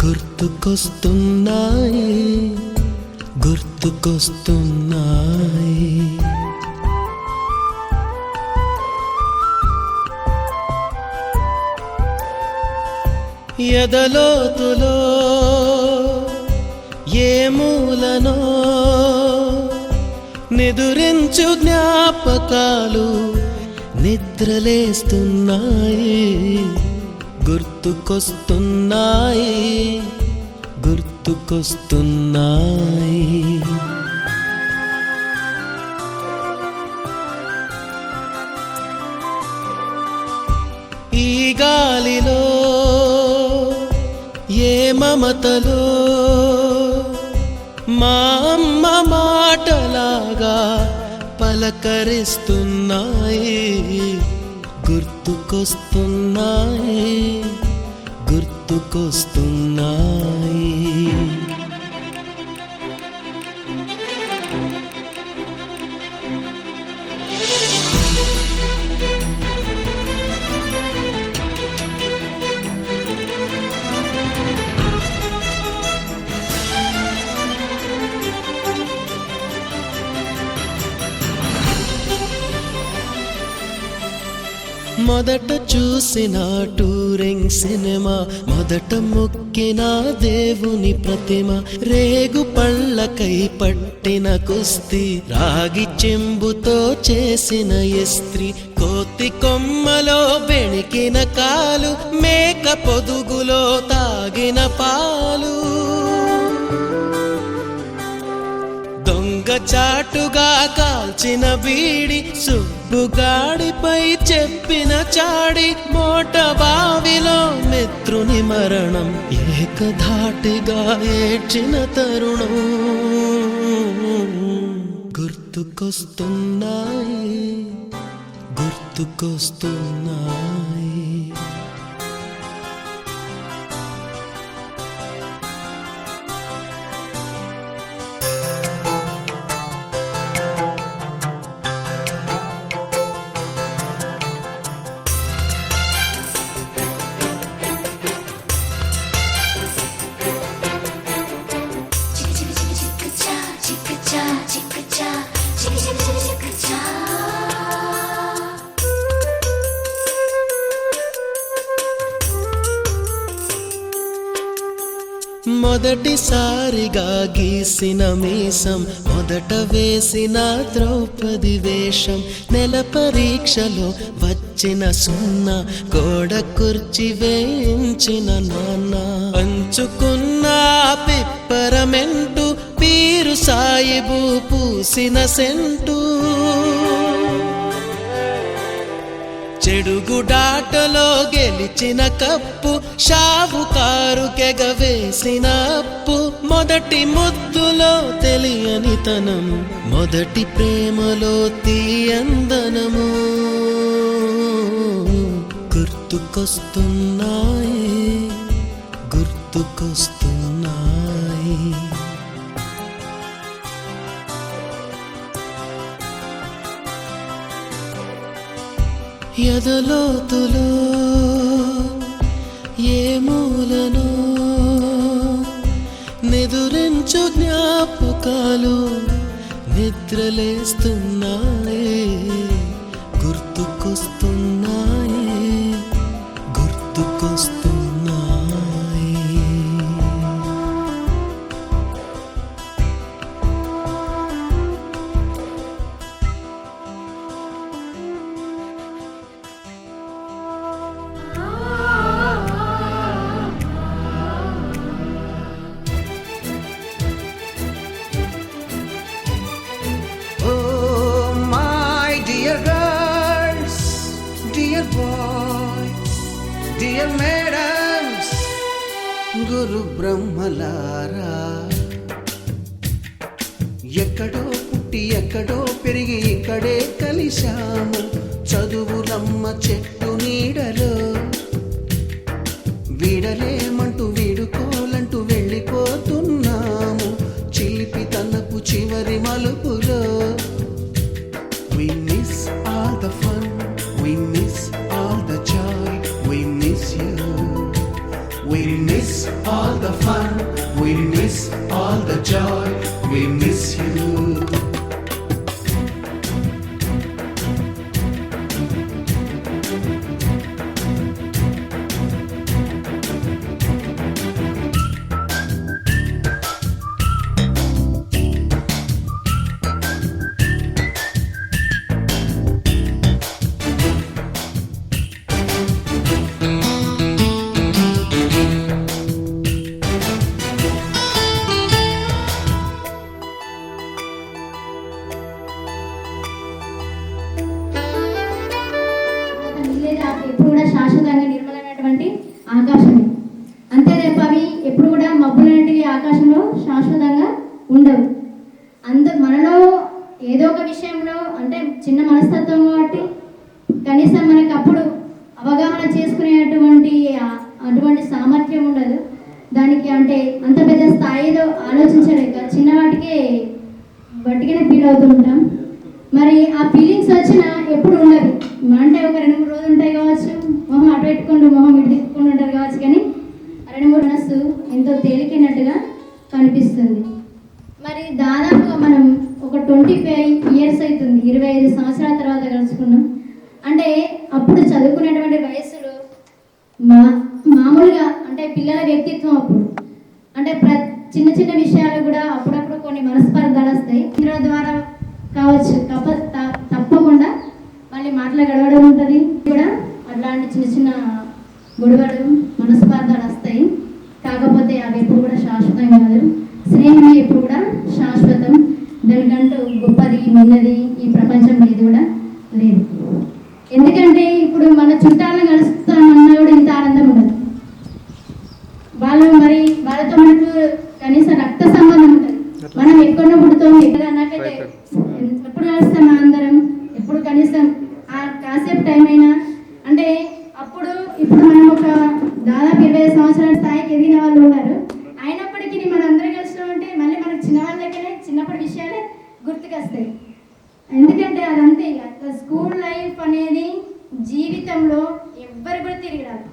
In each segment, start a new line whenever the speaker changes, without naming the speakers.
గుర్తుకొస్తున్నాయి గుర్తుకొస్తున్నాయి. ఎదలోతులో ఏ మూలనో నిదురించు జ్ఞాపకాలు నిద్రలేస్తున్నాయి. గుర్తుకొస్తున్నాయి గుర్తుకొస్తున్నాయి. ఈ గాలిలో ఏ మమతలో మా అమ్మ మాటలాగా పలకరిస్తున్నాయి. గుర్తుకొస్తున్నాయి గుర్తుకొస్తున్నాయి. మొదట చూసిన టూరింగ్ సినిమా, మొదట మొక్కిన దేవుని ప్రతిమ, రేగు పళ్ళకై పట్టిన కుస్తీ, రాగి చెంబుతో చేసిన ఇస్త్రీ, కోతి కొమ్మలో బెణికిన కాలు, మేక పొదుగులో తాగిన పాలు, దొంగ చాటుగా కాల్చిన బీడి, సుబ్బుగాడిపై చెప్పిన చాడి, మోట బావిలో మిత్రుని మరణం, ఏకధాటిగా ఏడ్చిన తరుణం. గుర్తుకొస్తున్నాయి గుర్తుకొస్తున్నాయి. మొదటిసారిగా గీసిన మీసం, మొదట వేసిన ద్రౌపది వేషం, నెల పరీక్షలో వచ్చిన సున్నా, గోడ కుర్చీ వేయించిన నాన్న, పంచుకున్న పిప్పరమెంటు, పీరు సాయిబు పూసిన సెంటు, చెడుగుడాటలో గెలిచిన కప్పు, షావుకారు కెగవేసిన అప్పు, మొదటి ముద్దులో తెలియని తనము, మొదటి ప్రేమలో తీయందనము. గుర్తుకొస్తున్నాయి గుర్తుకొస్తున్నాయి. ఎదలోతులో ఏ మూలనో నిదురించు జ్ఞాపకాలు నిద్రలేస్తున్నాయి. గుర్తుకొస్తున్నాయి గుర్తుకొస్తున్నాయి.
Dear madams, గురు బ్రహ్మలారా, ఎక్కడో పుట్టి ఎక్కడో పెరిగి ఇక్కడే కలిశాము, చదువులమ్మ చెట్టు నీడలో, వీడలేమంటూ వీడుకోలంటూ వెళ్ళిపోతున్నాము, చిలిపి తనపు చివరి మలుపులో. We miss all the fun, we miss all the joy, we miss you, we miss all the
ఎప్పుడు కూడా శాశ్వతంగా నిర్మలమైనటువంటి ఆకాశమే. అంతే తప్ప అవి ఎప్పుడు కూడా మబ్బులాంటివి ఆకాశంలో శాశ్వతంగా ఉండవు. మనలో ఏదో ఒక విషయంలో అంటే చిన్న మనస్తత్వం కాబట్టి కనీసం మనకు అప్పుడు అవగాహన అటువంటి సామర్థ్యం ఉండదు దానికి. అంటే అంత పెద్ద స్థాయిలో ఆలోచించలేక చిన్న వాటికే ఫీల్ అవుతుంటాం. మరి ఆ ఫీలింగ్స్ వచ్చినా ఎప్పుడు ఉండదు. అంటే ఒక 2-3 రోజులు ఉంటాయి కావచ్చు, మొహం అటు పెట్టుకుంటూ మొహం ఇటు తిప్పుకుంటూ ఉంటారు కావచ్చు, కానీ 2-3 మనస్సు ఎంతో తేలికైనట్టుగా కనిపిస్తుంది. మరి దాదాపుగా మనం ఒక 25 ఇయర్స్ అవుతుంది, 25 సంవత్సరాల తర్వాత కలుసుకున్నాం. అంటే అప్పుడు చదువుకునేటువంటి వయసులో మామూలుగా అంటే పిల్లల వ్యక్తిత్వం అప్పుడు అంటే చిన్న చిన్న విషయాలు కూడా అప్పుడప్పుడు కొన్ని మనస్పర్ధాలు వస్తాయి. ఇందులో ద్వారా కావచ్చు తప్పకుండా మళ్ళీ మాటలు గడవడం ఉంటుంది కూడా. అట్లాంటి చిన్న చిన్న గొడవలు మనస్పర్ధాలు వస్తాయి. కాకపోతే అవి ఎప్పుడు కూడా శాశ్వతం కాదు. స్నేహం ఎప్పుడు కూడా శాశ్వతం. దానికంటూ గొప్పది మిన్నది ఈ ప్రపంచంలో ఇది కూడా లేదు. ఎందుకంటే ఇప్పుడు మన చుట్టాలను కలుస్తామన్నా కూడా ఇంత ఆనందం ఉండదు. వాళ్ళతో మనకు కనీసం రక్త సంబంధం ఉంటుంది. మనం ఎక్కడో పుడుతాం, నాకైతే ఎప్పుడు కలుస్తాం అందరం, ఎప్పుడు కనీసం ఆ కాసేపు టైం అయినా. అంటే ఇప్పుడు మనం ఒక దాదాపు 25 సంవత్సరాల స్థాయికి ఎదిగిన వాళ్ళు ఉన్నారు. అయినప్పటికీ మనం అందరం కలిసినామంటే మళ్ళీ మనకు చిన్నవాళ్ళ దగ్గరే చిన్నప్పటి విషయాలే గుర్తుకొస్తాయి. ఎందుకంటే అదంతే. స్కూల్ లైఫ్ అనేది జీవితంలో ఎవ్వరు కూడా తిరిగి రాదు.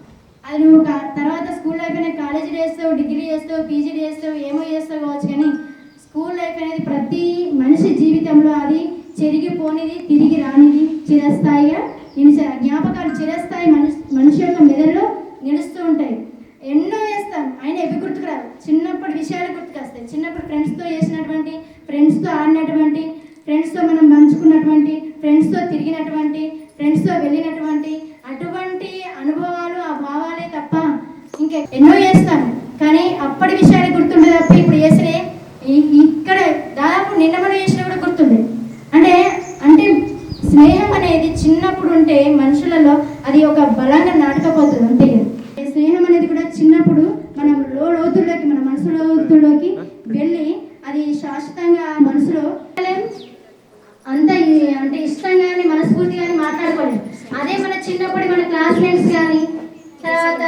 అది నువ్వు తర్వాత స్కూల్ లైఫ్ అనేది కాలేజీ చేస్తావు, డిగ్రీ చేస్తావు, పీజీ చేస్తావు, ఏమో చేస్తావు కావచ్చు, కానీ స్కూల్ లైఫ్ అనేది ప్రతి మనిషి జీవితంలో అది చెరిగిపోనిది, తిరిగి రానిది, చిరస్థాయిగా జ్ఞాపకాలు చిరస్థాయి మనిషి యొక్క మెదడులో నిలుస్తూ ఉంటాయి. ఎన్నో చేస్తాం, ఆయన ఎవి గుర్తుకురావు. చిన్నప్పటి విషయాలు గుర్తుకొస్తాయి. చిన్నప్పుడు ఫ్రెండ్స్తో చేసినటువంటి, ఫ్రెండ్స్తో ఆడినటువంటి, ఫ్రెండ్స్తో మనం పంచుకున్నటువంటి, ఫ్రెండ్స్తో తిరిగినటువంటి, ఫ్రెండ్స్తో వెళ్ళినటువంటి అటువంటి అనుభవాలు, ఆ భావాలే తప్ప ఇంకా ఎన్నో చేస్తాను. కానీ అప్పటి విషయాలు గుర్తుండే తప్ప ఇప్పుడు చేసినే ఇక్కడ దాదాపు నిన్న మనం చేసినా కూడా గుర్తుండే. అంటే స్నేహం అనేది చిన్నప్పుడు ఉంటే మనుషులలో అది ఒక బలంగా నాటకపోతుంది. అంతే కదా. స్నేహం అనేది కూడా చిన్నప్పుడు మనం లోతుల్లోకి, మన మనసు లోతుల్లోకి వెళ్ళి అది శాశ్వతంగా మనసులో అంటే ఇష్టంగానే మనస్ఫూర్తిగానే మాట్లాడుకోలేదు. అదే మన చిన్నప్పుడు మన క్లాస్మేట్స్ కానీ తర్వాత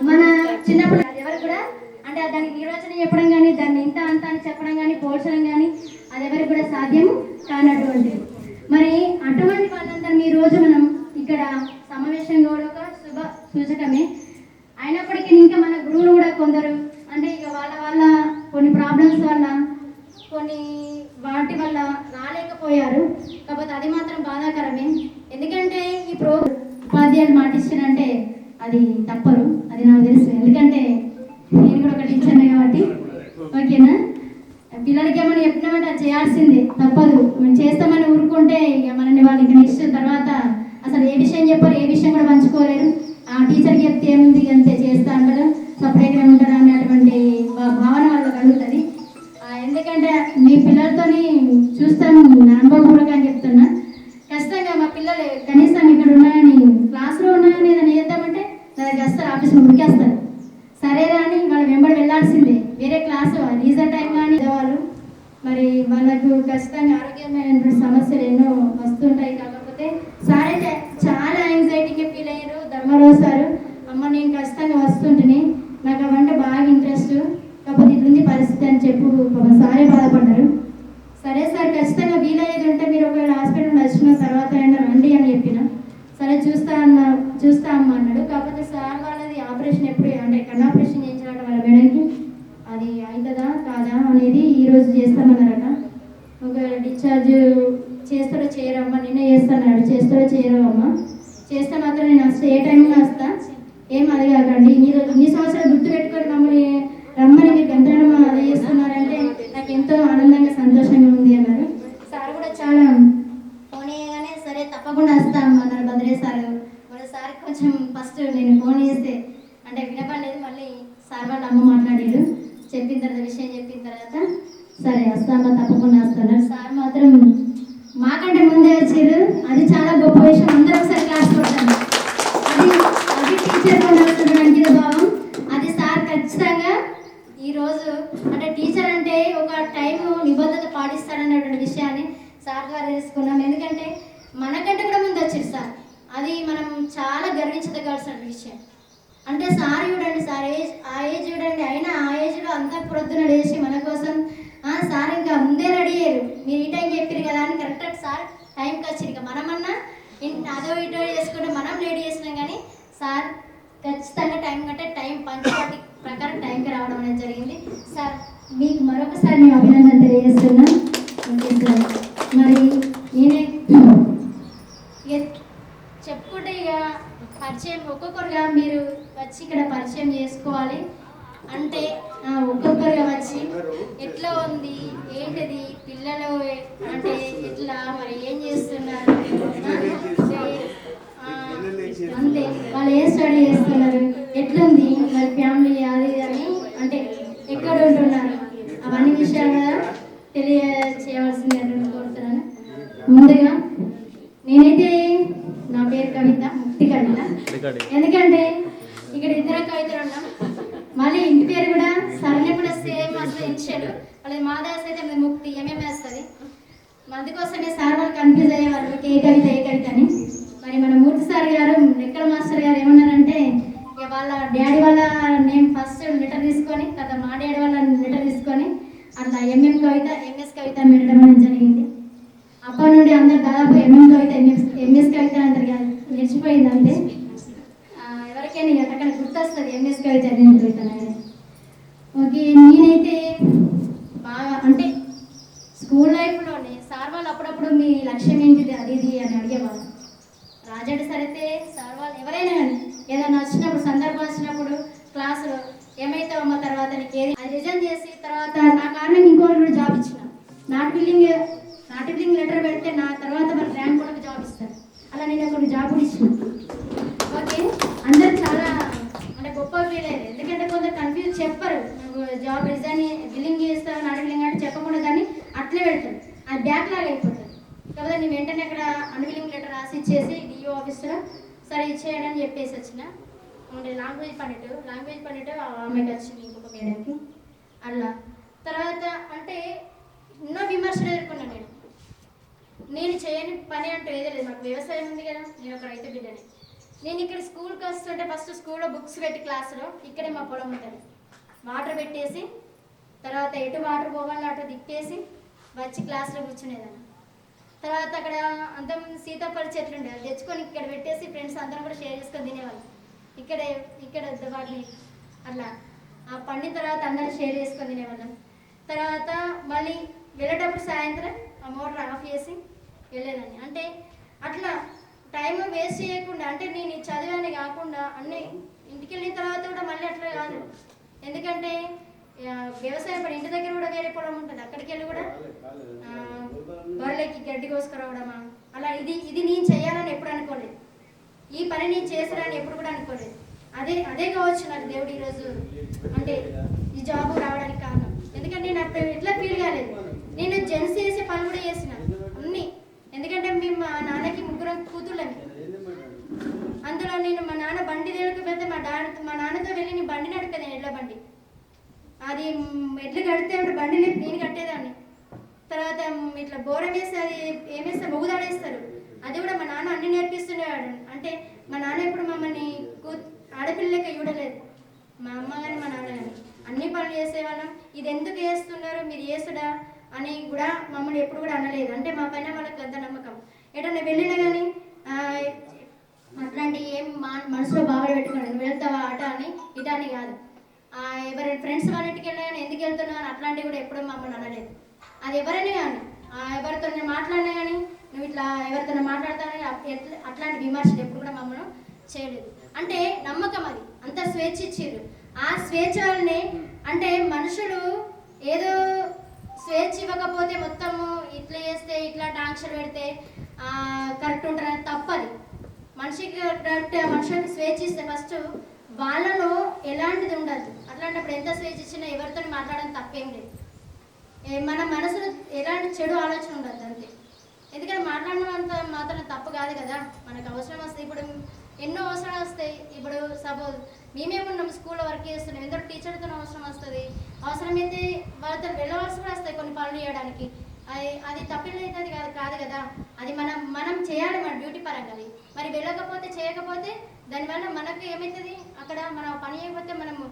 మన చిన్నప్పుడు ఎవరు కూడా అంటే దానికి నిర్వచనం చెప్పడం కానీ, దాన్ని ఇంత అంత అని చెప్పడం కానీ, పోల్చడం కానీ అది ఎవరికి కూడా సాధ్యం కానటువంటిది. మరి అటువంటి వాళ్ళందరం ఈ రోజు మనం ఇక్కడ సమావేశం కూడా ఒక శుభ సూచకమే. అయినప్పటికీ ఇంకా మన గురువులు కూడా కొందరు అంటే ఇక వాళ్ళ కొన్ని ప్రాబ్లమ్స్ వల్ల కొన్ని వాటి వల్ల రాలేకపోయారు. కాకపోతే అది మాత్రం బాధాకరమే. ఎందుకంటే ఈ ఉపాధ్యాయులు మాట ఇచ్చారంటే అది తప్పరు, అది నాకు తెలుసు. ఎందుకంటే నేను కూడా ఒక టీచర్నే కాబట్టి. ఓకేనా, పిల్లలకి ఏమైనా చెప్పినామంటే అది చేయాల్సిందే, తప్పదు. మేము చేస్తామని ఊరుకుంటే ఇక మనల్ని వాళ్ళు ఇంకా నెక్స్ట్ తర్వాత అసలు ఏ విషయం చెప్పారు, ఏ విషయం కూడా పంచుకోలేరు. ఆ టీచర్కి చెప్తే ఏముంది అంతే చేస్తా అంటారు, సపరేట్గా ఉంటారు అనేటువంటి భావన వాళ్ళు కలుగుతుంది. ఎందుకంటే మీ పిల్లలతోని చూస్తాను, నా అనుభవపూర్వకంగా అని చెప్తున్నా. ఖచ్చితంగా మా పిల్లలు కనీసం ఇక్కడ ఉన్నాయని, క్లాస్లో ఉన్నాయని ఏదైనా చేద్దామంటే నా దగ్గర వస్తారు, ఆఫీస్లో ఉరికేస్తారు. సరేరా అని వాళ్ళు వెంబడి వెళ్ళాల్సిందే. వేరే క్లాసు రీజన్ టైం కానీ వాళ్ళు మరి వాళ్ళకు ఖచ్చితంగా ఆరోగ్యమైనటువంటి సమస్యలు ఎన్నో వస్తుంటాయి. కాకపోతే సార్ అయితే చాలా యాంగ్జైటీగా ఫీల్ అయ్యారు. ధర్మారావు సారు, అమ్మ నేను ఖచ్చితంగా వస్తుంటేనే నాకు అవంటే బాగా ఇంట్రెస్ట్, కాకపోతే ఇట్లుంది పరిస్థితి అని చెప్పు సారే బాధపడ్డారు. సరే సార్ ఖచ్చితంగా వీలయ్యేది ఉంటే మీరు ఒకవేళ హాస్పిటల్ వచ్చిన తర్వాత అయినా రండి అని చెప్పిన. సరే చూస్తా అమ్మ అన్నాడు. కాకపోతే సార్ వాళ్ళది ఆపరేషన్ ఎప్పుడు అంటే కన్ను ఆపరేషన్ చేయించాలట వాళ్ళ మేడంకి. అది అవుతుందా కాదా అనేది ఈరోజు చేస్తామన్నారట. ఒకవేళ డిశ్చార్జ్ చేస్తాడో చేయరమ్మా, నిన్న చేస్తాడు, చేస్తాడో చేయరమ్మా, చేస్తే మాత్రం నేను వస్తా, ఏ టైంలో వస్తా, ఏం అది కాకండి. ఇన్ని సంవత్సరాలు గుర్తు పెట్టుకొని మమ్మల్ని రమ్మని మీరు గంటనమ్మా అదే చేస్తున్నారంటే నాకు ఎంతో ఆనందంగా సంతోషంగా ఉంది అన్నారు. సార్ కూడా చాలా ఫోన్ చేయగానే సరే తప్పకుండా వస్తాం అన్నారు భద్రే సార్. మన సార్ కొంచెం ఫస్ట్ నేను ఫోన్ చేస్తే అంటే వినపడలేదు. మళ్ళీ సార్ వాళ్ళ అమ్మ మాట్లాడాడు. చెప్పిన తర్వాత విషయం చెప్పిన తర్వాత సరే వస్తామా తప్పకుండా వస్తున్నారు. సార్ మాత్రం మాకంటే ముందే వచ్చారు. అది చాలా గొప్ప విషయం. అందరూ ఒకసారి క్లాస్ కొట్టాను. అది అది టీచర్ ఉండాల్సిన అంకిత భావం. అది సార్ ఖచ్చితంగా ఈరోజు అంటే టీచర్ అంటే ఒక టైం నిబద్ధత పాటిస్తారన్నటువంటి విషయాన్ని సార్ ద్వారా తెలుసుకున్నాం. ఎందుకంటే మనకంటే కూడా ముందు వచ్చారు సార్. అది మనం చాలా గర్వించదగాల్సిన విషయం. అంటే సార్ చూడండి, సార్ ఏజ్ ఆ ఏజ్ చూడండి, అయినా ఆ ఏజ్లో అంతా ప్రొద్దున లేచి మన కోసం సార్ ఇంకా ముందే రెడీ అయ్యారు. మీరు ఈ టైం చెప్పారు కదా అని కరెక్ట్గా సార్ టైంకి వచ్చారు. ఇక మనమన్నా అదో ఇటో చేసుకుంటే మనం లేడీ చేసినాం, కానీ సార్ ఖచ్చితంగా టైం కంటే టైం పంచుకోటి ప్రకారం టైంకి రావడం అనేది జరిగింది. సార్ మీకు మరొకసారి నేను అభినందన తెలియజేస్తున్నా. మరి నేనే చెప్పుకుంటే ఇక పరిచయం ఒక్కొక్కరుగా మీరు వచ్చి ఇక్కడ పరిచయం చేసుకోవాలి. అంటే ఒక్కొక్కరుగా వచ్చి ఎట్లా ఉంది ఏంటిది పిల్లలు అంటే ఎట్లా మరి ఏం చేస్తున్నారు, అంతే వాళ్ళు ఏ స్టడీ చేస్తున్నారు, ఎట్లుంది మరి ఫ్యామిలీ అది అని అంటే ఎక్కడ ఉంటున్నారు అవన్నీ విషయాలు కూడా తెలియచేయవలసింది అని కోరుతున్నాను. ముందుగా నేనైతే నా పేరు కవిత, ముక్తి కవిత. ఎందుకంటే ఇక్కడ ఇద్దరు కవితలు ఉన్నాం. మళ్ళీ ఇంటి పేరు కూడా సరైన కూడా సేమ్ అసలు ఇచ్చాడు. వాళ్ళది మాదాస్ అయితే మీద ముక్తి ఎంఎం వేస్తుంది. అందుకోసమే సార్ వాళ్ళు కన్ఫ్యూజ్ అయ్యేవాళ్ళు ఏ కవిత ఏ కవిత అని. మరి మన మూర్తి సార్ గారు లెక్కల మాస్టర్ గారు ఏమన్నారంటే ఇక వాళ్ళ డాడీ వాళ్ళ నేమ్ ఫస్ట్ లెటర్ తీసుకొని కదా మా డాడీ వాళ్ళ లెటర్ తీసుకొని అట్లా ఎంఎం కవిత ఎంఎస్ కవిత పెట్టడం అనేది జరిగింది. అప్పటి నుండి అందరు దాదాపు ఎంఎం కవిత ఎంఎస్ కవిత అంటారు కదా, నేర్చిపోయింది. అంటే ఎవరికైనా అక్కడ గుర్తొస్తుంది ఎంఎస్ కవిత ఎంఎం కవిత అనేది. ఓకే, నేనైతే బాగా అంటే స్కూల్ లైఫ్లోనే సార్ వాళ్ళు అప్పుడప్పుడు మీ లక్ష్యం ఏంటిది అది ఇది అని అడిగేవాళ్ళు. రాజాడి సార్ అయితే సార్ వాళ్ళు ఎవరైనా కానీ ఏదైనా వచ్చినప్పుడు సందర్భం వచ్చినప్పుడు క్లాసులో ఏమైతావు అమ్మ తర్వాత నీకు ఏది అది రిజైన్ చేసి తర్వాత నా కారణం ఇంకోటి కూడా జాబ్ ఇచ్చిన నాట్ బిల్లింగ్ లెటర్ పెడితే నా తర్వాత మరి ర్యాంక్ కూడా జాబ్ ఇస్తారు. అలా నేను ఒక జాబ్ కూడా ఇచ్చిన. ఓకే, అందరు చాలా అంటే గొప్ప ఫీల్ అయ్యారు. ఎందుకంటే కొందరు కన్ఫ్యూజ్ చెప్పరు, జాబ్ రిజైన్ బిల్లింగ్ చేస్తావు నాట్ బిల్లింగ్ అంటే చెప్పకుండా కానీ అట్లే పెడతారు. అది బ్యాక్ లాగా అయిపోతుంది. కాబట్టి నేను వెంటనే అక్కడ అన్బిల్లింగ్ లెటర్ రాసి ఇచ్చేసి డిఓ ఆఫీస్లో సరే ఇచ్చేయడం అని చెప్పేసి వచ్చిన. అంటే లాంగ్వేజ్ పండిట్ ఆమెకి వచ్చింది ఇంకొక మేడంకి. అలా తర్వాత అంటే ఎన్నో విమర్శలు ఎదుర్కొన్నాను. నేను చేయని పని అంటూ ఏదో లేదు. మాకు వ్యవసాయం ఉంది కదా, నేను ఒక రైతు బిడ్డని. నేను ఇక్కడ స్కూల్కి వస్తుంటే ఫస్ట్ స్కూల్లో బుక్స్ పెట్టి క్లాసులో ఇక్కడే మా పొలం ఉంటుంది, వాటర్ పెట్టేసి తర్వాత ఎటు వాటర్ పోవాలో అటు తిప్పేసి వచ్చి క్లాస్లో కూర్చునేదాన్ని. తర్వాత అక్కడ అంత సీతాఫల చెట్లు ఉండేవి, అది తెచ్చుకొని ఇక్కడ పెట్టేసి ఫ్రెండ్స్ అందరం కూడా షేర్ చేసుకొని తినేవాళ్ళు. ఇక్కడ వాటిని అట్లా ఆ పండిన తర్వాత అందరం షేర్ చేసుకొని తినేవాళ్ళం. తర్వాత మళ్ళీ వెళ్ళేటప్పుడు సాయంత్రం ఆ మోటార్ ఆఫ్ చేసి వెళ్ళేదాన్ని. అంటే అట్లా టైం వేస్ట్ చేయకుండా అంటే నేను చదివానే కాకుండా అన్నీ ఇంటికి వెళ్ళిన తర్వాత కూడా మళ్ళీ అట్లా కాదు. ఎందుకంటే వ్యవసాయం పని ఇంటి దగ్గర కూడా వేరే పొలం ఉంటుంది, అక్కడికి వెళ్ళి కూడా బర్రెలకి గడ్డి కోసుకురావడమా అలా ఇది నేను చేయాలని ఎప్పుడు అనుకోలేదు. ఈ పని నేను చేసానని ఎప్పుడు కూడా అనుకోలేదు. అదే కావచ్చు నాకు దేవుడు ఈరోజు అంటే ఈ జాబ్ రావడానికి కారణం. ఎందుకంటే నేను అప్పుడు ఎట్లా ఫీల్ కాలేదు. నేను జెంట్స్ చేసే పని కూడా చేసిన అన్నీ. ఎందుకంటే మేము మా నాన్నకి ముగ్గురు కూతుళ్ళని. అందులో నేను మా నాన్న బండి తేలికపోతే మా నాన్నతో వెళ్ళి నేను బండి నడిపేదాన్ని, ఎడ్ల బండి. అది ఎడ్లు కడితే బండి నేను కట్టేదాన్ని. తర్వాత ఇట్లా బోరం వేస్తే అది ఏమేస్తారు మొగుదాడేస్తారు, అది కూడా మా నాన్న అన్ని నేర్పిస్తుండేవాడు. అంటే మా నాన్న ఇప్పుడు మమ్మల్ని ఆడపిల్లలకి చూడలేదు, మా అమ్మ కానీ మా నాన్న కానీ అన్ని పనులు చేసేవాళ్ళం. ఇది ఎందుకు చేస్తున్నారు మీరు చేసుడా అని కూడా మమ్మల్ని ఎప్పుడు కూడా అనలేదు. అంటే మా పైన వాళ్ళకి పెద్ద నమ్మకం. ఎటన్నా వెళ్ళినా కానీ అట్లాంటి ఏం మనసులో బాగా పెట్టుకున్నాను వెళ్తావా అట అని ఇట అని కాదు. ఎవరి ఫ్రెండ్స్ వాళ్ళ ఇంటికి వెళ్ళినా కానీ ఎందుకు వెళ్తున్నావు అని అట్లాంటివి కూడా ఎప్పుడూ మమ్మల్ని అనలేదు. అది ఎవరైనా కానీ ఎవరితో నేను మాట్లాడినా కానీ నువ్వు ఇట్లా ఎవరితో మాట్లాడతానని అట్లాంటి విమర్శలు ఎప్పుడు కూడా మమ్మల్ని చేయలేదు. అంటే నమ్మకం, అది అంత స్వేచ్ఛ ఇచ్చారు. ఆ స్వేచ్ఛ వల్లనే అంటే మనుషులు ఏదో స్వేచ్ఛ ఇవ్వకపోతే మొత్తము ఇట్లా చేస్తే ఇట్లాంటి ఆంక్షలు పెడితే కరెక్ట్ ఉంటారని తప్పది. మనిషికి కరెక్ట్ మనుషులకు స్వేచ్ఛ ఇస్తే ఫస్ట్ వాళ్ళలో ఎలాంటిది ఉండదు. అట్లాంటప్పుడు ఎంత స్వేచ్ఛ ఇచ్చినా ఎవరితో మాట్లాడడం తప్పేం లేదు. మన మనసులో ఎలాంటి చెడు ఆలోచన ఉండదు అంతే. ఎందుకంటే మాట్లాడడం అంత మాత్రం తప్పు కాదు కదా. మనకు అవసరం వస్తే ఇప్పుడు
ఎన్నో అవసరాలు వస్తాయి. ఇప్పుడు సపోజ్ మేమేమున్నాం స్కూల్లో వర్క్ చేస్తున్నాం, ఎందరో టీచర్తో అవసరం వస్తుంది, అవసరమైతే వాళ్ళతో వెళ్ళవలసి కూడా వస్తాయి కొన్ని పనులు చేయడానికి. అది తప్పినైతే అది కాదు కదా, అది మనం చేయాలి మన డ్యూటీ పరంగా. అది మరి వెళ్ళకపోతే చేయకపోతే దానివల్ల మనకు ఏమవుతుంది, అక్కడ మనం పని చేయకపోతే మనము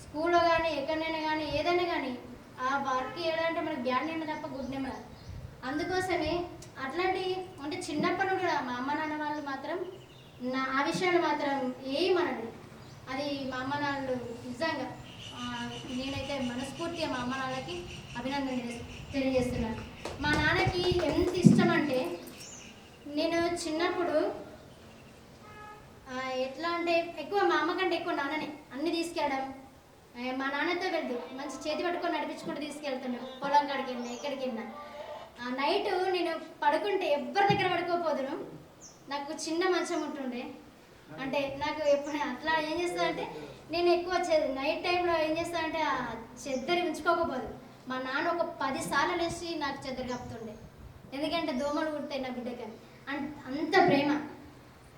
స్కూల్లో కానీ ఎక్కడైనా కానీ ఏదైనా కానీ ఆ వర్క్ చేయాలంటే మనకు బ్యాడ్ నేమ్ తప్ప గుడ్ నేమ్ రాదు. అందుకోసమే అట్లాంటి అంటే చిన్నప్పటి నుండి కూడా మా అమ్మ నాన్న వాళ్ళు మాత్రం ఆ విషయాలు మాత్రం ఏమనడు. అది మా అమ్మ నాన్నలు నిజంగా నేనైతే మనస్ఫూర్తిగా మా అమ్మ నాన్నకి అభినందన తెలియజేస్తున్నాను. మా నాన్నకి ఎంత ఇష్టం అంటే, నేను చిన్నప్పుడు ఎట్లా అంటే ఎక్కువ మా అమ్మ కంటే ఎక్కువ నాన్ననే అన్ని తీసుకెళ్ళడం. మా నాన్నతో వెళ్తూ మంచి చేతి పట్టుకొని నడిపించుకుంటూ తీసుకెళ్తున్నాను. పొలం కాడికి వెళ్ళినా ఎక్కడికి వెళ్ళినా నైట్ నేను పడుకుంటే ఎవరి దగ్గర పడుకోపోదును. నాకు చిన్న మంచం ఉంటుండే, అంటే నాకు ఎప్పుడు అట్లా ఏం చేస్తానంటే నేను ఎక్కువ నైట్ టైంలో ఏం చేస్తానంటే ఆ చెద్దరి ఉంచుకోకపోదు. మా నాన్న ఒక 10 సార్లు వేసి నాకు చెద్దరు కప్పుతుండే, ఎందుకంటే దోమలు కుడతాయి నా బిడ్డకని. అంత ప్రేమ.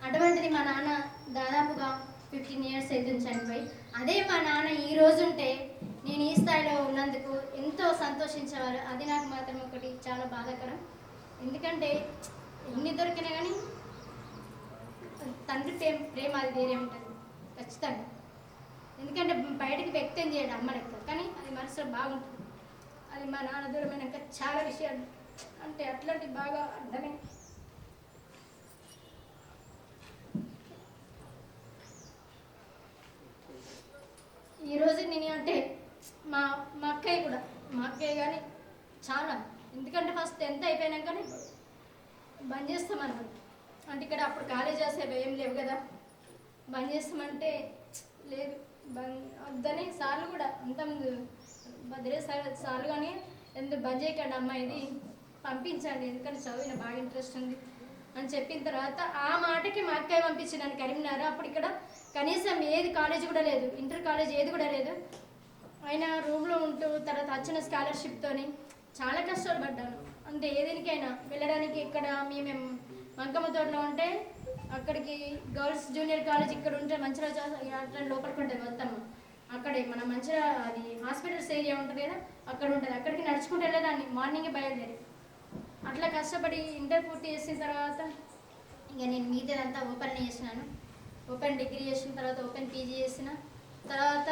అటువంటిది మా నాన్న దాదాపుగా 15 years అయితే చనిపోయి, అదే మా నాన్న ఈ రోజు ఉంటే నేను ఈ స్థాయిలో ఉన్నందుకు ఎంతో సంతోషించేవారు. అది నాకు మాత్రం ఒకటి చాలా బాధాకరం. ఎందుకంటే ఎన్ని దొరికినా కానీ తండ్రి ప్రేమ అది వేరే ఉంటుంది ఖచ్చితంగా. ఎందుకంటే బయటికి వ్యక్తం చేయడం అమ్మ లెక్క, కానీ అది మనసులో బాగుంటుంది. అది మా నాన్న దూరమైనాక చాలా విషయాలు అంటే అట్లాంటి బాగా అర్థమే. ఈరోజు నేను అంటే మా అక్కయ్య కానీ చాలా, ఎందుకంటే ఫస్ట్ 10th అయిపోయినాకనే బంద్ చేస్తామన్నమాట. అంటే ఇక్కడ అప్పుడు కాలేజెస్ ఏం లేవు కదా, బంద్ చేస్తామంటే లేదు వద్దని సార్లు కూడా అంతకుముందు బదిలే సార్లు కానీ ఎందుకు బంద్ చేయకండి అమ్మ, ఇది పంపించండి ఎందుకంటే చదివిన బాగా ఇంట్రెస్ట్ ఉంది అని చెప్పిన తర్వాత ఆ మాటకి మా అక్కయ్య పంపించిందని కరీంనగర్. అప్పుడు ఇక్కడ కనీసం ఏది కాలేజ్ కూడా లేదు, ఇంటర్ కాలేజ్ ఏది కూడా లేదు. అయినా రూమ్లో ఉంటూ తర్వాత వచ్చిన స్కాలర్షిప్తోని చాలా కష్టాలు పడ్డాను. అంటే ఏదేనికైనా వెళ్ళడానికి ఇక్కడ మేము మంకమ్మ తోటలో ఉంటే అక్కడికి గర్ల్స్ జూనియర్ కాలేజ్ ఇక్కడ ఉంటే మంచిగా అట్లా లోపలికి ఉంటుంది మొత్తం. అక్కడే మన మంచిగా అది హాస్పిటల్స్ ఏరియా ఉంటుంది కదా, అక్కడ ఉంటుంది. అక్కడికి నడుచుకుంటూ వెళ్ళేదాన్ని మార్నింగే బయలుదేరి. అట్లా కష్టపడి ఇంటర్ పూర్తి చేసిన తర్వాత ఇక నేను మిగతాదంతా ఓపెన్ చేసినాను. ఓపెన్ డిగ్రీ చేసిన తర్వాత ఓపెన్ పీజీ చేసిన తర్వాత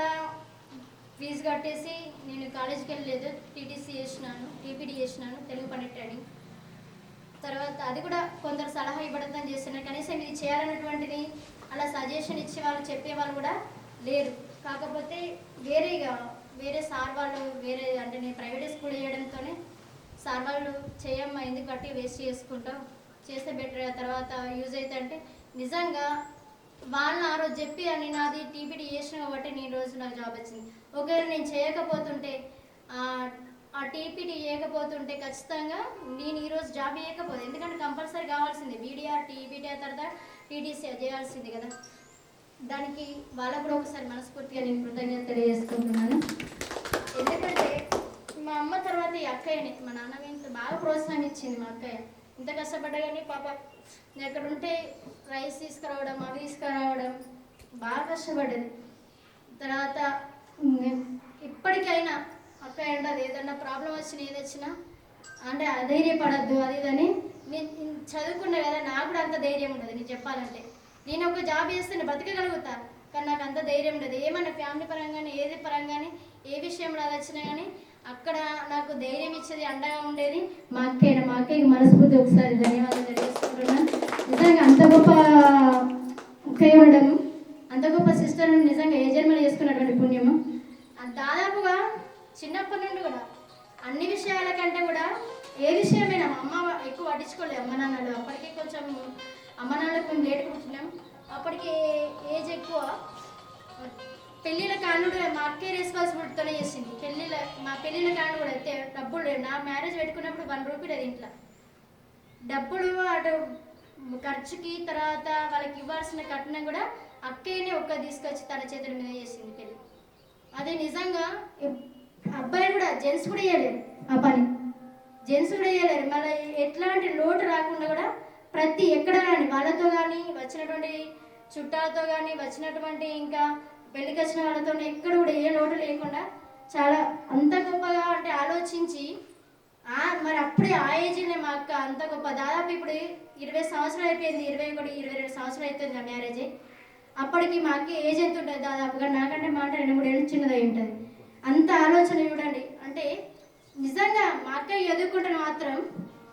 ఫీజు కట్టేసి నేను కాలేజీకి వెళ్ళలేదు, టీటీసీ చేసినాను, టీపీడీ చేసినాను, తెలుగు పండిట్ ట్రైనింగ్. తర్వాత అది కూడా కొందరు సలహా ఇవ్వడం చేస్తున్నారు, కనీసం ఇది చేయాలన్నటువంటిది అలా సజెషన్ ఇచ్చేవాళ్ళు చెప్పేవాళ్ళు కూడా లేరు. కాకపోతే వేరే సార్ వాళ్ళు అంటే నేను ప్రైవేట్ స్కూల్ చేయడంతోనే సార్ వాళ్ళు చేయమ్మా ఎందుకు కట్టి వేస్ట్ చేసుకుంటాం, చేస్తే బెటర్ తర్వాత యూజ్ అవుతా అంటే నిజంగా వాళ్ళు ఆ రోజు చెప్పి అని నాది టీపీడీ చేసిన కాబట్టి నేను రోజు నాకు జాబ్ వచ్చింది. ఒకవేళ నేను చేయకపోతుంటే ఆ టీపీడీ చేయకపోతుంటే ఖచ్చితంగా నేను ఈరోజు జాబ్ చేయకపోతే, ఎందుకంటే కంపల్సరీ కావాల్సింది బీడీఆర్ టీపీడీఆర్ తర్వాత టీటీసీ చేయాల్సింది కదా. దానికి వాళ్ళకు కూడా ఒకసారి మనస్ఫూర్తిగా నేను కృతజ్ఞత తెలియజేసుకుంటున్నాను. ఎందుకంటే మా అమ్మ తర్వాత ఈ అక్కయ్యని మా నాన్న ఇంత బాగా ప్రోత్సాహం ఇచ్చింది. మా అక్కయ్య ఇంత కష్టపడ్డా కానీ పాప నేను ఎక్కడ ఉంటే రైస్ తీసుకురావడం అవి తీసుకురావడం బాగా కష్టపడ్డది. తర్వాత ఇప్పటికైనా అక్కయ్య అంటది ఏదన్నా ప్రాబ్లం వచ్చినా ఏది వచ్చినా అంటే అధైర్యపడద్దు అది ఇదని. నేను చదువుకున్నా కదా, నాకు కూడా అంత ధైర్యం ఉండదు. నేను చెప్పాలంటే నేను ఒక జాబ్ చేస్తే బతకగలుగుతా, కానీ నాకు అంత ధైర్యం ఉండదు. ఏమన్నా ఫ్యామిలీ పరంగానే ఏది పరంగానే ఏ విషయంలో అది వచ్చినా కానీ అక్కడ నాకు ధైర్యం ఇచ్చేది అండగా ఉండేది మా అక్కయ్య. మా అక్కయ్యకి మనస్ఫూర్తి ఒకసారి ధన్యవాదాలు తెలియజేసుకుంటున్నాను. నిజంగా అంత గొప్ప అక్కయ్య ఉండడం, అంత గొప్ప సిస్టర్ని నిజంగా ఏ జన్మలో చేసుకున్నటువంటి పుణ్యము. దాదాపుగా చిన్నప్పటి నుండి కూడా అన్ని విషయాల కంటే కూడా ఏ విషయమైనా మా అమ్మ ఎక్కువ పట్టించుకోలేదు. అమ్మ నాన్నలు అప్పటికే కొంచెం అమ్మ నాన్నలకు మేము లేట్ కూర్చున్నాం. అప్పటికి ఏజ్ ఎక్కువ. పెళ్ళిళ్ళ కాను కూడా మా అక్కే రెస్పాన్సిబిలిటీతోనే చేసింది. మా పెళ్ళిళ్ళ కాను కూడా అయితే డబ్బులు లేవు. నా మ్యారేజ్ పెట్టుకున్నప్పుడు 1 రూపీ లేదు ఇంట్లో. డబ్బులు అటు ఖర్చుకి తర్వాత వాళ్ళకి ఇవ్వాల్సిన కట్నం కూడా అక్కేనే తీసుకొచ్చి తన చేతుల మీద చేసింది పెళ్ళి. అది నిజంగా అబ్బాయి కూడా జెంట్స్ కూడా చేయలేరు ఆ పని, జెంట్స్ కూడా చేయలేరు. మళ్ళీ ఎట్లాంటి లోటు రాకుండా కూడా ప్రతి ఎక్కడ కానీ వాళ్ళతో కానీ వచ్చినటువంటి చుట్టాలతో కానీ వచ్చినటువంటి ఇంకా పెళ్ళికి వచ్చిన వాళ్ళతో ఎక్కడ కూడా ఏ లోటు లేకుండా చాలా అంత గొప్పగా అంటే ఆలోచించి మరి అప్పుడే ఆ ఏజ్లోనే మా అక్క అంత గొప్ప దాదాపు ఇప్పుడు 20 సంవత్సరాలు అయిపోయింది, 21, 22 సంవత్సరాలు అవుతుంది నా మ్యారేజ్. అప్పటికి మా అక్క ఏజ్ ఎంత ఉంటుంది దాదాపుగా నాకంటే మాట 2-3 ఏళ్ళు చిన్నదై ఉంటుంది. అంత ఆలోచన చూడండి. అంటే నిజంగా మా అక్క ఎదుర్కొంటే మాత్రం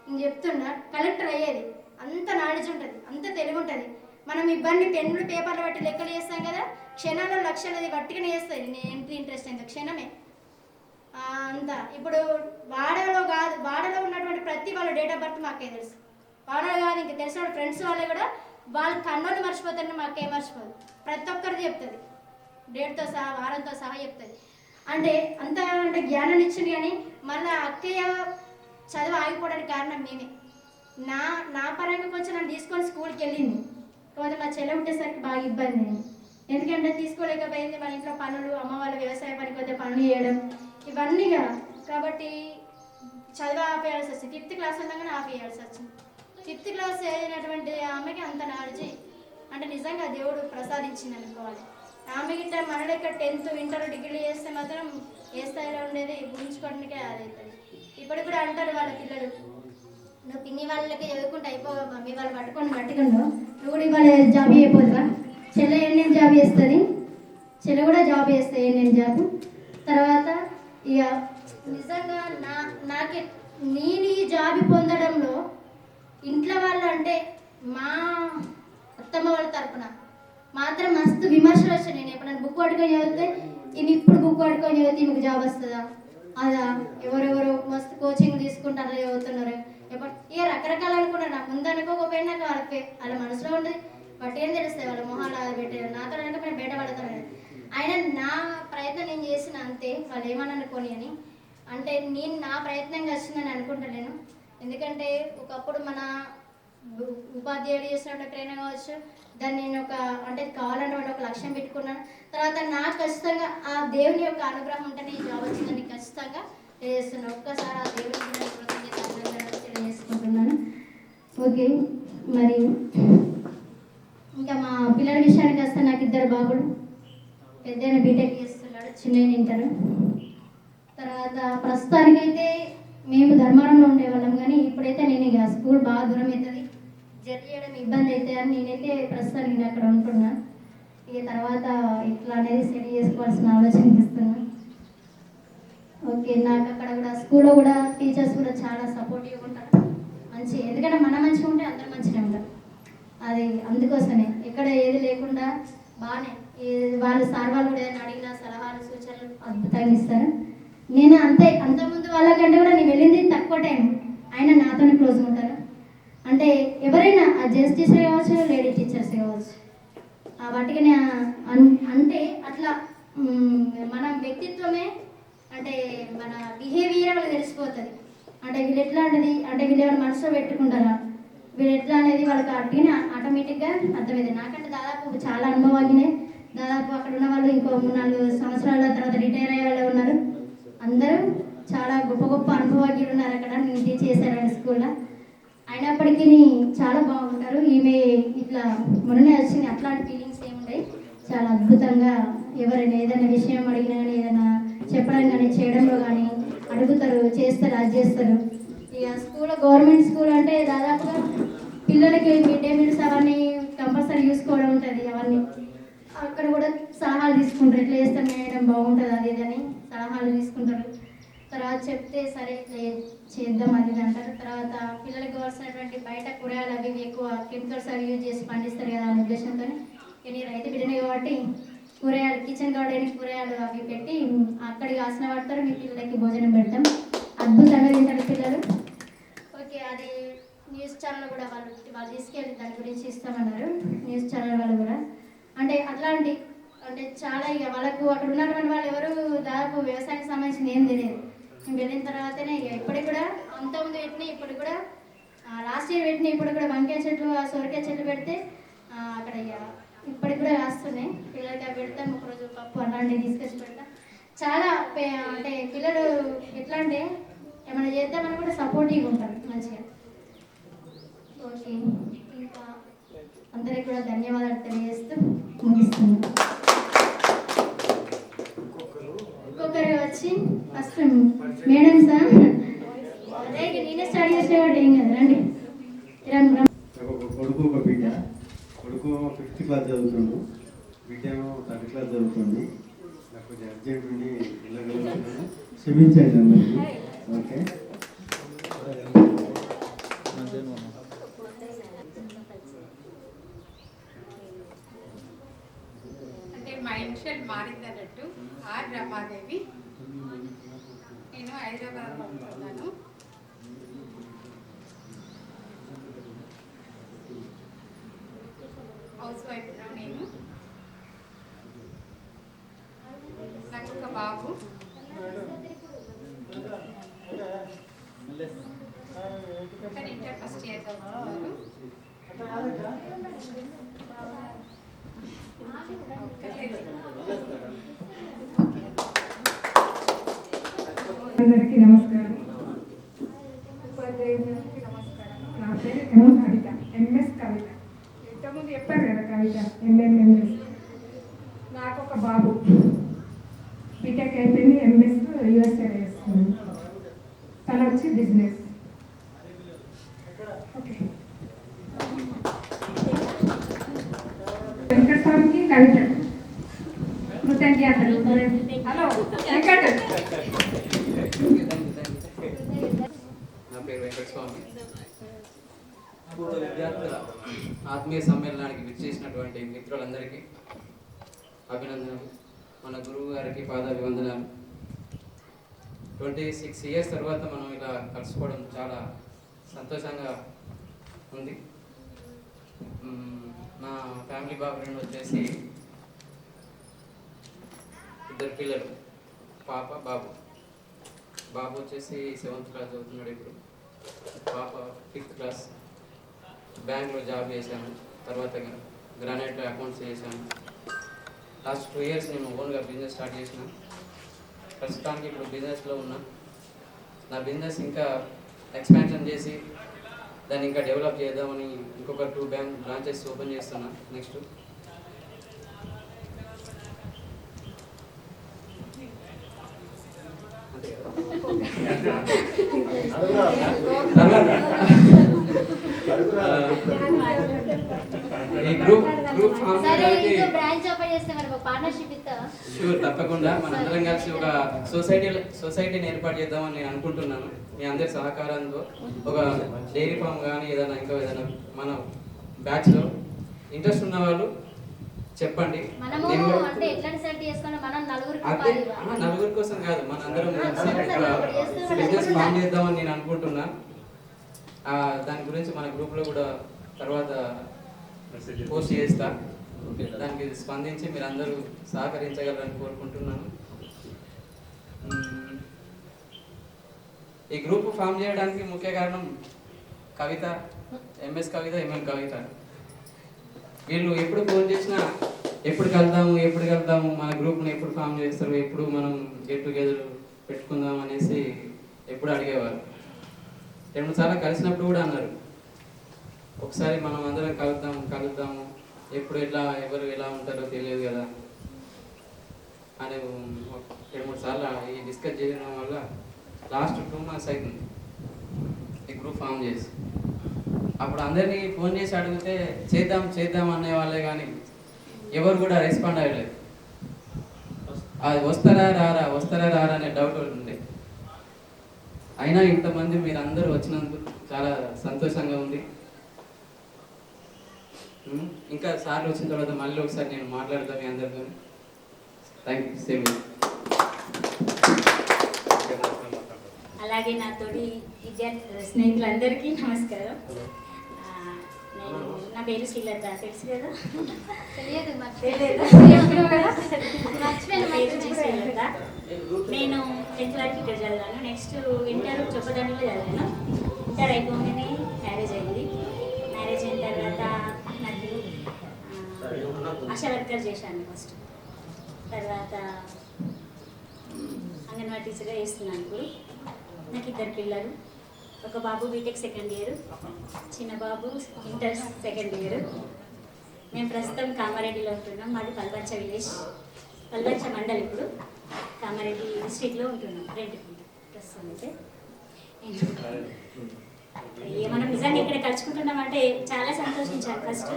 నేను చెప్తున్నా కలెక్టర్ అయ్యేది. అంత నాలెడ్జ్ ఉంటుంది, అంత తెలివి ఉంటుంది. మనం ఇబ్బంది పెన్నులు పేపర్లు బట్టి లెక్కలు చేస్తాం కదా, క్షణాల్లో లక్షలది బట్టిగానే చేస్తాయి. నేను ఎంత ఇంట్రెస్ట్ అయిందో క్షణమే అంతా. ఇప్పుడు వాడలో ఉన్నటువంటి ప్రతి వాళ్ళ డేట్ ఆఫ్ బర్త్ మాకే తెలుసు. వాడలో కాదు ఇంకా తెలిసిన ఫ్రెండ్స్ వాళ్ళే కూడా వాళ్ళ కన్నోళ్ళు మర్చిపోతారని మాకే మర్చిపోదు. ప్రతి ఒక్కరిది చెప్తుంది, డేట్తో సహా వారంతో సహా చెప్తుంది. అంటే అంత అంటే జ్ఞానాన్ని ఇచ్చింది. కానీ మళ్ళీ అక్కయ్య చదువు ఆగిపోవడానికి కారణం మేమే. నా పరంగా కొంచెం నన్ను తీసుకొని స్కూల్కి వెళ్ళింది. కాకపోతే మా చెల్లె ఉండేసరికి బాగా ఇబ్బంది అయింది. ఎందుకంటే తీసుకోలేకపోయింది. మన ఇంట్లో పనులు, అమ్మ వాళ్ళ వ్యవసాయ పనికి వద్ద పనులు చేయడం ఇవన్నీ కదా. కాబట్టి చదువు ఆపేయాల్సి వచ్చింది. 5th క్లాస్ ఉండగానే ఆపేయాల్సి వచ్చింది. 5th క్లాస్ చదివినటువంటి ఆమెకి అంత నాలెడ్జ్ అంటే నిజంగా దేవుడు ప్రసాదించింది అనుకోవాలి. ఆమె గిట్ట మన లెక్క 10th, ఇంటర్, డిగ్రీ చేస్తే మాత్రం ఏ స్థాయిలో ఉండేది ఊహించుకోవడానికే అదవుతుంది. ఇప్పటికి కూడా అంటారు వాళ్ళ పిల్లలు, నువ్వు పిన్ని వాళ్ళకి చదువుకుంటే అయిపోవా మమ్మీ వాళ్ళు పట్టుకుండు నువ్వు కూడా ఇవాళ జాబ్ అయిపోదువా. చెల్లె ఏం జాబ్ చేస్తుంది, చెల్లె కూడా జాబ్ చేస్తాయి ఏం జాబ్. తర్వాత ఇక నిజంగా నేను ఈ జాబ్ పొందడంలో ఇంట్లో వాళ్ళు అంటే మా అత్తమ్మ వాళ్ళ తరపున మాత్రం మస్తు విమర్శలు వచ్చాయి. నేను ఎప్పుడైనా బుక్ పట్టుకొని చదివితే ఇప్పుడు బుక్ పట్టుకొని చదివితే మీకు జాబ్ వస్తుందా, అదా ఎవరెవరు మస్తు కోచింగ్ తీసుకుంటారు అలా చదువుతున్నారు. ఇక రకరకాలు అనుకున్నారు. నా ముందు అనుకోకపోయినా నాకు వాళ్ళ మనసులో ఉండేది. బట్ ఏం తెలుస్తాయి వాళ్ళ మొహాలు అది పెట్టారు. నాతో అనుకోపోయినా బయట పడతాను. అయినా నా ప్రయత్నం నేను చేసిన అంతే, వాళ్ళు ఏమని అనుకోని అని. అంటే నేను నా ప్రయత్నంగా వచ్చిందని అనుకుంటలేను. ఎందుకంటే ఒకప్పుడు మన ఉపాధ్యాయులు చేసినటువంటి ప్రేరణ కావచ్చు, దాన్ని నేను అంటే కావాలంటే ఒక లక్ష్యం పెట్టుకున్నాను. తర్వాత నాకు ఖచ్చితంగా ఆ దేవుని యొక్క అనుగ్రహం ఉంటేనే ఈ జాబ్ వచ్చిందని ఖచ్చితంగా తెలియజేస్తున్నాను. ఒక్కసారి ఆ దేవుని తెలియజేసుకుంటున్నాను. ఓకే, మరి ఇంకా మా పిల్లల విషయానికి వస్తే నాకు 2 బాబులు. పెద్దైన బీటెక్ చేస్తున్నాడు, చిన్న ఇంటర్. తర్వాత ప్రస్తుతానికైతే మేము ధర్మవరంలో ఉండేవాళ్ళం, కానీ ఇప్పుడైతే నేను ఇక స్కూల్ బాగా దూరం అవుతుంది, జర్నీ చేయడం ఇబ్బంది అవుతుంది అని నేనైతే ప్రస్తుతానికి నేను అక్కడ ఉంటున్నా. ఇక తర్వాత ఇట్లా అనేది సెట్ చేసుకోవాల్సిన ఆలోచన ఇస్తున్నాను. ఓకే, నాకు అక్కడ కూడా స్కూల్లో కూడా టీచర్స్ కూడా చాలా సపోర్టివ్గా ఉంటారు, మంచి. ఎందుకంటే మనం మంచిగా ఉంటే అందరూ మంచిగా ఉంటారు. అది అందుకోసమే ఎక్కడ ఏది లేకుండా బాగానే వాళ్ళు సార్ వాళ్ళు కూడా ఏదైనా అడిగిన సలహాలు సూచనలు అద్భుతంగా ఇస్తారు. నేను అంతకుముందు వాళ్ళకంటే కూడా నేను వెళ్ళింది తక్కువ టైం, అయినా నాతోనే క్లోజ్గా ఉంటారు. అంటే ఎవరైనా జెంట్స్ టీచర్ కావచ్చు, లేడీ టీచర్స్ కావచ్చు, వాటికి అంటే అట్లా మన వ్యక్తిత్వమే అంటే మన బిహేవియర్ వాళ్ళకి తెలిసిపోతుంది. అంటే వీళ్ళు ఎట్లాంటిది, అంటే వీళ్ళు ఏమైనా మనసులో పెట్టుకుంటారా, వీళ్ళు ఎట్లా అనేది వాళ్ళకి అట్టిగా ఆటోమేటిక్గా అర్థమైంది. నాకంటే దాదాపు చాలా అనుభవాలనే, దాదాపు అక్కడ ఉన్న వాళ్ళు ఇంకో 3-4 సంవత్సరాల తర్వాత రిటైర్ అయ్యే వాళ్ళు ఉన్నారు. అందరూ చాలా గొప్ప గొప్ప అనుభవజ్ఞులు ఉన్నారు అక్కడ. నేను టీచ్ చేశాను స్కూల్లో. అయినప్పటికీ చాలా బాగుంటారు. ఈమె ఇట్లా మొన్ననే వచ్చింది, అట్లాంటి ఫీలింగ్స్ ఏముంటాయి. చాలా అద్భుతంగా ఎవరైనా ఏదైనా విషయం అడిగినా కానీ, ఏదైనా చెప్పడం కానీ, చేయడంలో కానీ అడుగుతారు, చేస్తారు, అది చేస్తారు. ఇక స్కూల్లో గవర్నమెంట్ స్కూల్ అంటే దాదాపుగా పిల్లలకి మిడ్ డే మీల్స్ అవన్నీ కంపల్సరీ చూసుకోవడం ఉంటుంది. అవన్నీ అక్కడ కూడా సలహాలు తీసుకుంటారు, ఎట్లా చేస్తే మేడం బాగుంటుంది అది ఇదని సలహాలు తీసుకుంటారు. తర్వాత చెప్తే సరే చేద్దాం అది అంటారు. తర్వాత పిల్లలకు కావాల్సినటువంటి బయట కూరగాయలు అవి ఎక్కువ కెమికల్స్ అవి యూజ్ చేసి పండిస్తారు కదా అనే ఉద్దేశంతో నేను రైతు బిడ్డనే కాబట్టి కూరగాయలు కిచెన్ గార్డెన్ కూరగాయలు అవి పెట్టి అక్కడికి ఆసన పడతారు. మీ పిల్లలకి భోజనం పెడతాం, అద్భుతంగా తింటారు పిల్లలు. ఓకే, అది న్యూస్ ఛానల్ కూడా వాళ్ళు తీసుకెళ్ళి దాని గురించి ఇస్తామన్నారు. న్యూస్ ఛానల్ వాళ్ళు కూడా అంటే అట్లాంటి అంటే చాలా ఇక వాళ్ళకు అక్కడ ఉన్నటువంటి వాళ్ళు ఎవరు దాదాపు వ్యవసాయానికి సంబంధించిన ఏం తెలియదు. మేము వెళ్ళిన తర్వాతనే ఇక ఇప్పటికి కూడా అంతకుముందు పెట్టినాయి, ఇప్పుడు కూడా లాస్ట్ ఇయర్ పెట్టినాయి, ఇప్పుడు కూడా వంకాయ చెట్లు, సొరకాయ చెట్లు పెడితే అక్కడ ఇక ఇప్పటికి కూడా కాస్తున్నాయి. పిల్లలకి అవి పెడతాం, ఒకరోజు పప్పు అలాంటివి తీసుకొచ్చి పెడతాం. చాలా అంటే పిల్లలు ఎట్లా అంటే ఏమైనా చేద్దామని కూడా సపోర్టివ్గా ఉంటారు మంచిగా. ఓకే, ఇంకా
అందరికి కూడా ధన్యవాదాలు తెలియజేస్తూ ముగిస్తున్నాను. ఇంకొకరు వచ్చి ఫస్ట్ మేడం సార్ అదే నేనే స్టార్ట్ చేసేవాడు ఏం కదా రండి.
ఒక కొడుకు ఒక బిడ్డ. కొడుకు 5th క్లాస్ చదువుతుండు, బిడ్డ ఏమో 3rd క్లాస్ చదువుతుంది. నాకు కొంచెం అర్జెంట్ ఉండి వెళ్ళగలుగుతున్నాను, క్షమించండి అందరికీ. ఓకే,
అంటే మా ఇన్షియల్ మారింది అన్నట్టు ఆర్ రమాదేవి. నేను హైదరాబాద్లో ఉంటున్నాను. హౌస్ వైఫ్ నేను. నాకు ఒక బాబు. కానీ ఇంటర్ ఫస్ట్ ఇయర్ చదువుతున్నారు.
అందరికీ నమస్కారం. ఉపాధ్యాయులందరికీ నమస్కారం. నా పేరు కవిత, ఎంఎస్ కవిత. ఇంతకుముందు చెప్పారు కదా కవిత, ఎంఎస్. నాకు ఒక బాబు, బీటెక్ అయిపోయింది, ఎంఎస్ యూఎస్ఏ చేస్తుంది. తను వచ్చి బిజినెస్. ఓకే, వెంకటస్వామికి కవిత కృతజ్ఞతలు. హలో వెంకట.
నా పేరు వెంకటస్వామి. పూర్వ విద్యార్థుల ఆత్మీయ సమ్మేళనానికి విచ్చేసినటువంటి మిత్రులందరికీ అభినందనలు. మన గురువు గారికి పాదాభివందనాలు. 26 years తర్వాత మనం ఇలా కలుసుకోవడం చాలా సంతోషంగా ఉంది. నా ఫ్యామిలీ బ్యాక్గ్రౌండ్ వచ్చేసి 2 పిల్లలు, పాప బాబు. బాబు వచ్చేసి 7th క్లాస్ చదువుతున్నాడు ఇప్పుడు. పాప 5th క్లాస్. బ్యాంక్లో జాబ్ చేశాను, తర్వాత గ్రానైట్లో అకౌంట్స్ చేశాను. లాస్ట్ 2 years నేను ఓన్గా బిజినెస్ స్టార్ట్ చేసిన. ప్రస్తుతానికి ఇప్పుడు బిజినెస్లో ఉన్నా. నా బిజినెస్ ఇంకా ఎక్స్పాన్షన్ చేసి దాన్ని ఇంకా డెవలప్ చేద్దామని ఇంకొక 2 బ్రాంచెస్ ఓపెన్ చేస్తున్నా నెక్స్ట్. ఈ గ్రూప్ ఫామ్ చేయడానికి షూర్ తప్పకుండా మనందరం కలిసి ఒక సొసైటీని ఏర్పాటు చేద్దామని నేను అనుకుంటున్నాను. మీ అందరి సహకారంతో ఒక డైరీ ఫామ్ కానీ ఏదైనా ఇంకా ఏదైనా మన బ్యాచ్లో ఇంట్రెస్ట్ ఉన్న వాళ్ళు చెప్పండి. నలుగురి కోసం కాదు, మన అందరం బిజినెస్ ఫామ్ చేద్దామని నేను అనుకుంటున్నా. దాని గురించి మన గ్రూప్లో కూడా తర్వాత పోస్ట్ చేస్తా. దానికి స్పందించి మీరు అందరూ సహకరించగలరని కోరుకుంటున్నాను. ఈ గ్రూప్ ఫామ్ చేయడానికి ముఖ్య కారణం కవిత, ఎంఎస్ కవిత, ఎంఎం కవిత. వీళ్ళు ఎప్పుడు ఫోన్ చేసినా ఎప్పుడు కలుద్దాము, మన గ్రూప్ని ఎప్పుడు ఫామ్ చేస్తారు, ఎప్పుడు మనం గెట్ టుగెదర్ పెట్టుకుందాం అనేసి ఎప్పుడు అడిగేవారు. 2 సార్లు కలిసినప్పుడు కూడా అన్నారు, ఒకసారి మనం అందరం కలుద్దాము, ఎప్పుడు ఎవరు ఎలా ఉంటారో తెలియదు కదా అని 2-3 సార్లు ఈ డిస్కస్ చేయడం వల్ల లాస్ట్ 2 months అవుతుంది ఈ గ్రూప్ ఫామ్ చేసి. అప్పుడు అందరినీ ఫోన్ చేసి అడిగితే చేద్దాం అనే వాళ్ళే కానీ ఎవరు కూడా రెస్పాండ్ అవ్వలేదు. అది వస్తారా రారా అనే డౌట్ ఉండే. అయినా ఇంతమంది మీరు అందరూ వచ్చినందుకు చాలా సంతోషంగా ఉంది. ఇంకా సార్లు వచ్చిన తర్వాత మళ్ళీ ఒకసారి నేను మాట్లాడతాను మీ అందరితో. Thank you. సేమ్.
అలాగే నాతోటి స్నేహితులందరికీ నమస్కారం. నా పేరు శ్రీలత, తెలుసు కదా? శ్రీలత. నేను 10th వరకు ఇక్కడ చదివాను. నెక్స్ట్ ఇంటర్ చొప్పదండిలో చదివాను. ఇంటర్ అయిపోగానే మ్యారేజ్ అయింది. మ్యారేజ్ అయిన తర్వాత నాకు ఆశా వర్కర్ చేశాను ఫస్ట్. తర్వాత అంగన్వాడీ టీచర్గా చేస్తున్నాను ఇప్పుడు. నాకు 2 పిల్లలు. ఒక బాబు బీటెక్ 2nd year, చిన్న బాబు ఇంటర్ 2nd year. మేము ప్రస్తుతం కామారెడ్డిలో ఉంటున్నాం. మాది పల్వంచ విలేజ్, పల్వంచ మండల్. ఇప్పుడు కామారెడ్డి డిస్ట్రిక్ట్లో ఉంటున్నాం, రెంట్కి ప్రస్తుతం అయితే. మనం నిజంగా ఇక్కడ కలుసుకుంటున్నామంటే చాలా సంతోషించాను. ఫస్ట్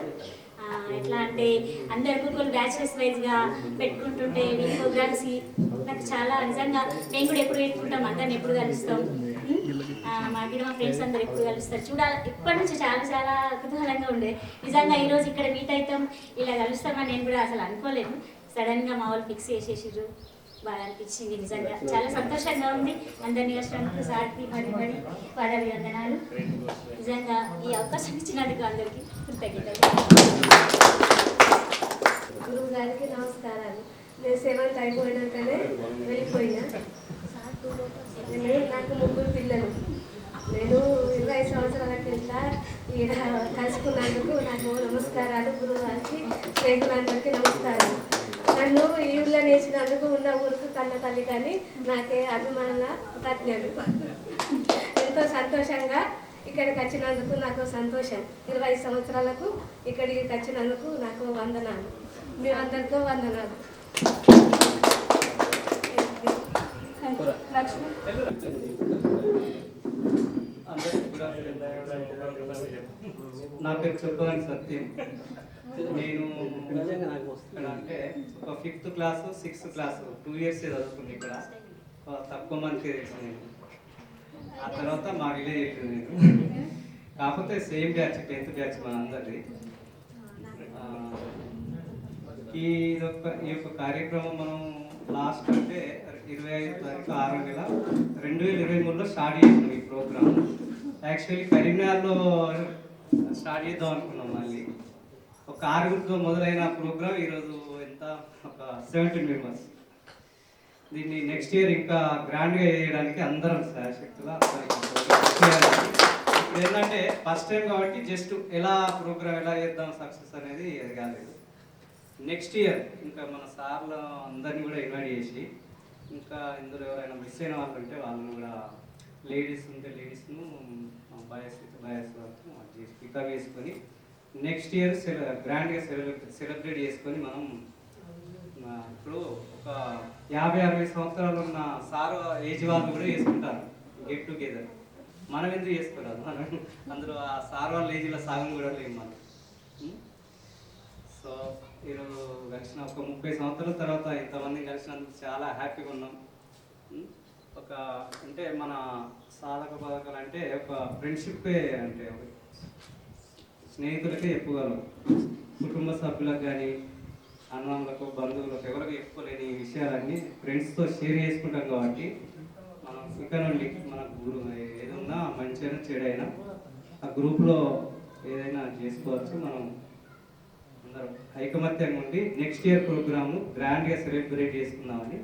ఎట్లా అంటే అందరు ఒక్కొక్కరు బ్యాచిలర్స్ వైజ్గా పెట్టుకుంటుంటే ఈ ప్రోగ్రామ్స్ నాకు చాలా నిజంగా మేము కూడా ఎప్పుడు పెట్టుకుంటాం, అందరిని ఎప్పుడు కలుస్తాం, మాకు మా ఫ్రెండ్స్ అందరు ఎప్పుడు కలుస్తారు చూడాలి. ఇప్పటి నుంచి చాలా చాలా కుతూహలంగా ఉండే. నిజంగా ఈరోజు ఇక్కడ మీట్ అవుతాం, ఇలా కలుస్తామని నేను కూడా అసలు అనుకోలేదు. సడన్గా మా వాళ్ళు ఫిక్స్ చేసేసారు, బాగా అనిపించింది. నిజంగా చాలా సంతోషంగా ఉంది. అందరినీ కష్టంతో సాటి మరి మరి పాడాలి వందనాలు. నిజంగా ఈ అవకాశం ఇచ్చినందుకు అందరికీ కృతజ్ఞతలు.
గురువు గారికి నమస్కారాలు. నేను 7th అయిపోయినాకనే వెళ్ళిపోయినా. నాకు 3 పిల్లలు. నేను 20 సంవత్సరాల కింద ఈడ కలుసుకున్నందుకు నాకు నమస్కారాలు. గురువు గారికి, స్నేహితులందరికీ నమస్కారాలు. నన్ను ఈ ఊళ్ళో నేర్చినందుకు ఉన్న ఊరికి కన్న తల్లి కానీ నాకే అభిమానంగా తగ్గాడు. ఎంతో సంతోషంగా ఇక్కడికి వచ్చినందుకు నాకు సంతోషం. 20 సంవత్సరాలకు ఇక్కడికి వచ్చినందుకు నాకు వందనాలు. మేమందరికీ వందనాలు.
నా పేరు చెప్పడానికి సత్యం. నేను అంటే ఒక 5th class 6th class 2 years చదువుకుంది ఇక్కడ. తక్కువ మందికి తెలుసు నేను. ఆ తర్వాత మా విలేజ్ నేను, కాకపోతే సేమ్ బ్యాచ్ 10th బ్యాచ్ మన అందరిది. ఈ యొక్క కార్యక్రమం మనం లాస్ట్ అంటే 25 తారీఖు 6వ నెల 2023లో స్టార్ట్ చేసినాం ఈ ప్రోగ్రామ్. యాక్చువల్లీ కరీంనగర్లో స్టార్ట్ చేద్దాం అనుకున్నాం. మళ్ళీ ఒక 6గురితో మొదలైన ప్రోగ్రామ్ ఈరోజు ఎంత ఒక 17 members. దీన్ని నెక్స్ట్ ఇయర్ ఇంకా గ్రాండ్గా చేయడానికి అందరం శాశక్తులా. ఇప్పుడు ఏంటంటే ఫస్ట్ టైం కాబట్టి జస్ట్ ఎలా ప్రోగ్రామ్ ఎలా చేద్దాం సక్సెస్ అనేది అది కాలేదు. నెక్స్ట్ ఇయర్ ఇంకా మన సార్లు అందరినీ కూడా ఇన్వైట్ చేసి, ఇంకా ఇందులో ఎవరైనా మిస్ అయిన వాళ్ళు ఉంటే వాళ్ళని కూడా, లేడీస్ ఉంటే లేడీస్ను, బాయ్స్ అయితే బాయ్స్ వరకు పికప్ చేసుకొని నెక్స్ట్ ఇయర్ గ్రాండ్గా సెలబ్రేట్ చేసుకొని మనం ఇప్పుడు ఒక 50-60 సంవత్సరాలు ఉన్న సార్ ఏజ్ వాళ్ళు కూడా చేసుకుంటారు గెట్ టుగెదర్. మనం ఎందుకు చేసుకోరాదు? మనం అందులో ఆ సార్ వాళ్ళ ఏజ్లో సాగం కూడా లేము మనం. సో ఈరోజు కలిసిన ఒక 30 సంవత్సరాల తర్వాత ఇంతమంది కలిసినందుకు చాలా హ్యాపీగా ఉన్నాం. ఒక అంటే మన సాధక పథకాలు అంటే ఒక ఫ్రెండ్షిప్పే, అంటే ఒక స్నేహితులకే చెప్పుకోగలం. కుటుంబ సభ్యులకు కానీ అన్నములకు బంధువులకు ఎవరికి చెప్పుకోలేని విషయాలన్నీ ఫ్రెండ్స్తో షేర్ చేసుకుంటాం. కాబట్టి మనం ఇక్కడ నుండి మన ఏదన్నా మంచైనా చెడైనా ఆ గ్రూప్లో ఏదైనా చేసుకోవచ్చు. మనం అందరం ఐకమత్యంగా ఉండి నెక్స్ట్ ఇయర్ ప్రోగ్రాము గ్రాండ్గా సెలబ్రేట్ చేసుకుందామని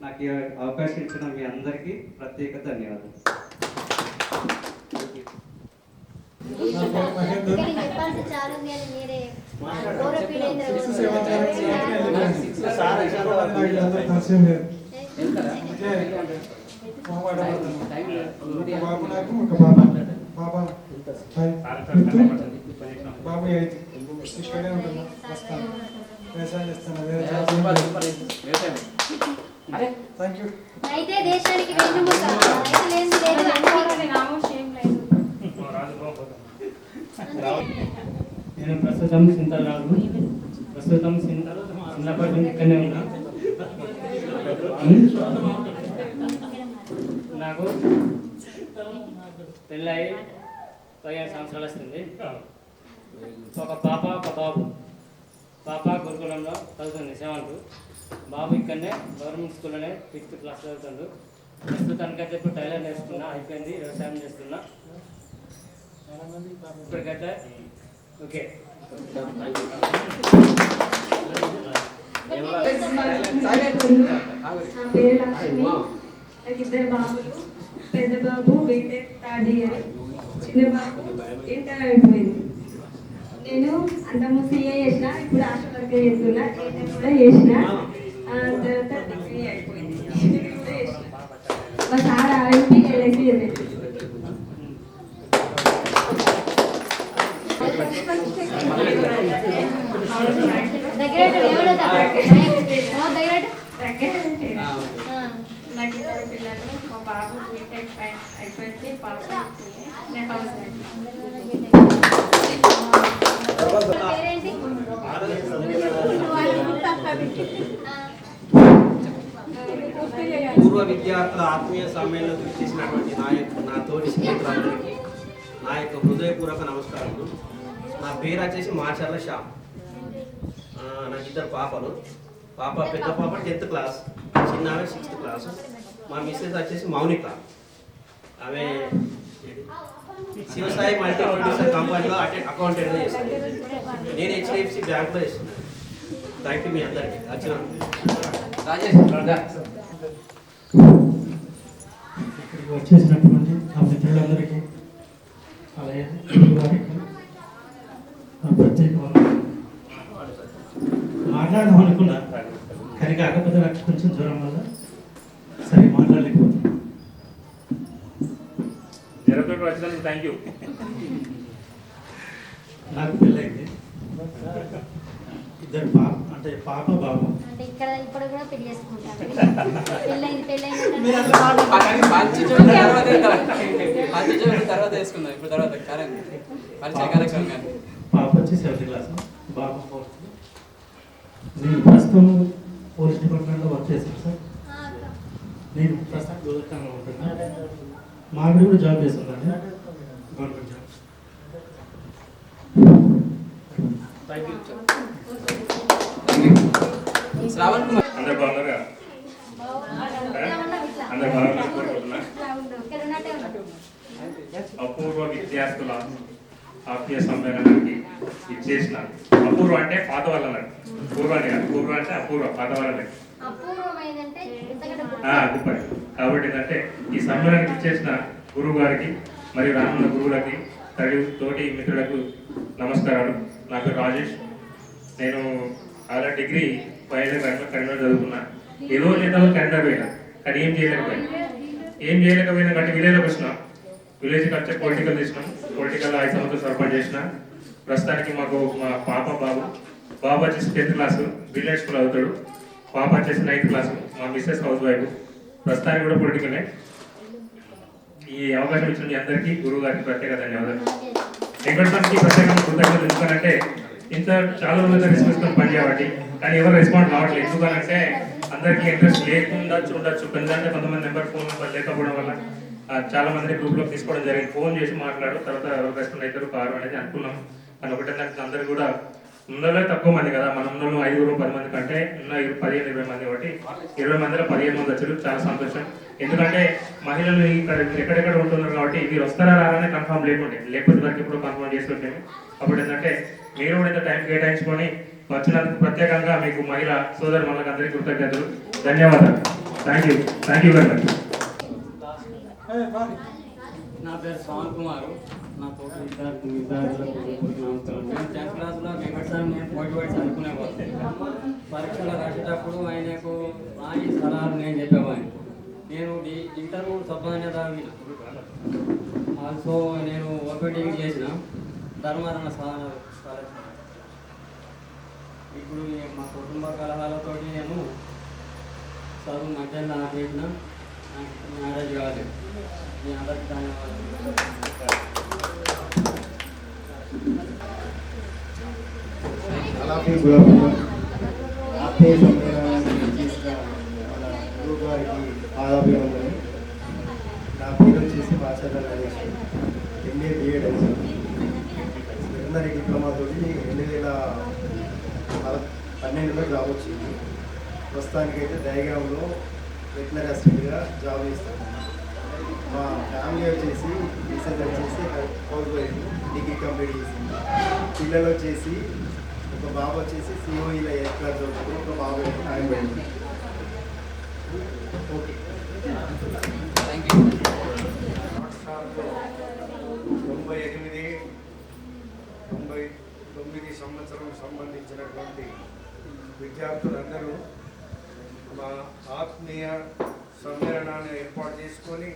నాకు ఈ అవకాశం ఇచ్చిన మీ అందరికీ ప్రత్యేక ధన్యవాదాలు.
చెప్పాల్సి చాలా ఉంది అని మీరే
బాబు ఇక్కడే ఉంటున్నా, వస్తాను, వ్యవసాయం చేస్తాను. Thank you.
అయితే దేశానికి వెన్నుముక, రైతు లేనిది లేదు.
నేను ప్రస్తుతం సింతలరాజు, చిన్నప్పటి నుంచి ఇక్కడనే ఉన్నా. నాకు పెళ్ళయి 15 సంవత్సరాలు వస్తుంది. ఒక పాప ఒక బాబు. పాప గురుకులంలో చదువుతుంది 7th. బాబు ఇక్కడనే గవర్నమెంట్ స్కూల్లోనే 5th క్లాస్ చదువుతుండు. ప్రస్తుతానికైతే ఇప్పుడు టైలర్ నేర్చుకున్నా, అయిపోయింది. వ్యవసాయం చేస్తున్నా ఇప్పటికైతే. ఓకే,
నా పేరు లక్ష్మి. నాకు 2 బాబులు. పెద్ద బాబు బీటెక్ 3rd year, చిన్న బాబు ఇంటర్ అయిపోయింది. నేను అంతకు CA చేసిన, ఇప్పుడు ఆశ వర్క్ చేస్తున్నా. కూడా చేసిన, తర్వాత డిగ్రీ అయిపోయింది. డిగ్రీ కూడా చేసిన. మా సార్ ఆర్ఎంపీ LIC చేసేది.
ఇద్దరు పిల్లలు, మా బాబు బీటెక్ అయిపోయింది, పాప నేను హౌస్
పేరేంటి?
పూర్వ విద్యార్థుల ఆత్మీయ సమ్మేళనం చేసినటువంటి నా తోటి స్నేహితులందరికీ నా యొక్క హృదయపూర్వక నమస్కారములు. నా పేరు వచ్చేసి మాచర్ల శ్యామ్. నాకు ఇద్దరు పాపలు. పెద్ద పాప 10th క్లాస్, చిన్న ఆమె 6th క్లాస్. మా మిస్సెస్ వచ్చేసి మౌనిక. ఆమె శివసాయి మల్టీ ప్రొడ్యూసర్ కంపెనీలో అకౌంటెంట్గా చేస్తాను. నేను HDFC బ్యాంక్లో చేస్తున్నాను. థ్యాంక్ యూ మీ అందరికీ వచ్చిన
ఇక్కడికి వచ్చేసినటువంటి నా మిత్రులందరికీ అలాగే గురువు గారికి నా ప్రత్యేక మాట్లాడదాం అనుకున్నా, కానీ కాకపోతే నాకు కొంచెం జ్వరం వల్ల సరే మాట్లాడలేకపోతున్నాను.
జ్వరంతో వచ్చినందుకు థ్యాంక్ యూ.
నాకు పెళ్ళైంది, ఇద్దరు పాప బాబు.
అంటే ఇక్కడ ఇప్పుడు కూడా పెళ్లి చేసుకుంటాను. పెళ్ళైంది
తర్వాత వేసుకుందాం. ఇప్పుడు తర్వాత పరిచయ కార్యక్రమం కానీ.
పాప వచ్చి 7th క్లాస్, బాబు 4th. నేను ప్రస్తుతం పోలీస్ డిపార్ట్మెంట్లో వర్క్ చేశాను సార్. నేను ప్రస్తుతం గోదావరిలో ఉంటున్నాను. మా ఆవిడ కూడా జాబ్ చేస్తుందండి, గవర్నమెంట్ జాబ్.
శ్రావణ్ కుమార్.
అందరు బాగున్నారా? అందరు బాగున్నారు కోరుకుంటున్నా. అపూర్వ విద్యార్థుల ఆత్మీయ సమ్మేళనానికి ఇచ్చేసిన అపూర్వ అంటే పాత వాళ్ళని, పూర్వాన్ని కాదు. పూర్వ అంటే అపూర్వ, పాత వాళ్ళని. కాబట్టి ఏంటంటే ఈ సమ్మేళనానికి ఇచ్చేసిన గురువు గారికి మరియు రానున్న గురువులకి, తోటి మిత్రులకు నమస్కారాలు. నా పేరు రాజేష్. నేను అలా డిగ్రీ కరీంనగర్ చదువుకున్నా. ఏదో లేదా కరీంనగర్ పోయినా, కానీ ఏం చేయలేకపోయినా కాబట్టి విలేజ్లోకి వచ్చినా. విలేజ్కి వచ్చే పొలిటికల్ తీసినాం. పొలిటికల్ 5 సంవత్సరాలు సర్పంచ్ చేసిన. ప్రస్తుతానికి మాకు మా పాప బాబు వచ్చేసి 10th క్లాస్, బిల్డెడ్ స్కూల్ అవుతాడు. పాప వచ్చేసి 9th క్లాస్. మా మిస్సెస్ హౌస్ వైఫ్. ప్రస్తుతానికి కూడా పొలిటికలే. ఈ అవకాశం ఇచ్చిన మీ అందరికీ గురువు గారికి ప్రత్యేక ధన్యవాదాలు. వెంకటస్వామికి ప్రత్యేకంగా కృతజ్ఞతలు. ఎందుకంటే ఇంత చాలా రోజులతో రిస్క్ పని చేయబట్టి, కానీ ఎవరు రెస్పాండ్ కావట్లేదు. ఎందుకనంటే అందరికీ ఇంట్రెస్ట్ ఉండొచ్చు. ఎందుకంటే కొంతమంది ఫోన్ నెంబర్ లేకపోవడం వల్ల చాలా మంది గ్రూప్లోకి తీసుకోవడం జరిగింది. ఫోన్ చేసి మాట్లాడు, తర్వాత ఎవరు రెస్పాండ్ అవుతారు కారు అనేది అనుకున్నాం. కానీ ఒకటే అందరూ కూడా ఉన్నలో తక్కువ మంది కదా, మన ఉన్నలో 5-10 మంది కంటే ఉన్న 15-20 మంది. కాబట్టి 20 మందిలో 15 మంది వచ్చారు. చాలా సంతోషం. ఎందుకంటే మహిళలు ఇక్కడ ఎక్కడెక్కడ ఉంటున్నారు కాబట్టి మీరు వస్తారా రాగానే కన్ఫర్మ్ లేకపోతే వరకు ఇప్పుడు కన్ఫర్మ్ చేస్తుంటాము. అప్పుడు ఏంటంటే మీరు కూడా ఇంత టైం కేటాయించుకొని వచ్చినందుకు ప్రత్యేకంగా మీకు మహిళా సోదరు మనకు అందరికీ కృతజ్ఞతలు, ధన్యవాదాలు. Thank you very much.
నా పేరు శ్రావణ్ కుమార్. నా తోటి విద్యార్థులకు నమస్కారం. నేను 10th క్లాస్లో వెంకటస్వామి నేను పోటీ చదువుకునేవాడు. పరీక్షలు రాసేటప్పుడు ఆయనకు రాని సలహాలు నేను చెప్పేవాడిని. నేను ఇంటర్ సబ్బానే తాగిన. ఆల్సో నేను ఓపీ డిగ్రీ చేసిన ధర్మారణ సాధన. ఇప్పుడు మా కుటుంబ కలహాలతో నేను చదువు మధ్యాహ్నం ఆపేసిన. నాకు మ్యారేజ్ కాలేదు. మీ అందరికీ ధన్యవాదాలు.
అలాగే ఆత్మీయ సమ్మేళనాన్ని చేసిన మన గురువు గారికి ఆదాభివందనం. నా పేరు వచ్చేసి Macherla Naresh. MA B.Ed veterinary diploma తోటి 2012లో జాబ్ వచ్చింది. ప్రస్తుతానికైతే దయగాంలో వెటర్నరీ అసిస్టెంట్గా జాబ్ చేస్తాను. మా ఫ్యామిలీ వచ్చేసి రీసెంట్ వచ్చేసి హౌస్ వైఫ్, డిగ్రీ కంప్లీట్ చేసింది. పిల్లలు వచ్చేసి ఒక బాబు వచ్చేసి COEలో 8th క్లాస్ చదువుతుంది, ఒక బాబు అయితే 9th పడింది. ఓకే,
98-99 సంవత్సరం సంబంధించినటువంటి విద్యార్థులందరూ మా ఆత్మీయ సమ్మేళనాన్ని ఏర్పాటు చేసుకొని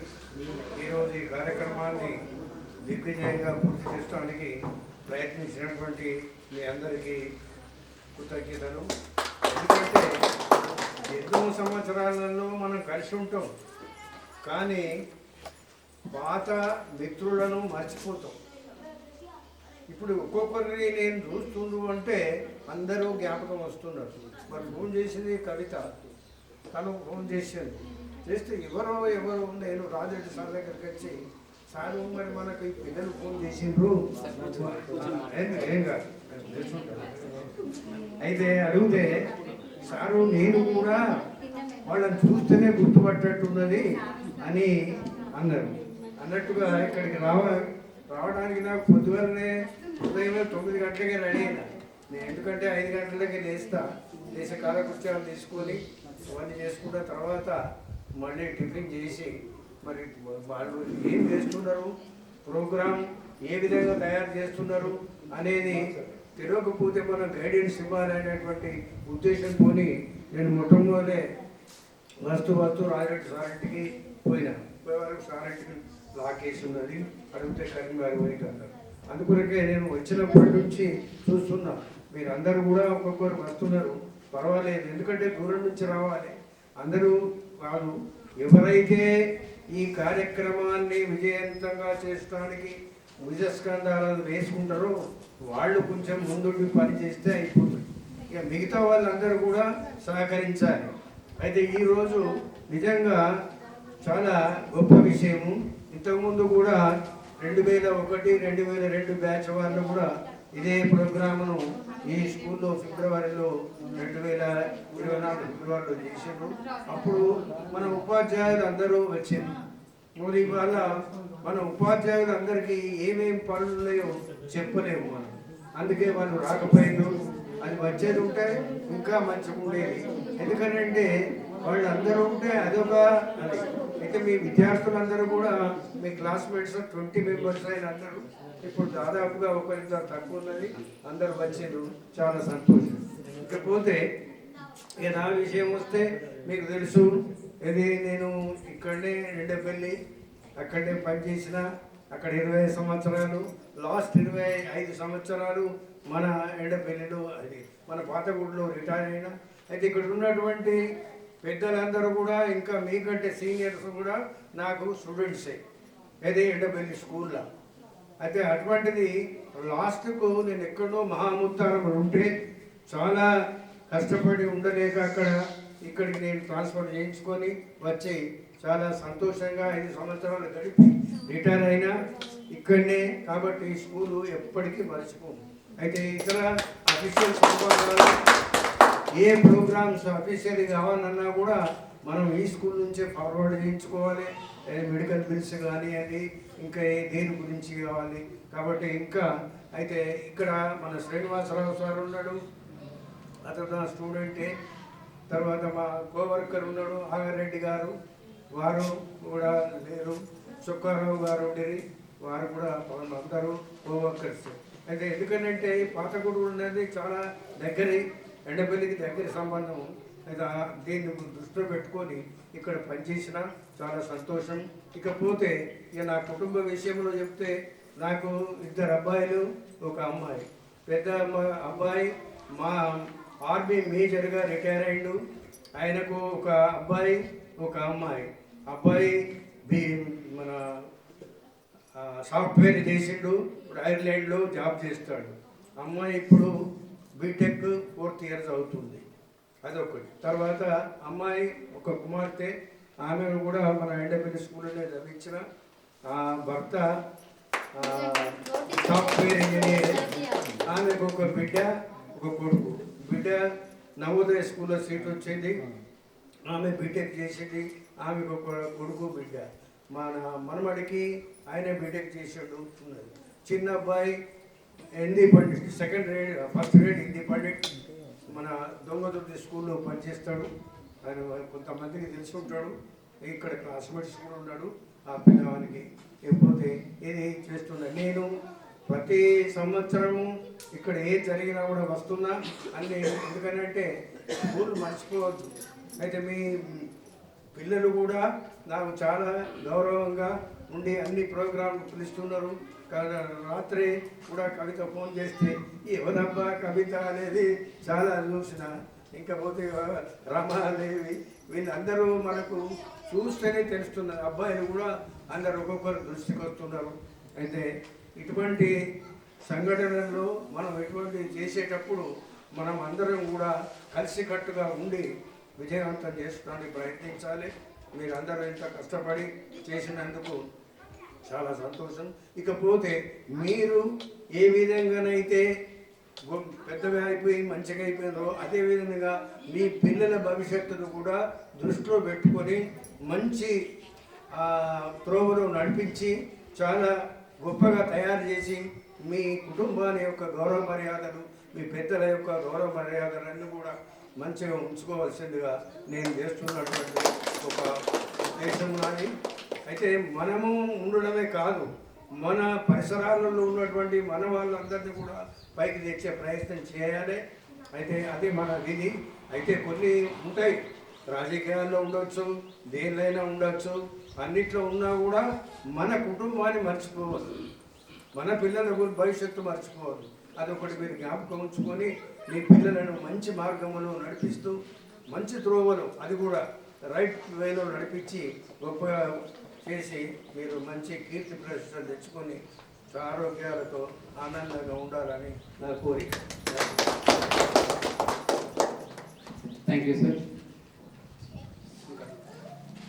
ఈరోజు ఈ కార్యక్రమాన్ని దిగ్విజయంగా పూర్తి చేయడానికి ప్రయత్నించినటువంటి మీ అందరికీ కృతజ్ఞతలు. ఎందుకంటే ఎన్నో సంవత్సరాలలో మనం కలిసి ఉంటాం, కానీ పాత మిత్రులను మర్చిపోతాం. ఇప్పుడు ఒక్కొక్కరిని నేను చూస్తుండు అంటే అందరూ జ్ఞాపకం వస్తున్నారు. మరి ఫోన్ చేసింది కవిత, తను ఫోన్ చేస్తే ఎవరో నేను రాజరెడ్డి సార్ దగ్గరికి వచ్చి, సారు మరి మనకు ఈ పిల్లలు ఫోన్ చేసిండ్రు ఏం కాదు అయితే అడిగితే, సారు నేను కూడా వాళ్ళని చూస్తేనే గుర్తుపట్టేట్టున్నది అని అన్నారు. అన్నట్టుగా ఇక్కడికి రావడానికి నాకు పొద్దుగానే ఉదయం 9 గంటలకే రెడీ అయినా. నేను ఎందుకంటే 5 గంటలకే లేచి కాలకృత్యాలు తీసుకొని ఇవన్నీ చేసుకున్న తర్వాత మళ్ళీ టిఫిన్ చేసి, మరి వాళ్ళు ఏం చేస్తున్నారు, ప్రోగ్రామ్ ఏ విధంగా తయారు చేస్తున్నారు అనేది తెలియకపోతే మనం గైడెన్స్ ఇవ్వాలనేటువంటి ఉద్దేశంతో నేను మొట్టమొదలే వస్తూ రాజరెడ్డి సారింటికి పోయినా. వరకు సారింటికి లాకేసి ఉన్నది, అడిగితే కరీంగారి వరకు అన్నారు. అందుకొరకే నేను వచ్చినప్పటి నుంచి చూస్తున్నా, మీరందరూ కూడా ఒక్కొక్కరు వస్తున్నారు, పర్వాలేదు. ఎందుకంటే దూరం నుంచి రావాలి అందరూ కాదు. ఎవరైతే ఈ కార్యక్రమాన్ని విజయవంతంగా చేయడానికి భుజస్కంధాలను వేసుకుంటారో వాళ్ళు కొంచెం ముందుండి పని చేస్తే అయిపోతుంది. ఇక మిగతా వాళ్ళందరూ కూడా సహకరించాలి. అయితే ఈరోజు నిజంగా చాలా గొప్ప విషయము. ఇంతకుముందు కూడా 2001, 2002 బ్యాచ్ వాళ్ళు కూడా ఇదే ప్రోగ్రామ్ను ఈ స్కూల్లో ఫిబ్రవరిలో 2024 ఫిబ్రవరిలో చేసారు. అప్పుడు మన ఉపాధ్యాయులు అందరూ వచ్చారు. మరి ఇవాళ మన ఉపాధ్యాయులందరికీ ఏమేమి పనులు ఉన్నాయో చెప్పలేము మనం. అందుకే వాళ్ళు రాకపోయిండు. అది వచ్చేది ఉంటే ఇంకా మంచిగా ఉండేది. ఎందుకంటే వాళ్ళందరూ ఉంటే అదొక అది. అయితే మీ విద్యార్థులందరూ కూడా మీ క్లాస్మేట్స్ 20 మెంబర్స్ అయిన అందరూ ఇప్పుడు దాదాపుగా ఒకరిద్దరు తక్కువ ఉన్నది, అందరూ వచ్చారు, చాలా సంతోషం. ఇకపోతే ఇక నా విషయం వస్తే మీకు తెలుసు, ఇది నేను ఇక్కడనే రెండపల్లి అక్కడనే పనిచేసిన. అక్కడ 20 సంవత్సరాలు, లాస్ట్ 25 సంవత్సరాలు మన ఎండపల్లిలో, అది మన పాతగూడలో రిటైర్ అయినా. అయితే ఇక్కడ ఉన్నటువంటి పెద్దలందరూ కూడా ఇంకా మీకంటే సీనియర్స్ కూడా నాకు స్టూడెంట్సే, అదే ఎండపల్లి స్కూల్లో. అయితే అటువంటిది లాస్ట్కు నేను ఎక్కడో మహాముత్తారం ఉంటే చాలా కష్టపడి ఉండలేక ఇక్కడికి నేను ట్రాన్స్ఫర్ చేయించుకొని వచ్చి చాలా సంతోషంగా 5 సంవత్సరాలు గడిపి రిటైర్ అయినా ఇక్కడనే. కాబట్టి ఈ స్కూలు ఎప్పటికీ మర్చిపోము. అయితే ఇతర అఫీషియల్ సంపాదనలు ఏ ప్రోగ్రామ్స్ అఫీషియల్ కావాలన్నా కూడా మనం ఈ స్కూల్ నుంచే ఫార్వర్డ్ చేయించుకోవాలి. మెడికల్ బిల్స్ కానీ అది ఇంకా దేని గురించి కావాలి. కాబట్టి ఇంకా అయితే ఇక్కడ మన శ్రీనివాసరావు సార్ ఉన్నాడు, అతను నా స్టూడెంటే. తర్వాత మా కోవర్కర్ ఉన్నాడు ఆగారెడ్డి గారు, వారు కూడా లేరు. చుక్కారావు గారు ఉండేది, వారు కూడా అందరూ కోవర్కర్స్. అయితే ఎందుకంటే పాతగూడు ఉన్నది చాలా దగ్గరి, ఎండపల్లికి దగ్గర సంబంధం. అయితే దీన్ని దృష్టిలో పెట్టుకొని ఇక్కడ పనిచేసిన చాలా సంతోషం. ఇకపోతే ఇక నా కుటుంబ విషయంలో చెప్తే, నాకు 2 అబ్బాయిలు, 1 అమ్మాయి. పెద్ద అబ్బాయి మా ఆర్మీ మేజర్గా రిటైర్ అయ్యిండు. ఆయనకు 1 అబ్బాయి, 1 అమ్మాయి. అబ్బాయి మన సాఫ్ట్వేర్ చేసిండు, ఇప్పుడు ఐర్లాండ్లో జాబ్ చేస్తాడు. అమ్మాయి ఇప్పుడు బీటెక్ 4th ఇయర్ అవుతుంది, అదొకటి. తర్వాత అమ్మాయి 1 కుమార్తె, ఆమెను కూడా మన ఎండపల్లి స్కూల్లోనే చదివించిన. భర్త సాఫ్ట్వేర్ ఇంజనీర్. ఆమెకు 1 బిడ్డ, 1 కొడుకు. బిడ్డ నవోదయ స్కూల్లో సీట్ వచ్చింది, ఆమె బీటెక్ చేసింది. ఆమెకు 1 కొడుకు, బిడ్డ. మన మనమడికి ఆయన బీటెక్ చేసాడు ఉన్నది. చిన్న అబ్బాయి Hindi Pandit, 2nd grade 1st grade Hindi Pandit, మన దొంగదుర్తి స్కూల్లో పనిచేస్తాడు. ఆయన కొంతమందికి తెలిసి ఉంటాడు, ఇక్కడ క్లాస్మేట్స్ కూడా ఉన్నాడు ఆ పిల్లవానికి. లేకపోతే ఇది చేస్తున్నా. నేను ప్రతి సంవత్సరము ఇక్కడ ఏది జరిగినా కూడా వస్తున్నా అన్నీ. ఎందుకంటే స్కూల్ మర్చిపోవద్దు. అయితే మీ పిల్లలు కూడా నాకు చాలా గౌరవంగా ఉండి అన్ని ప్రోగ్రాంలు పిలుస్తున్నారు. రాత్రి కూడా కవిత ఫోన్ చేస్తే ఎవరబ్బా కవిత అనేది చాలా చూసిన. ఇంకపోతే రమాదేవి వీళ్ళందరూ మనకు చూస్తేనే తెలుస్తున్నారు. అబ్బాయిలు కూడా అందరు ఒక్కొక్కరు దృష్టికి వస్తున్నారు. అయితే ఇటువంటి సంఘటనల్లో మనం ఎటువంటి చేసేటప్పుడు మనం అందరం కూడా కలిసికట్టుగా ఉండి విజయవంతం చేసుకోవడానికి ప్రయత్నించాలి. మీరందరూ ఇంత కష్టపడి చేసినందుకు చాలా సంతోషం. ఇకపోతే మీరు ఏ విధంగానైతే పెద్దగా అయిపోయి మంచిగా అయిపోయిందో అదేవిధంగా మీ పిల్లల భవిష్యత్తును కూడా దృష్టిలో పెట్టుకొని మంచి త్రోవలో నడిపించి చాలా గొప్పగా తయారు చేసి మీ కుటుంబాన్ని యొక్క గౌరవ మర్యాదలు, మీ పెద్దల యొక్క గౌరవ మర్యాదలన్నీ కూడా మంచిగా ఉంచుకోవాల్సిందిగా నేను చేస్తున్నటువంటి ఒక ఉద్దేశం నాది. అయితే మనము ఉండడమే కాదు, మన పరిసరాలలో ఉన్నటువంటి మన వాళ్ళందరినీ కూడా పైకి తెచ్చే ప్రయత్నం చేయాలి. అయితే అది మన విధి. అయితే కొన్ని ఉంటాయి, రాజకీయాల్లో ఉండొచ్చు, దేనిలైనా ఉండొచ్చు, అన్నిట్లో ఉన్నా కూడా మన కుటుంబాన్ని మర్చిపోవద్దు, మన పిల్లల భవిష్యత్తు మర్చిపోవద్దు. అదొకటి మీరు జ్ఞాపకం ఉంచుకొని మీ పిల్లలను మంచి మార్గంలో నడిపిస్తూ మంచి త్రోవలు, అది కూడా రైట్ వేలో నడిపించి గొప్పగా చేసి మీరు మంచి కీర్తి ప్రతిష్టలు తెచ్చుకొని ఆరోగ్యాలతో ఆనందంగా ఉండాలని నా కోరిక.
Thank you sir.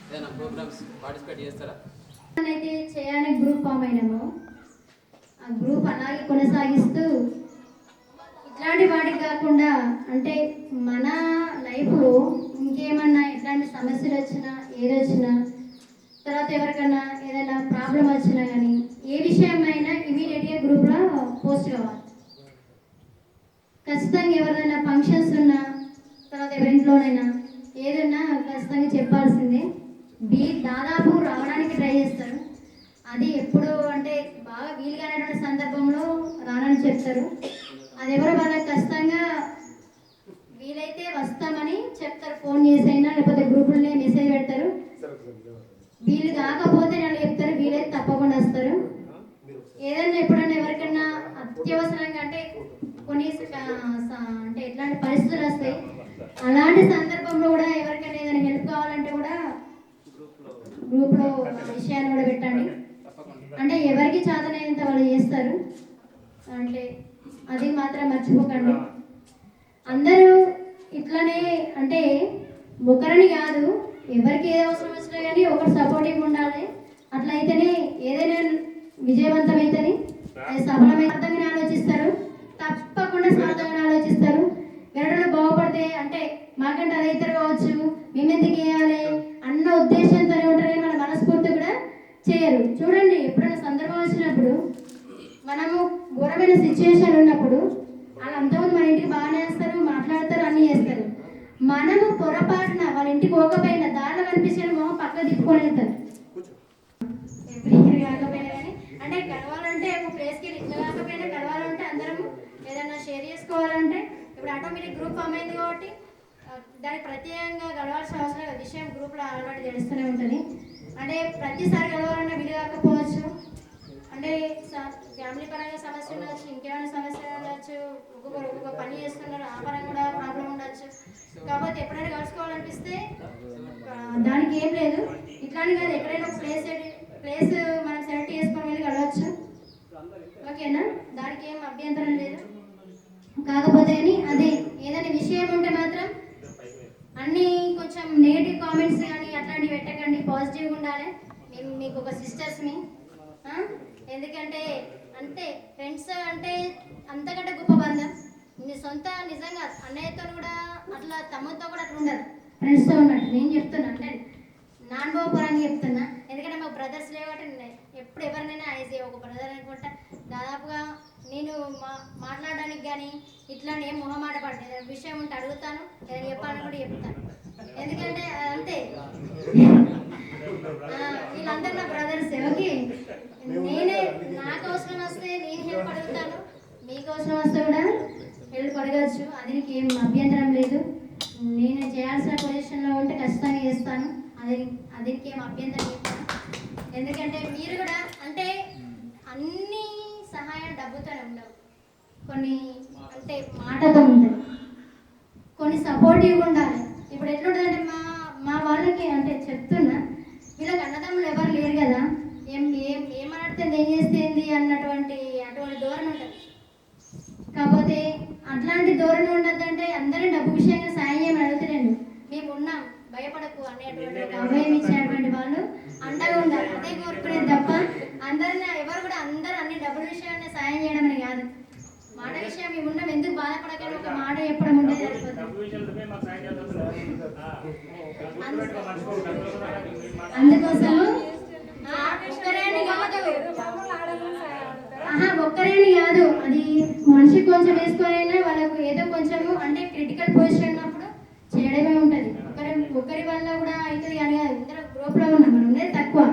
ఏదైనా ప్రోగ్రామ్స్ పార్టిసిపేట్ చేస్తారా?
అయితే చేయడానికి గ్రూప్ ఫామ్ అయినాము, ఆ గ్రూప్ అలాగే కొనసాగిస్తూ ఇట్లాంటి వాటికి కాకుండా అంటే మన లైఫ్లో ఇంకేమన్నా ఎట్లాంటి సమస్యలు వచ్చినా ఏదొచ్చినా తర్వాత ఎవరికైనా ఏదైనా ప్రాబ్లం వచ్చినా కానీ ఏ విషయమైనా ఇమీడియట్గా గ్రూప్లో పోస్ట్ కావాలి. ఖచ్చితంగా ఎవరైనా ఫంక్షన్స్ ఉన్నా తర్వాత ఎవరింట్లోనైనా ఏదైనా ఖచ్చితంగా చెప్పాల్సిందే. దాదాపు రావడానికి ట్రై చేస్తారు. అది ఎప్పుడు అంటే బాగా వీలుగానేటువంటి సందర్భంలో రానని చెప్తారు. అది ఎవరో వాళ్ళకి ఖచ్చితంగా వీలైతే వస్తామని చెప్తారు, ఫోన్ చేసైనా లేకపోతే గ్రూపులనే మెసేజ్ పెడతారు. వీలు కాకపోతే నన్ను చెప్తారు, వీలైతే తప్పకుండా వస్తారు. ఏదైనా ఎప్పుడన్నా ఎవరికైనా అత్యవసరంగా అంటే కొన్ని అంటే ఎట్లాంటి పరిస్థితులు వస్తాయి, అలాంటి సందర్భంలో కూడా ఎవరికైనా ఏదైనా హెల్ప్ కావాలంటే కూడా గ్రూప్లో విషయాన్ని కూడా పెట్టండి. అంటే ఎవరికి చాతనైనంత వాళ్ళు చేస్తారు. అంటే అది మాత్రం మర్చిపోకండి. అందరూ ఇట్లనే అంటే ఒకరిని కాదు, ఎవరికి ఏ అవసరం వచ్చినా కానీ ఒకరు సపోర్టింగ్ ఉండాలి. అట్లయితేనే ఏదైనా విజయవంతమైతేనే అది సఫలమైన అర్థంగా ఆలోచిస్తారు, తప్పకుండా స్వార్థంగా ఆలోచిస్తారు. ఎవరైనా బాగుపడితే అంటే మాకంటే అది ఇతరు కావచ్చు, మేమెందుకు వేయాలి అన్న ఉద్దేశంతోనే ఉంటారు, కానీ మన మనస్ఫూర్తి కూడా చేయరు. చూడండి, ఎప్పుడైనా సందర్భం వచ్చినప్పుడు మనము ఘోరమైన సిచ్యువేషన్ ఉన్నప్పుడు వాళ్ళు అంతమంది మన ఇంటికి బాగానే వేస్తారు, మాట్లాడతారు, అన్నీ చేస్తారు. మనము పొరపాటున వాళ్ళ ఇంటికి పోకపోయినా దారిలో కనిపించిన మొహం పక్క తిప్పుకొని వెళ్తారు. ఎప్పుడు కాకపోయినా కానీ అంటే కలవాలంటే ఒక ప్లేస్కి ఇట్లా కాకపోయినా కలవాలంటే అందరం ఏదైనా షేర్ చేసుకోవాలంటే ఇప్పుడు ఆటోమేటిక్ గ్రూప్ ఫామ్ అయింది కాబట్టి దానికి ప్రత్యేకంగా కలవాల్సిన అవసరం విషయం గ్రూప్లో ఆల్రెడీ తెలుస్తూనే ఉంటుంది. అంటే ప్రతిసారి కలవాలన్నా వీలు కాకపోవచ్చు, అంటే ఫ్యామిలీ పరంగా సమస్య ఉండొచ్చు, ఇంకేమైనా సమస్య ఉండొచ్చు, ఒక్కొక్క పని చేస్తున్నారు, ఆ పరంగా కూడా ప్రాబ్లం ఉండొచ్చు. కాకపోతే ఎప్పుడైనా కలుసుకోవాలనిపిస్తే దానికి ఏం లేదు, ఇట్లానే కాదు ఎక్కడైనా ఒక ప్లేస్ మనం సెలెక్ట్ చేసుకొని వెళ్ళి కలవచ్చు. ఓకేనా, దానికి ఏం అభ్యంతరం లేదు. కాకపోతే అని అదే ఏదైనా విషయం ఉంటే మాత్రం అన్నీ కొంచెం నెగిటివ్ కామెంట్స్ కానీ అట్లాంటివి పెట్టకండి, పాజిటివ్గా ఉండాలి. మేము మీకు ఒక సిస్టర్స్ని, ఎందుకంటే అంటే ఫ్రెండ్స్ అంటే అంతకంటే గొప్ప బంధం. మీ సొంత నిజంగా అన్నయ్యతో కూడా అట్లా తమ్ముతో కూడా అట్లా ఉండదు, ఫ్రెండ్స్తో ఉన్నట్టు నేను చెప్తున్నా. అంటే నా అనుభవపరంగా చెప్తున్నా, ఎందుకంటే మాకు బ్రదర్స్ లేవట్టి ఎప్పుడు ఎవరినైనా ఐజీ ఒక బ్రదర్ అనుకుంటా. దాదాపుగా నేను మాట్లాడడానికి కానీ ఇట్లా ఏం మొహమాట పడలేదు, ఏదైనా విషయం ఉంటే అడుగుతాను, ఏదైనా చెప్పాలని కూడా చెప్తాను. ఎందుకంటే అంతే, వీళ్ళందరూ నా బ్రదర్స్. ఓకే, నేనే నాకు అవసరం వస్తే నేను హెల్ప్ అడుగుతాను, మీకు అవసరం వస్తే కూడా హెల్ప్ అడగచ్చు. అది నీకు ఏం అభ్యంతరం లేదు. నేను చేయాల్సిన పొజిషన్లో ఉంటే ఖచ్చితంగా చేస్తాను, అది నీకేం అభ్యంతరం చెప్తాను. ఎందుకంటే మీరు కూడా అంటే అన్ని సహాయం డబ్బుతోనే ఉండవు, కొన్ని అంటే మాటతో ఉంటాయి. కొన్ని సపోర్టివ్గా ఉండాలి. ఇప్పుడు ఎట్లుంటుందంటే మా వాళ్ళకి అంటే చెప్తున్నా, వీళ్ళకి అన్నదమ్ములు ఎవరు లేరు కదా, ఏమడితే నేను చేస్తేంది అటువంటి ధోరణి ఉంటుంది. కాకపోతే అట్లాంటి ధోరణి ఉండద్దంటే అందరినీ డబ్బు విషయంగా సాయం చేయమని అడుగుతున్నాను. మేము ఉన్నాం, భయపడకు అనేటువంటి ఒక అభయం ఇచ్చేటువంటి వాళ్ళు అండగా ఉండాలి. అదే కోరుకునేది తప్ప అందరిని ఎవరు కూడా అందరూ అన్ని డబ్బుల విషయాన్ని సాయం చేయడం అని కాదు. మాట విషయం మేము ఉన్నాం, ఎందుకు బాధపడకని ఒక మాట చెప్పడం ఉండేది అందుకోసము ఒక్కరేని కాదు, అది మనిషి కొంచెం వేసుకొని వాళ్ళకు ఏదో కొంచెము అంటే క్రిటికల్ పొజిషన్ ఉన్నప్పుడు చేయడమే ఉంటుంది. ఒకరి వల్ల కూడా అవుతుంది కానీ అందరూ గ్రూప్లో ఉన్నాం, మనం ఉండేది తక్కువ,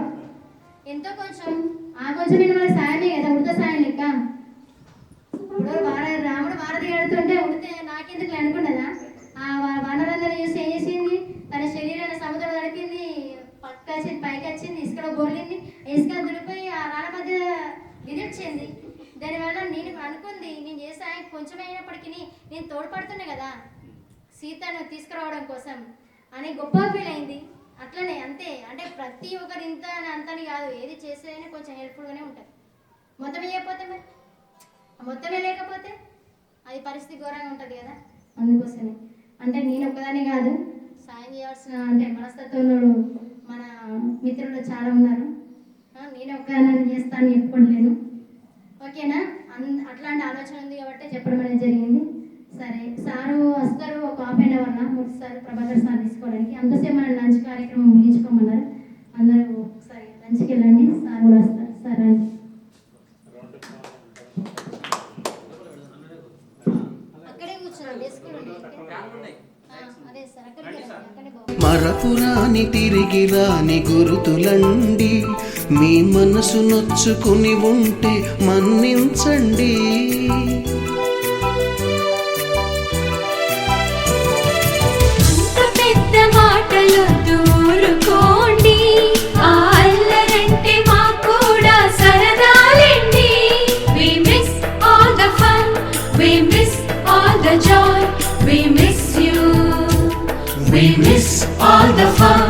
ఎంతో కొంచెం ఆ కొంచెం మనకి సాయమే కదా, ఉడత సాయం లెక్క. ఇప్పుడు రాముడు వారధి కడుతుంటే ఉడితే నాకెందుకు అనుకున్నదా, ఆ వానరందరూ చూసి ఏం చేసింది, తన శరీరాన్ని సముద్రం నడిపింది, పట్టుకొచ్చింది, పైకి వచ్చింది, ఇసుకలో బొర్లింది, ఇసుక దులిపోయి ఆ రాళ్ళ మధ్య విదిర్చింది. దానివల్ల నేను అనుకుంది నేను చేసే కొంచెం అయినప్పటికీ నేను తోడ్పడుతున్నా కదా సీతను తీసుకురావడం కోసం అని గొప్ప ఫీల్ అయింది. అట్లనే అంతే, అంటే ప్రతి ఒక్కరు ఇంత అని అంతని కాదు, ఏది చేసేదైనా కొంచెం హెల్ప్ఫుల్గానే ఉంటుంది. మొత్తమే చేయకపోతే మరి మొత్తమే లేకపోతే అది పరిస్థితి ఘోరంగా ఉంటుంది కదా. అందుకోసమే అంటే నేను ఒక్కదాన్ని కాదు, సాయం చేయాల్సిన అంటే మనస్తత్వంలో మన మిత్రులు చాలా ఉన్నారు. నేను ఒక్కదాన్ని చేస్తాను చెప్పుకోలేను, ఓకేనా. అట్లాంటి ఆలోచన ఉంది కాబట్టి చెప్పడం అనేది జరిగింది. సరే, సారు వస్తారు ఒక ½ అవర్లో సార్ ప్రభాకర్ సార్ తీసుకోవడానికి. అంతసేపు మన లంచ్ కార్యక్రమం ముగించుకోమన్నారు. అందరూ ఒకసారి లంచ్కి వెళ్ళండి, సార్ కూడా వస్తారు. సార్ అండి
మరపురాని తిరిగి రాని గురుతులండి, మీ మనసు నొచ్చుకుని ఉంటే మన్నించండి.
పెద్ద మాటలు దూరుకోండి, ఆ అల్లరంటే మాకు కూడా సరదాలండి. We miss all the fun, we miss all the joy, we miss you.
We miss all the fun,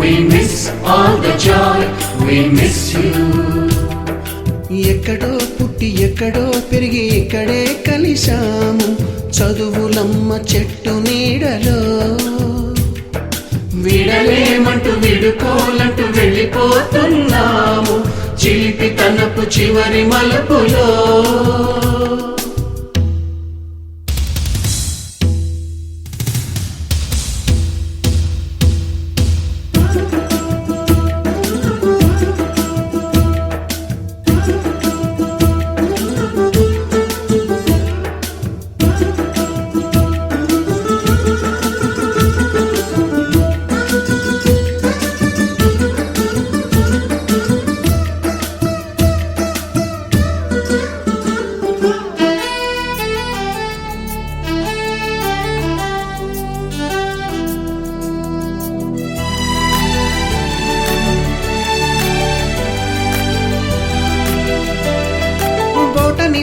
we miss all the joy, we miss you. ఎక్కడో పుట్టి ఎక్కడో పెరిగి ఇక్కడే కలిశాము, చదువులమ్మ చెట్టు నీడలో. విడలేమంటూ విడుకోలంటూ వెళ్ళిపోతున్నాము, చిలిపి తనపు చివరి మలుపులో.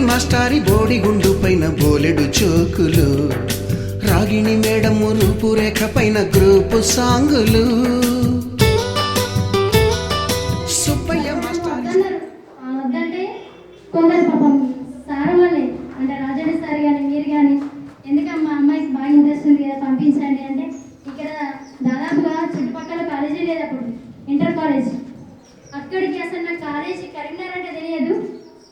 మాస్టారి బోడిగుండు పైన బోలెడు చోకులు, రాగిణి మేడము రూపురేఖ పైన గ్రూపు సాంగులు. సుబ్బయ్య మాస్టారి
వద్దంటే కొందరు పాపం సార్ వాళ్ళే అంటే రాజాడి సార్ కానీ మీరు కానీ ఎందుకమ్మా మా అమ్మాయికి బాగా ఇంట్రెస్ట్ ఉంది కదా పంపించండి అంటే, ఇక్కడ దాదాపుగా చుట్టుపక్కల కాలేజీ లేదు అప్పుడు, ఇంటర్ కాలేజ్. అక్కడికి అసలు నా కాలేజీ కరీంనగర్ అంటే తెలియదు.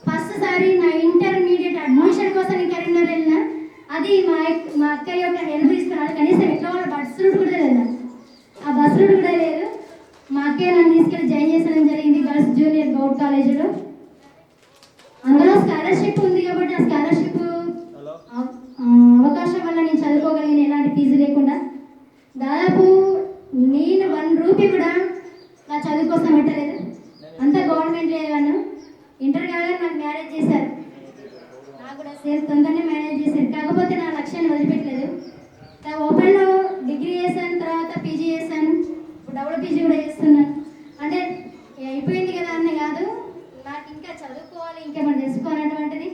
ఫస్ట్ సారి నా ఇంటర్మీడియట్ అడ్మిషన్ కోసం నేను కరీంనగర్ వెళ్ళిన, అది మా అక్క యొక్క హెల్ప్ తీసుకున్నాను. కనీసం ఎట్లా వాళ్ళ బస్ రూట్ కూడా లేదు, ఆ బస్ రూట్ కూడా లేదు. మా అక్కయ్య నన్ను తీసుకెళ్ళి జాయిన్ చేసడం జరిగింది గర్ల్స్ జూనియర్ గౌడ్ కాలేజీలో. అందులో స్కాలర్షిప్ ఉంది కాబట్టి ఆ స్కాలర్షిప్ అవకాశం వల్ల నేను చదువుకోగలిగిన, ఎలాంటి ఫీజు లేకుండా. దాదాపు నేను 1 రూపీ కూడా నా చదువు కోసం పెట్టలేదు, అంతా గవర్నమెంట్ లేదన్నాను. ఇంటర్ కాగానే నాకు మ్యారేజ్ చేశారు, నాకు కూడా సేమ్ తొందరనే మ్యారేజ్ చేశారు. కాకపోతే నా లక్ష్యాన్ని వదిలిపెట్టలేదు. ఓపెన్లో డిగ్రీ చేశాను, తర్వాత పీజీ చేశాను, ఇప్పుడు డబుల్ పీజీ కూడా చేస్తున్నాను. అంటే అయిపోయింది కదా అన్న కాదు, నాకు ఇంకా చదువుకోవాలి, ఇంకేమైనా తెలుసుకోవాలన్నటువంటిది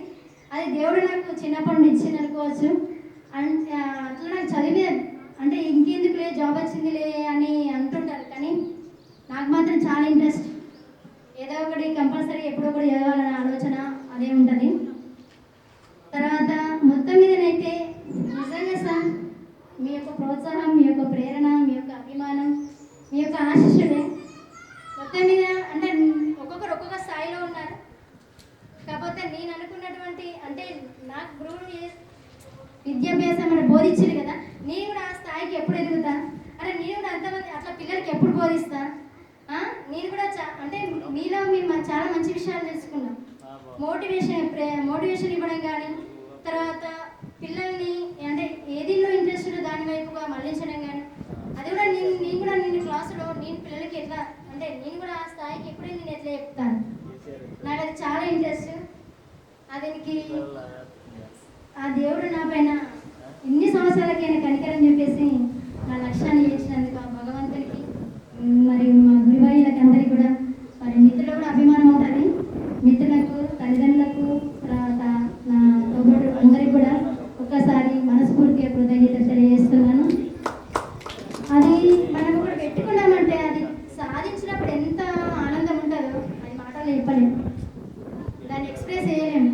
అది దేవుడు నాకు చిన్నప్పటి నుంచి ఇచ్చింది అనుకోవచ్చు. అట్లా నాకు చదివే అంటే ఇంకెందుకులే జాబ్ వచ్చిందిలే అని అంటుంటారు, కానీ నాకు మాత్రం చాలా ఇంట్రెస్ట్. ఏదో ఒకటి కంపల్సరీ ఎప్పుడో ఒకటి చదవాలనే ఆలోచన అదే ఉంటుంది. తర్వాత మొత్తం మీదనైతే నిజంగా సార్ మీ యొక్క ప్రోత్సాహం, మీ యొక్క ప్రేరణ, మీ యొక్క అభిమానం, మీ యొక్క ఆశీస్సులే మొత్తం మీద అంటే ఒక్కొక్కరు ఒక్కొక్క స్థాయిలో ఉన్నారు. కాకపోతే నేను అనుకున్నటువంటి అంటే నాకు గురువులు విద్యాభ్యాసం అని బోధించారు కదా, నేను కూడా ఆ స్థాయికి ఎప్పుడు ఎదుగుతా, అంటే నేను కూడా అంతమంది అట్లా పిల్లలకి ఎప్పుడు బోధిస్తా, నేను కూడా అంటే మీలో మేము చాలా మంచి విషయాలు తెలుసుకున్నాం. మోటివేషన్ ఇవ్వడం కానీ, తర్వాత పిల్లల్ని అంటే ఏదిలో ఇంట్రెస్ట్ ఉందో దాని వైపుగా మళ్ళించడం కానీ, అది కూడా నేను కూడా నేను క్లాసులో నేను పిల్లలకి ఎట్లా అంటే నేను కూడా ఆ స్థాయికి ఎప్పుడే నేను ఎట్లా చెప్తాను, నాకు అది చాలా ఇంట్రెస్ట్. అదికి ఆ దేవుడు నా పైన ఇన్ని సంవత్సరాలకైనా కనికరం చెప్పేసి నా లక్ష్యాన్ని చేసినందుకు ఆ భగవంతునికి మరియు మా గురువారికి అందరికీ కూడా మరి మిత్రులు కూడా అభిమానం ఉంటుంది. మిత్రులకు, తల్లిదండ్రులకు, తర్వాత నా తోబుడు అందరికీ కూడా ఒక్కసారి మనస్ఫూర్తిగా కృతజ్ఞత తెలియజేస్తున్నాను. అది మనం కూడా పెట్టుకున్నామంటే అది సాధించినప్పుడు ఎంత ఆనందం ఉంటుందో అది మాటలు చెప్పలేము, దాన్ని ఎక్స్ప్రెస్ చేయలేము.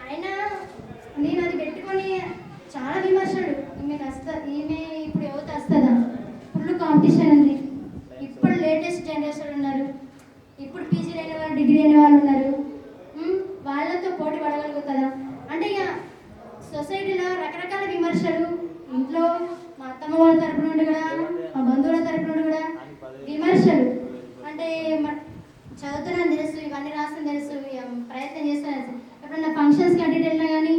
అయినా నేను అది పెట్టుకొని చాలా విమర్శలు, ఈమె ఇప్పుడు యువత వస్తుందా, ఫుల్ కాంపిటీషన్ ఉంది, ఇప్పుడు లేటెస్ట్ జనరేషన్ ఉన్నారు, ఇప్పుడు పీజీ అయిన వాళ్ళు, డిగ్రీ అయిన వాళ్ళు ఉన్నారు, వాళ్ళతో పోటీ పడగలుగుతుందా అంటే ఇక సొసైటీలో రకరకాల విమర్శలు, ఇంట్లో మా అత్తమ్మ వాళ్ళ తరపు నుండి కూడా, మా బంధువుల తరపు నుండి కూడా విమర్శలు. అంటే చదువుతున్నాను తెలుసు, ఇవన్నీ రాస్తాను తెలుసు, ప్రయత్నం చేస్తాను. ఎప్పుడన్నా ఫంక్షన్స్కి అటెండ్ వెళ్ళినా కానీ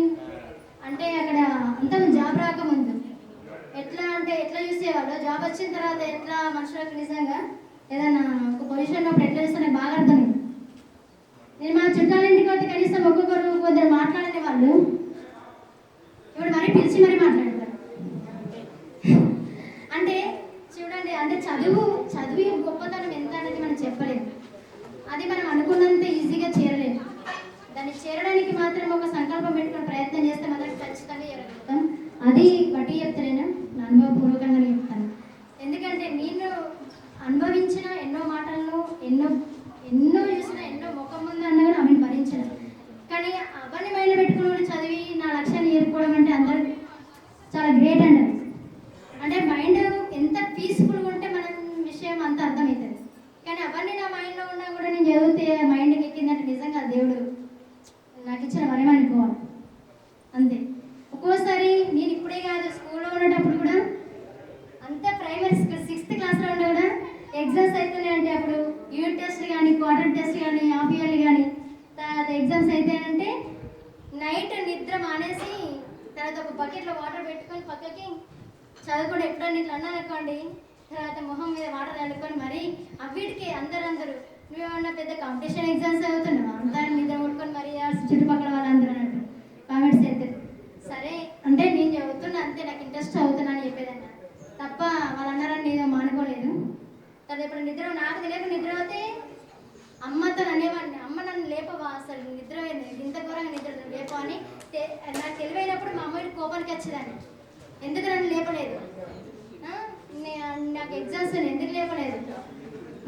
అంటే అక్కడ అంతా జాబ్ రాకముందు ఎట్లా అంటే ఎట్లా చూసేవాళ్ళు, జాబ్ వచ్చిన తర్వాత ఎట్లా మనుషులకు నిజంగా ఏదైనా ఒక పొజిషన్ ఉన్నప్పుడు ఎట్లా చూస్తే నాకు బాగా అర్థమైంది. నేను మా చుట్టాలింటికి వస్తే కనీసం ఒక్కొక్కరు కొందరు మాట్లాడని వాళ్ళు ఇప్పుడు మరీ పిలిచి మరీ మాట్లాడతారు. అంటే చూడండి, అంటే చదివి గొప్పతనం ఎంత అనేది మనం చెప్పలేము, అది మనం అనుకున్నంత ఈజీగా చేరలేము. దాన్ని చేరడానికి మాత్రం ఒక సంకల్పం పెట్టుకుని ప్రయత్నం చేస్తే మాత్రం ఖచ్చితంగా చేరగలుగుతాం. అది బట్టి చెప్తాను, నా అనుభవపూర్వకంగానే చెప్తాను. ఎందుకంటే నేను అనుభవించిన ఎన్నో మాటలను, ఎన్నో చూసిన, ఎన్నో ముఖం ముందు అన్నా కూడా అవి భరించిన, కానీ అవన్నీ మైండ్లో పెట్టుకుని చదివి నా లక్ష్యాన్ని చేరుకోవడం అంటే అందరూ చాలా గ్రేట్ అండి. అంటే మైండ్ ఎంత పీస్ఫుల్గా ఉంటే మన విషయం అంత అర్థమవుతుంది. కానీ అవన్నీ నా మైండ్లో ఉన్నా కూడా నేను చదివితే మైండ్కి ఎక్కిందంటే నిజంగా దేవుడు నాకు ఇచ్చిన వరం అనుకోవాలి అంతే. ఒక్కోసారి నేను ఇప్పుడే కాదు, స్కూల్లో ఉండేటప్పుడు కూడా అంతే, ప్రైమరీ స్కూల్ 6th క్లాస్లో ఉండే కూడా ఎగ్జామ్స్ అవుతున్నాయి అంటే అప్పుడు యూనిట్ టెస్ట్ కానీ, క్వార్టర్ టెస్ట్ కానీ, హాఫ్ ఇయర్లీ కానీ, తర్వాత ఎగ్జామ్స్ అయితాయంటే నైట్ నిద్ర మానేసి తర్వాత ఒక బకెట్లో వాటర్ పెట్టుకొని పక్కకి చదువుకోండి. ఎప్పుడన్నా ఇట్లా అన్నాను అనుకోండి, తర్వాత మొహం మీద వాటర్ అనుకొని మరీ అవిటికి అందరూ నువ్వేమన్నా పెద్ద కాంపిటీషన్ ఎగ్జామ్స్ అవుతున్నావా అంతా నిద్ర కొట్టుకొని మరీ చుట్టుపక్కల వాళ్ళందరూ అన్నట్టు కామెంట్స్ చేస్తారు. సరే అంటే నేను చదువుతున్నా అంతే, నాకు ఇంట్రెస్ట్ అవుతున్నా అని చెప్పేదన్న తప్ప వాళ్ళు అన్నారని నేను మానుకోలేదు. తర్వాత ఇప్పుడు నాకు తెలియక నిద్ర అవుతే అమ్మతో అనేవాడిని, అమ్మ నన్ను లేపవా, అసలు నిద్ర ఇంత ఘోరంగా నిద్ర లేపా అని. నాకు తెలివైనప్పుడు మా అమ్మాయి కోపానికి వచ్చేదాన్ని, ఎందుకు నన్ను లేపలేదు, నాకు ఎగ్జామ్స్ ఎందుకు లేపలేదు,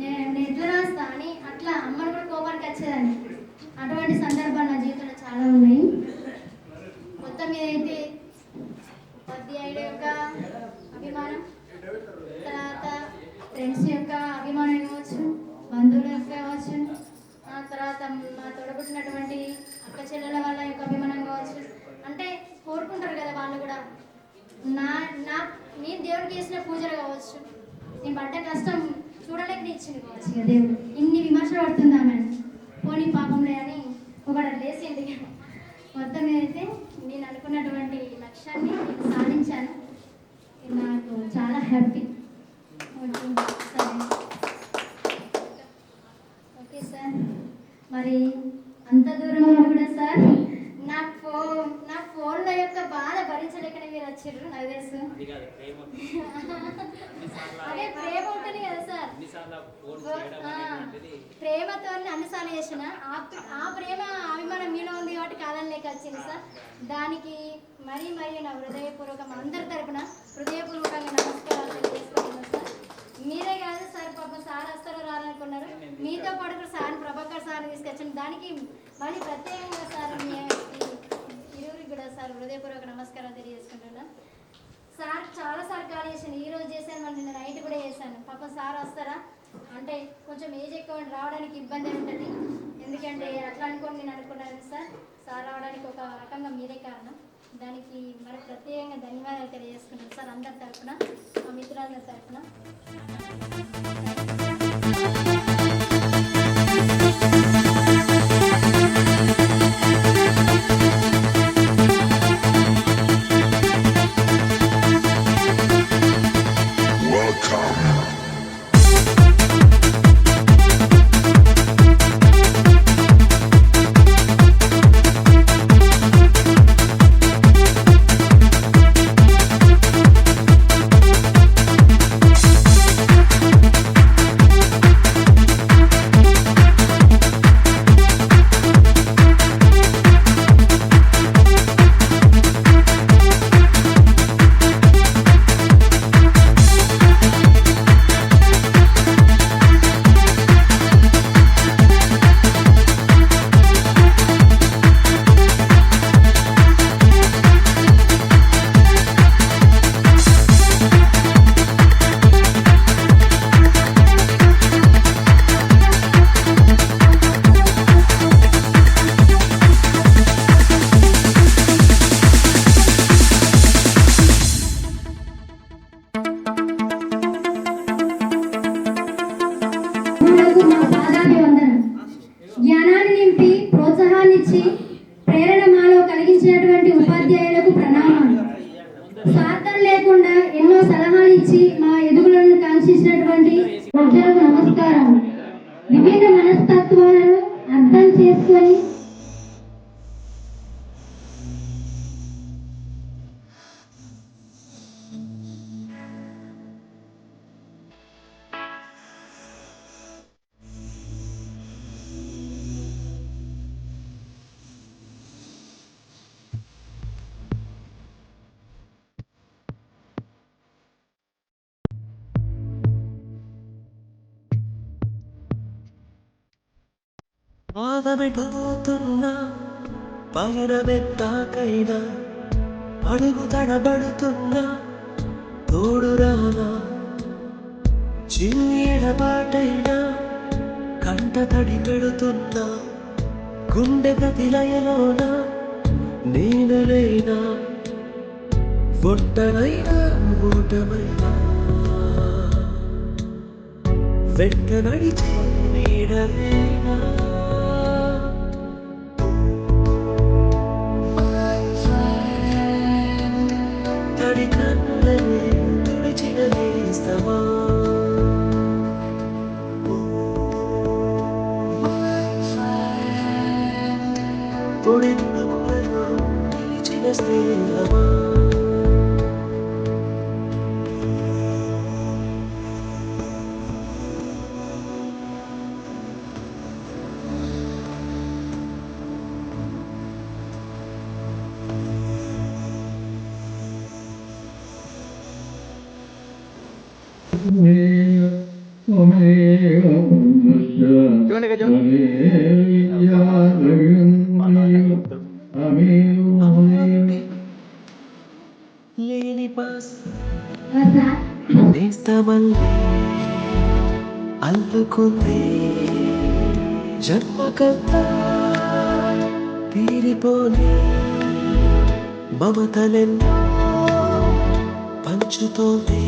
నేను ఎట్లా రాస్తా అని అట్లా అమ్మను కూడా కోపానికి వచ్చేదాన్ని. అటువంటి సందర్భాలు నా జీవితంలో చాలా ఉన్నాయి. మొత్తం మీద అయితే ఉపాధ్యాయుల యొక్క అభిమానం, తర్వాత ఫ్రెండ్స్ యొక్క అభిమానం కావచ్చు, బంధువుల యొక్క కావచ్చు, తర్వాత మా తోడబుట్టినటువంటి అక్క చెల్లెల వాళ్ళ యొక్క అభిమానం కావచ్చు. అంటే కోరుకుంటారు కదా వాళ్ళు కూడా, నేను దేవుడికి చేసిన పూజలు కావచ్చు, నేను పడ్డ కష్టం చూడలేక ఇచ్చింది కావచ్చు ఇక దేవుడు. ఇన్ని విమర్శలు పడుతుందా మేడం, పోనీ పాపంలే అని ఒకటి లేసింది. మొత్తం అయితే నేను అనుకున్నటువంటి లక్ష్యాన్ని సాధించాను, నాకు చాలా హ్యాపీ. ఓకే సార్, మరి అంత దూరం కూడా సార్ నా ఫోన్ల యొక్క బాధ భరించలేకనే మీరు వచ్చారు, నాకు తెలుసు. అదే ప్రేమ ఉంటుంది కదా సార్.
ప్రేమతో అన్నిసార్లు చేసిన ఆ ప్రేమ అభిమానం మీలో ఉంది కాబట్టి కాదని లేక వచ్చింది సార్. దానికి మరీ నా హృదయపూర్వకం అందరి తరపున హృదయపూర్వకంగా నమస్కారాలు తెలియజేసుకుంటున్నాను సార్. మీరే కాదు సార్, పాపం సార్ వస్తారో రాలనుకున్నారు, మీతో పాటు కూడా సార్ ప్రభాకర్ సార్ తీసుకొచ్చాను. దానికి మళ్ళీ ప్రత్యేకంగా సార్ మీ ఇరువురికి కూడా సార్ హృదయపూర్వక నమస్కారాలు తెలియజేసుకుంటున్నాను. సార్ చాలాసార్లు కాల్ చేశాను, ఈరోజు చేశాను, మళ్ళీ నిన్న నైట్ కూడా చేశాను. పాపం సార్ వస్తారా అంటే కొంచెం ఏజ్ ఎక్కువ రావడానికి ఇబ్బంది ఉంటుంది, ఎందుకంటే అట్లా అనుకోని నేను అనుకున్నాను సార్ రావడానికి ఒక రకంగా మీరే కారణం. దానికి మరి ప్రత్యేకంగా ధన్యవాదాలు తెలియజేసుకున్నాను సార్ అందరి తరఫున, మా మిత్రులందరి తరఫున.
జ్ఞానాన్ని నింపి ప్రోత్సాహాన్నిచ్చి ప్రేరణ మాలో కలిగించినటువంటి ఉపాధ్యాయులకు ప్రణామాలు. స్వార్థం లేకుండా ఎన్నో సలహాలు ఇచ్చి మా ఎదుగులను కాంక్షించినటువంటి ప్రజలకు నమస్కారం. విభిన్న మనస్తత్వాలను అర్థం చేసుకొని
పాదమిపోతున్నా పయనమెత్తాకైనా అడుగు తడబడుతున్నా తోడురానా చిన్ని ఎడబాటైనా కంట తడి పెడుతున్నా గుండె ప్రతిలయలోన నేను లేనా ఒంటరైనా ఓటమైనా వెంట నడిచే నీడలేనా తడి కన్నులనే తుడిచిన నేస్తమా పొడిలో నిలిచిన స్నేహమా లేని నేస్తమల్లే అల్లుకుంది జన్మకంతా తీరిపోని మమతలెన్నో పంచుతోంది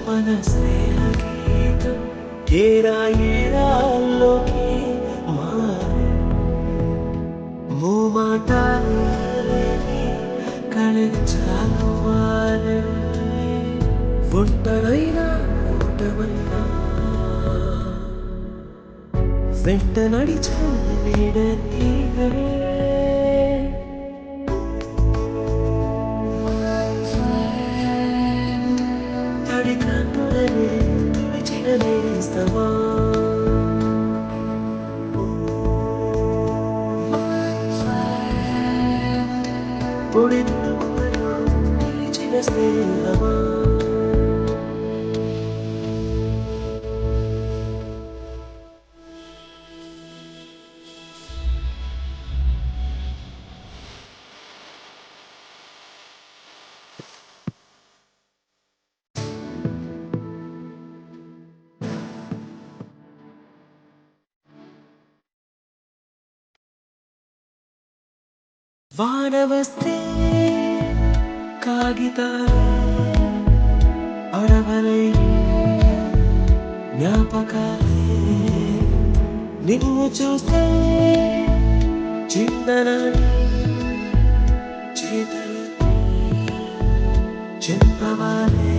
మన స్నేహ గీతం ఏరాల్లోకి మారే మూమాటాలేని కళించాలు వారే ఒంటరైనా ఓటమైనా వెంట నడిచే నీడ నీవే తడి కన్నులనే తొలిచిన స్నేహమా వాన వస్తే కాగితాలే అరవలై జ్ఞాపకాలే నిన్ను చూస్తే చిందనాన్ని చేతులు చెంపవాలే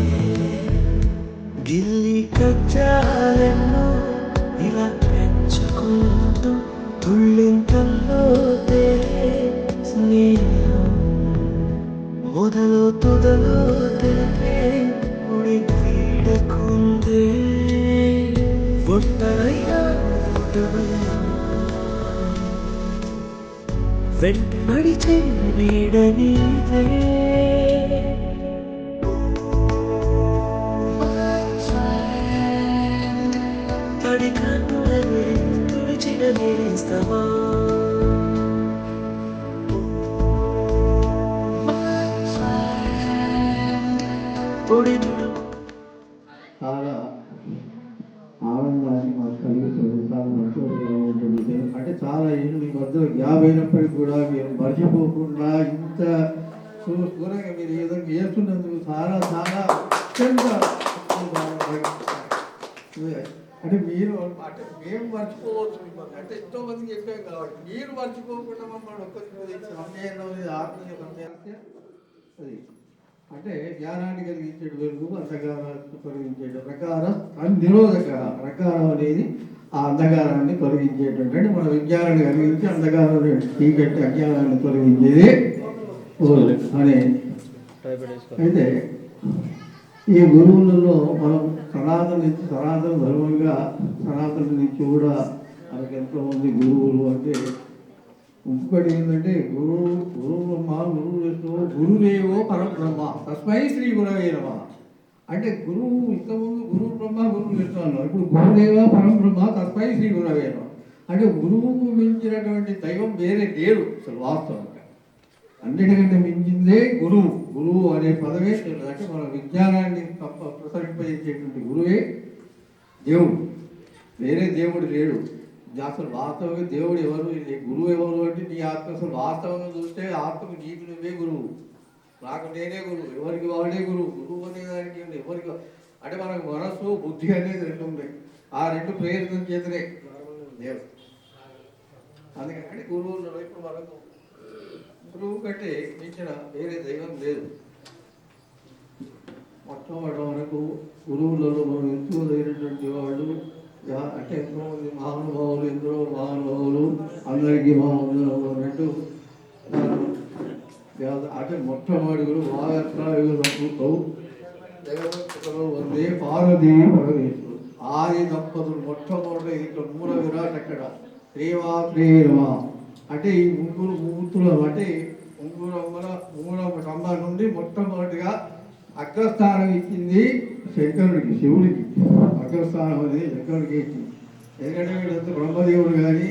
గిల్లి కచ్చాలెన్నో ఇలా పెంచుకుంటూ తుళ్ళింతల్లో స్నేహం మొదలు తుదలు తెలిపే ముడి వీడకుందే ఒంటరైనా వెంట నడిచే వీడనీదే తడి కన్నులనే తుడిచిన నేస్తమా
చాలా ఆనందాన్ని మాకు కలిగిస్తుంది, చాలా సంతోషంగా ఉంటుంది. అంటే చాలా ఏళ్ళు మీ మధ్యలో గ్యాప్ అయినప్పటికీ కూడా మీరు మర్చిపోకుండా ఇంత దూరంగా మీరు ఈ విధంగా చేస్తున్నందుకు చాలా చాలా అత్యంత అంటే మీరు అంటే మేము మర్చిపోవచ్చు మిమ్మల్ని, అంటే ఎంతో మందికి చెప్పాం కాబట్టి మీరు మర్చిపోకుండా మమ్మల్ని ఒక్కరికి సమయంలో ఆత్మీయ సమస్య అది అంటే జ్ఞానాన్ని కలిగించే వెలుగు అంధకారాన్ని తొలగించే ప్రకారం నిరోధక ప్రకారం అనేది ఆ అంధకారాన్ని తొలగించేటువంటి అంటే మన విజ్ఞానాన్ని కలిగించి అంధకారం చీకట్టి అజ్ఞానాన్ని తొలగించేది అనే. అయితే ఈ గురువులలో మనం సనాతన ధర్మంగా సనాతన నుంచి కూడా మనకి ఎంతోమంది గురువులు అంటే ఇంకొకటి ఏంటంటే గురువు బ్రహ్మ గురువు విష్ణువు గురుదేవో పరబ్రహ్మ తస్మై శ్రీ గురవే నమః. అంటే గురువు ఇంతకుముందు గురువు బ్రహ్మ గురువు విష్ణు అన్నారు, ఇప్పుడు గురుదేవ పరబ్రహ్మ తస్మై శ్రీ గురవే నమః. అంటే గురువుకు మించినటువంటి దైవం వేరే లేడు అసలు వాస్తవంగా. అన్నిటికంటే మించిందే గురువు. గురువు అనే పదమే తెలియదు, అంటే మన విజ్ఞానాన్ని ప్రసరింపజేసేటువంటి గురువే దేవుడు, వేరే దేవుడు లేడు. అసలు వాస్తవంగా దేవుడు ఎవరు, గురువు ఎవరు అంటే నీ ఆత్మ. అసలు వాస్తవంగా చూస్తే ఆత్మకు నీకు నువ్వే గురువు, నాకు నేనే గురువు, ఎవరికి వాడే గురువు. గురువు అనే దానికి ఎవరికి అంటే మనకు మనస్సు బుద్ధి అనేది రెండు ఉన్నాయి, ఆ రెండు ప్రయత్నం చేతనే దేవుడు. అందుకని గురువులలో ఇప్పుడు మనకు గురువు కంటే మించిన వేరే దైవం లేదు. మొట్టమొదటి మనకు గురువులలో మనం ఎంచుకోదగినటువంటి వాళ్ళు అంటే ఎంతోమంది మహానుభావులు, ఎందరో మహానుభావులు, అందరికీ మహానుభావులు అన్నట్టు అంటే మొట్టమొదటి గురువు వాగత్రాయులు దైవభక్తులు వందే పార్వతీ పరమేశ్వరుడు ఆది దంపతులు. మొట్టమొదటి ఇక్కడ మూల విరాట్ అక్కడ శ్రీవాత్రేయమ అంటే ఈ ముగ్గురు మూర్తులు అంటే మూల స్తంభం నుండి మొట్టమొదటిగా అగ్రస్థానం ఇచ్చింది శంకరుడికి, శివుడికి అగ్రస్థానం అనేది శంకరుడికి ఇచ్చింది. ఎందుకంటే వీళ్ళంతా బ్రహ్మదేవుడు కానీ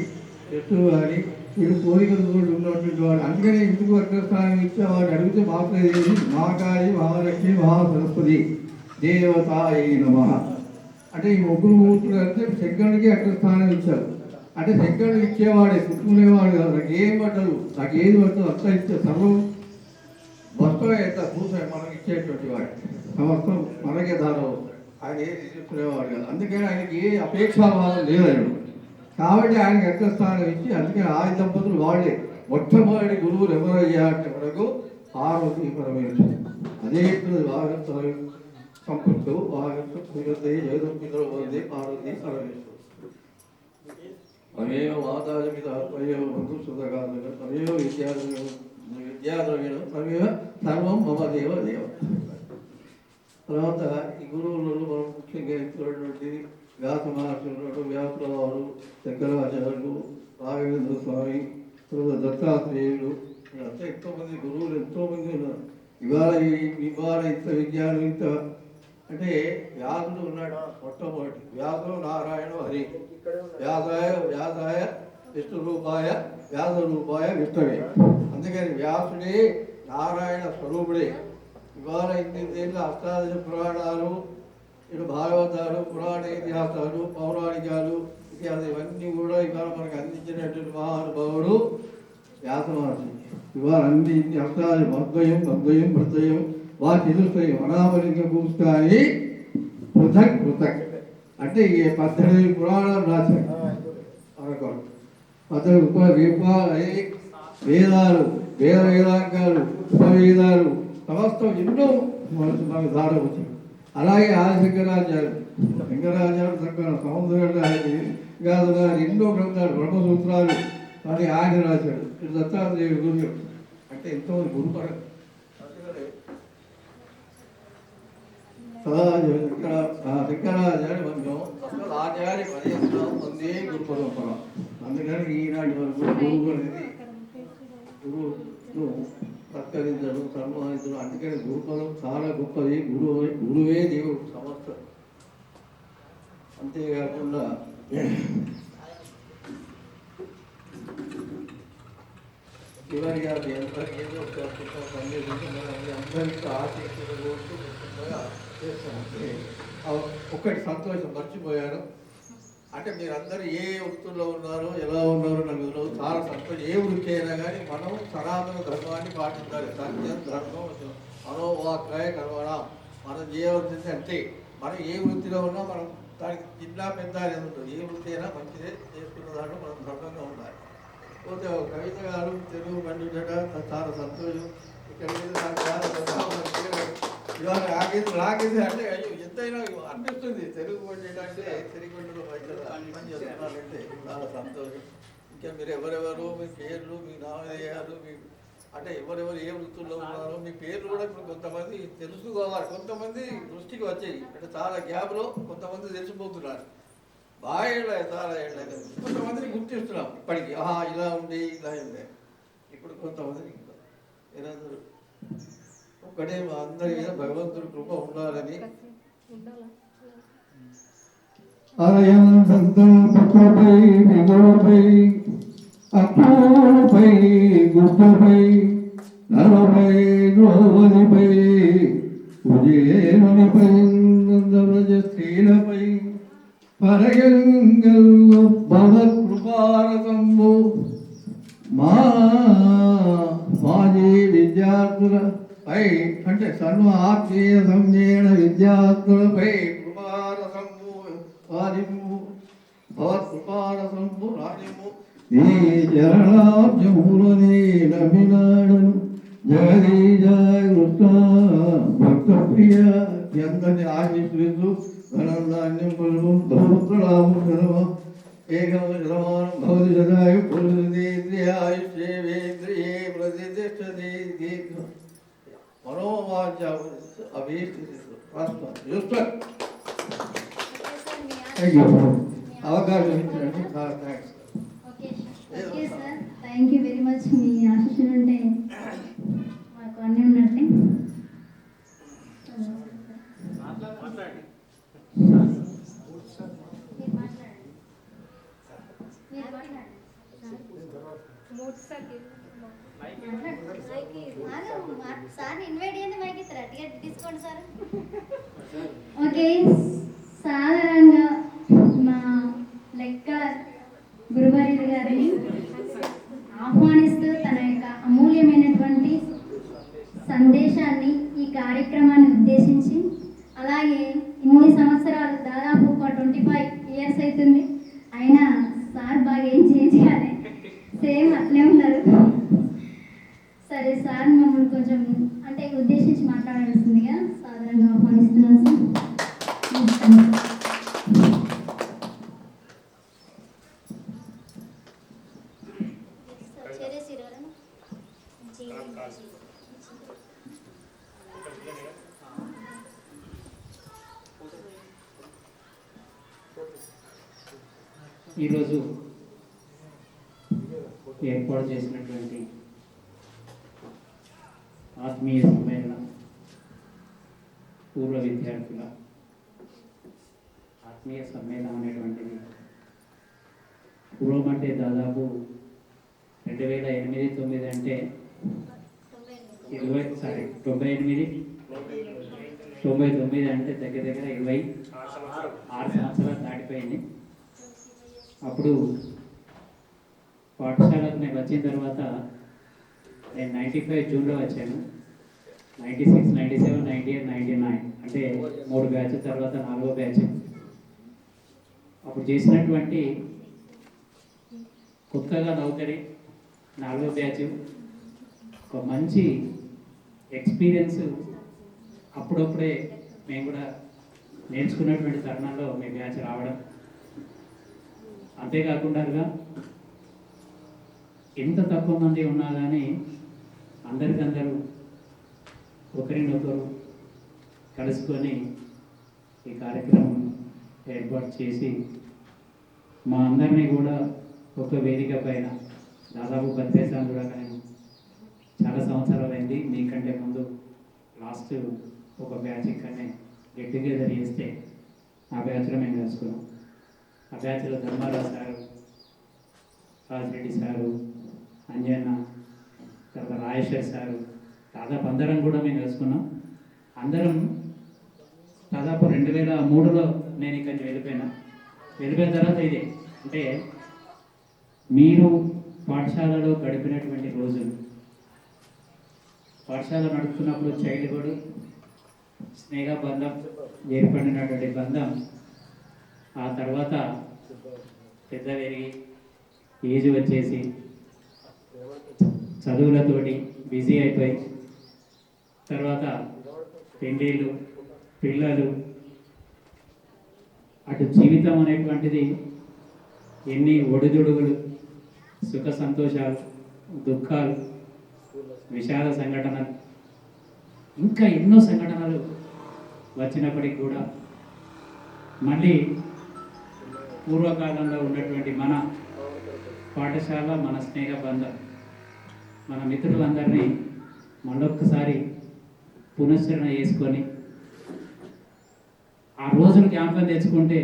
విష్ణువు కానీ వీళ్ళు కోరికలు ఉన్నటువంటి వాడు. అందుకనే ఇందుకు అగ్రస్థానం ఇచ్చే వాడు అడిగితే మాత్రదేవి మహాకాళి మహాలక్ష్మి మహాసరస్వతి దేవత నమః. అంటే ఈ ముగ్గురు మూర్తులు అంటే శంకరుడికి అగ్రస్థానం ఇచ్చారు. అంటే శంకరుడు ఇచ్చేవాడే, చుట్టుకునేవాడు కాదు. నాకు ఏం పట్టదు, నాకు ఏది పట్టదు అంతా ఇచ్చే సర్వం వస్తువు ఎంత చూసే మనకి ఇచ్చేటువంటి వాడు, సమస్తం మనకే దారం. ఆయన ఏది తీసుకునేవాడు కాదు. అందుకని ఆయనకి ఏ అపేక్షాభావం లేదు ఆయన. కాబట్టి ఆయనకి అగ్రస్థానం ఇచ్చి అందుకని ఆది దంపతులు వాళ్ళే మొట్టమొదటి గురువులు ఎవరయ్యా అంటే మనకు పార్వతీ పరమేశ్వరుడు. అదే వాగంత సంపృక్తు వాగంత జగదంపితలో వందే పార్వతీ పరమేశ్వరుడు. తమేవ మాతాజమిత త్వయేవ బంధుసుతగాదుగ తమేవ విద్యాద్రవ్యం తమేవ సర్వం మమ దేవ దేవ. తర్వాత ఈ గురువులలో మనం ముఖ్యంగా ఇస్తున్నటువంటి వ్యాస మహర్షులు, వ్యాసరావు, శంకరాచార్యులు, రాఘవేంద్ర స్వామి, తర్వాత దత్తాత్రేయులు, అంతా ఎంతోమంది గురువులు ఎంతోమంది ఉన్నారు.
ఇవాళ ఇంత విజ్ఞానం ఇంత అంటే వ్యాసుడు ఉన్నాడు మొట్టమొదటి వ్యాసుడు నారాయణ హరి వ్యాసాయ విష్ణు రూపాయ వ్యాస రూపాయ విష్ణువే. అందుకని వ్యాసుడే నారాయణ స్వరూపుడే. ఇవాళ ఇన్నేళ్ళ అష్టాదశ పురాణాలు ఇటు భాగవతాలు పురాణ ఇతిహాసాలు పౌరాణికాలు ఇతిహాసాలు ఇవన్నీ కూడా ఇవాళ మనకు అందించినటువంటి మహానుభావుడు వ్యాస మహర్షి. ఇవాళ అన్ని అష్టాదశ మద్వయం మద్వయం ప్రత్యయం వా చతుష్టయం అనామలింగ పుస్తకాన్ని పృథక్ పృథక్ అంటే ఈ 18 పురాణాలు రాశారు. అనుకోండి 18 వేదాలు వేదాంగాలు ఉపవేదాలు సమస్తం ఎన్నో మనకు దారి వచ్చింది. అలాగే ఆదిశంకరాచార్యులు సముద్రాలు ఎన్నో గ్రంథాలు బ్రహ్మసూత్రాలు అని ఆయన రాశాడు. దత్తాత్రేయ గురు అంటే ఎంతోమంది గురుపర శంకరాచార్య వంశం అసలు ఆచార్య పర్యంతం పొందే గురు పరంపర. అందుకని ఈనాటి వరకు గురువు అనేది గురువును సత్కరించడం సన్మానించడం. అందుకని గురుపదం చాలా గొప్పది. గురువే దేవుడు సమస్త. అంతేకాకుండా చివరిగా ఏదో సందేశం అందరికీ ఆశించగా చేస్తాం. ఒక్కటి సంతోషం మర్చిపోయాను. అంటే మీరందరూ ఏ వృత్తుల్లో ఉన్నారో ఎలా ఉన్నారో నాకు తెలియదు. చాలా సంతోషం. ఏ వృత్తి అయినా కానీ మనం సనాతన ధర్మాన్ని పాటించాలి. సత్యం ధర్మం మనోవాక్కాయ కర్మణ. మనం చేయవలసింది అంటే మనం ఏ వృత్తిలో ఉన్నా మనం దానికి చిన్న పెద్ద అనేది ఉంటుంది. ఏ వృత్తి అయినా మంచిదే చేసుకున్న దాంట్లో మనం ధర్మంగా ఉండాలి. పోతే ఒక కవిత గారు తెలుగు పండితుడ చాలా సంతోషం. ఇక్కడ నాకు చాలా ఇవాళ రాగేది అంటే అయ్యో ఎంతైనా అనిపిస్తుంది. తెలుగు పండితుడు అంటే తెలుగు పండుగ పని చేస్తున్నారంటే చాలా సంతోషం. ఇంకా మీరు ఎవరెవరు మీ పేర్లు మీ నామధేయాలు మీ అంటే ఎవరెవరు ఏ వృత్తుల్లో ఉన్నారో మీ పేర్లు కూడా ఇప్పుడు కొంతమంది తెలుసుకోవాలి. కొంతమంది దృష్టికి వచ్చాయి అంటే చాలా గ్యాప్లో కొంతమంది తెలిసిపోతున్నారు. బాగా ఏళ్ళ చాలా ఏళ్ళ కొంతమందిని గుర్తిస్తున్నాం ఇప్పటికి. ఇలా ఉండి ఇలా ఉండే. ఇప్పుడు కొంతమందిని మీరందరూ ఒక్కటే అందరి మీద భగవంతుడి కృప ఉండాలని అరయం సంకల్పై విగోపై అక్రోపై గుడ్డపై నరపై ద్రౌపదిపై ఉజేనునిపై నందవ్రజ స్త్రీలపై పరయంగల్ భగవత్కృపారతంబు మాజీ విద్యార్థులపై అంటే సర్వ ఆత్మీయ సంజేణ విద్యార్థులపై కృపారసంబు వారిము భగవత్కృపారసంబు రాణిము ఈ చరణాబ్జములని నమినాడను జగదీజాయ కృష్ణ భక్త ప్రియ అందరినీ ఆశీర్వదిస్తూ ధనాన్యం పలుము ధౌత్రలాభం ధర్మ ఏకమానం భవతి సదాయ పురుషేంద్రియాయుష్యేంద్రియే ప్రతిష్టతి దీర్ఘ మనోవాచ అవకాశం ఇచ్చినందుకు చాలా thanks.
Okay sir, thank you very much. మీ ఆశీస్సులు ఉంటే మాకు అన్నీ ఉన్నట్టే.
సార్ ఇన్వైట్ చేయండి. మైక్ ఇస్తారా? టికెట్ తీసుకోండి సార్.
ఓకే, సాధారణంగా మా లెక్కర్ గురువారి గారిని ఆహ్వానిస్తూ తన యొక్క అమూల్యమైనటువంటి సందేశాన్ని ఈ కార్యక్రమాన్ని ఉద్దేశించి, అలాగే ఇన్ని సంవత్సరాలు దాదాపు ఒక 25 years అవుతుంది అయినా సార్ బాగా ఏం చేయాలి సేమ్ అట్లే ఉన్నారు. సరే సార్ మమ్మల్ని కొంచెం అంటే ఉద్దేశించి మాట్లాడాల్సిందిగా సాధారణంగా ఆహ్వానిస్తున్నాను సార్.
ఈరోజు ఏర్పాటు చేసినటువంటి ఆత్మీయ సమ్మేళన
పూర్వ విద్యార్థుల ఆత్మీయ సమ్మేళనం అనేటువంటిది పూర్వం అంటే దాదాపు 2008-9 అంటే 99 అంటే దగ్గర 26 సంవత్సరాలు దాటిపోయింది. అప్పుడు పాఠశాలకు నేను వచ్చిన తర్వాత నేను 95 జూన్లో వచ్చాను. 96, 97, 98, 99 అంటే 3 బ్యాచ్ తర్వాత 4వ బ్యాచ్. అప్పుడు చేసినటువంటి కొత్తగా నౌకరి 4వ బ్యాచ్ ఒక మంచి ఎక్స్పీరియన్స్. అప్పుడప్పుడే మేము కూడా నేర్చుకున్నటువంటి తరుణంలో మీ బ్యాచ్ రావడం, అంతేకాకుండా ఎంత తక్కువ మంది ఉన్నా కానీ అందరికందరూ ఒకరినొకరు కలుసుకొని ఈ కార్యక్రమం ఏర్పాటు చేసి మా అందరినీ కూడా ఒక వేదిక పైన దాదాపు 10 సార్లు కూడా నేను చాలా సంవత్సరాలు అయింది. మీకంటే ముందు లాస్ట్ ఒక బ్యాచ్ ఇక్కడనే గెట్ టుగెదర్ చేస్తే ఆ బ్యాచ్లో మేము కలుసుకున్నాం. ఆ బ్యాచ్లో ధర్మారావు సారు, రాజిరెడ్డి సారు, అంజన్న, తర్వాత రాజేశ్వర్ సారు, దాదాపు అందరం కూడా మేము కలుసుకున్నాం. అందరం దాదాపు 2003లో నేను ఇక్కడికి వెళ్ళిపోయిన తర్వాత ఇదే అంటే మీరు పాఠశాలలో గడిపినటువంటి రోజులు, పాఠశాల నడుపుతున్నప్పుడు చైల్డ్హుడ్ స్నేహ బంధం ఏర్పడినటువంటి బంధం ఆ తర్వాత పెద్ద పెరిగి ఏజ్ వచ్చేసి చదువులతోటి బిజీ అయిపోయి తర్వాత పెళ్ళిళ్ళు, పిల్లలు, అటు జీవితం అనేటువంటిది ఎన్ని ఒడిదుడుగులు, సుఖ సంతోషాలు, దుఃఖాలు, విషాద సంఘటనలు, ఇంకా ఎన్నో సంఘటనలు వచ్చినప్పటికీ కూడా మళ్ళీ పూర్వకాలంలో ఉన్నటువంటి మన పాఠశాల, మన స్నేహ బంధం, మన మిత్రులందరినీ మళ్ళొక్కసారి పునశ్చరణ చేసుకొని ఆ రోజులు జ్ఞాపకం తెచ్చుకుంటే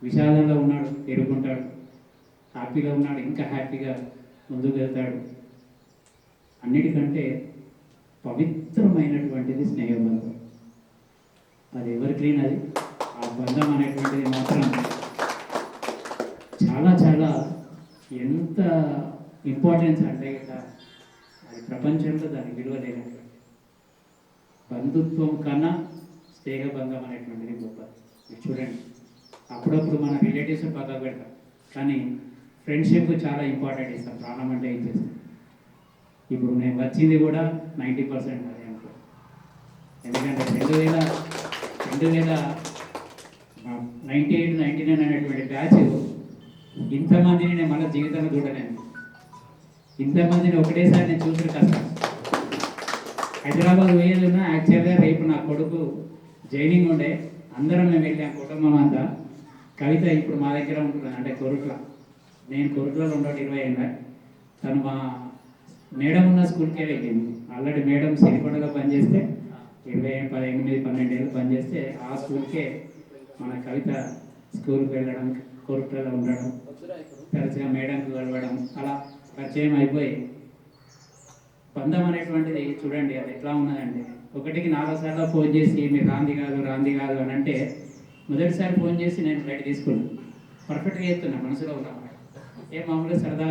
విషాదంలో ఉన్నాడు ఎదుర్కొంటాడు, హ్యాపీగా ఉన్నాడు ఇంకా హ్యాపీగా ముందుకు వెళ్తాడు. అన్నిటికంటే పవిత్రమైనటువంటిది స్నేహబంధం. అది ఎవరి క్లీన్ అది ఆ బంధం అనేటువంటిది మాత్రం చాలా చాలా ఎంత ఇంపార్టెన్స్ అంటే కదా అది ప్రపంచంలో దాని విలువ లేనటువంటి బంధుత్వం కన్నా స్నేహబంధం అనేటువంటిది గొప్ప. మీరు చూడండి, అప్పుడప్పుడు మన రిలేటివ్స్ పక్కకు పెడతాం కానీ ఫ్రెండ్షిప్ చాలా ఇంపార్టెంట్ ఇస్తాం, ప్రాణం అంటే ఏం చేస్తాం. ఇప్పుడు నేను వచ్చింది కూడా 90% అదే అనుకో. ఎందుకంటే 2098-99 అనేటువంటి బ్యాచ్ ఇంతమందిని నేను మళ్ళీ జీవితంలో చూడలేను. ఇంతమందిని ఒకటేసారి నేను చూసిన కష్టం. హైదరాబాద్ పోయేది ఉన్నా యాక్చువల్గా రేపు నా కొడుకు జైనింగ్ ఉండే, అందరం మేము వెళ్ళాం కుటుంబం అంతా. కవిత ఇప్పుడు మా దగ్గర ఉంటున్నాను అంటే కొరుట్ల, నేను కొరుట్లలో ఉండడం 20 ఏళ్ళ. తను మా మేడం ఉన్న స్కూల్కే వెళ్ళింది. ఆల్రెడీ మేడం సిరికొండగా పనిచేస్తే 18-12 ఏళ్ళు పనిచేస్తే ఆ స్కూల్కే మన కవిత స్కూల్కి వెళ్ళడం, కొరుట్లలో ఉండడం, తరచుగా మేడంకి కలవడం, అలా పరిచయం అయిపోయి బంధం అనేటువంటిది చూడండి అది ఎట్లా ఉన్నదంటే 1కి 4 సార్లు ఫోన్ చేసి మీరు రాంది కాదు అని అంటే మొదటిసారి ఫోన్ చేసి నేను ఫ్లైట్ తీసుకున్నాను. పర్ఫెక్ట్గా చెప్తున్నా, మనసులో ఉన్నాను. మామూలుగా సరదా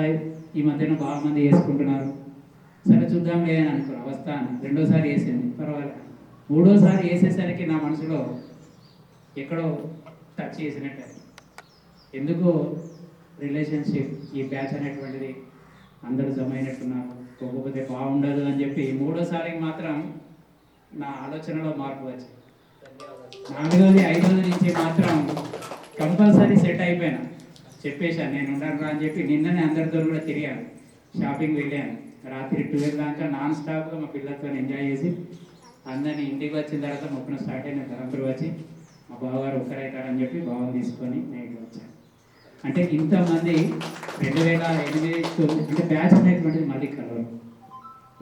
ఈ మధ్యన బాగా మంది చేసుకుంటున్నారు, సరే చూద్దాంలే అని అనుకున్నా, వస్తాను. 2వ సారి వేసింది, పర్వాలేదు. 3వ సారి వేసేసరికి నా మనసులో ఎక్కడో టచ్ చేసినట్టు. ఎందుకో రిలేషన్షిప్ ఈ బ్యాచ్ అనేటువంటిది అందరూ జమ అయినట్టున్నారు, పోకపోతే బాగుండదు అని చెప్పి 3వ సారికి మాత్రం నా ఆలోచనలో మార్పు వచ్చింది. 4వది 5వది నుంచి మాత్రం కంపల్సరీ సెట్ అయిపోయినా, చెప్పేశాను నేను ఉండను అని చెప్పి. నిన్ననే అందరితో కూడా తిరిగాను, షాపింగ్ వెళ్ళాను. రాత్రి 12 దాకా నాన్ స్టాప్గా మా పిల్లలతో ఎంజాయ్ చేసి అందరినీ ఇంటికి వచ్చిన తర్వాత మొక్కన స్టార్ట్ అయిన తరంపురు వచ్చి మా బావగారు ఒక్కరైతారని చెప్పి బావని తీసుకొని నేను వచ్చాను. అంటే ఇంతమంది 2008-9 అంటే బ్యాచ్ అనేటువంటిది మళ్ళీ కలవరు.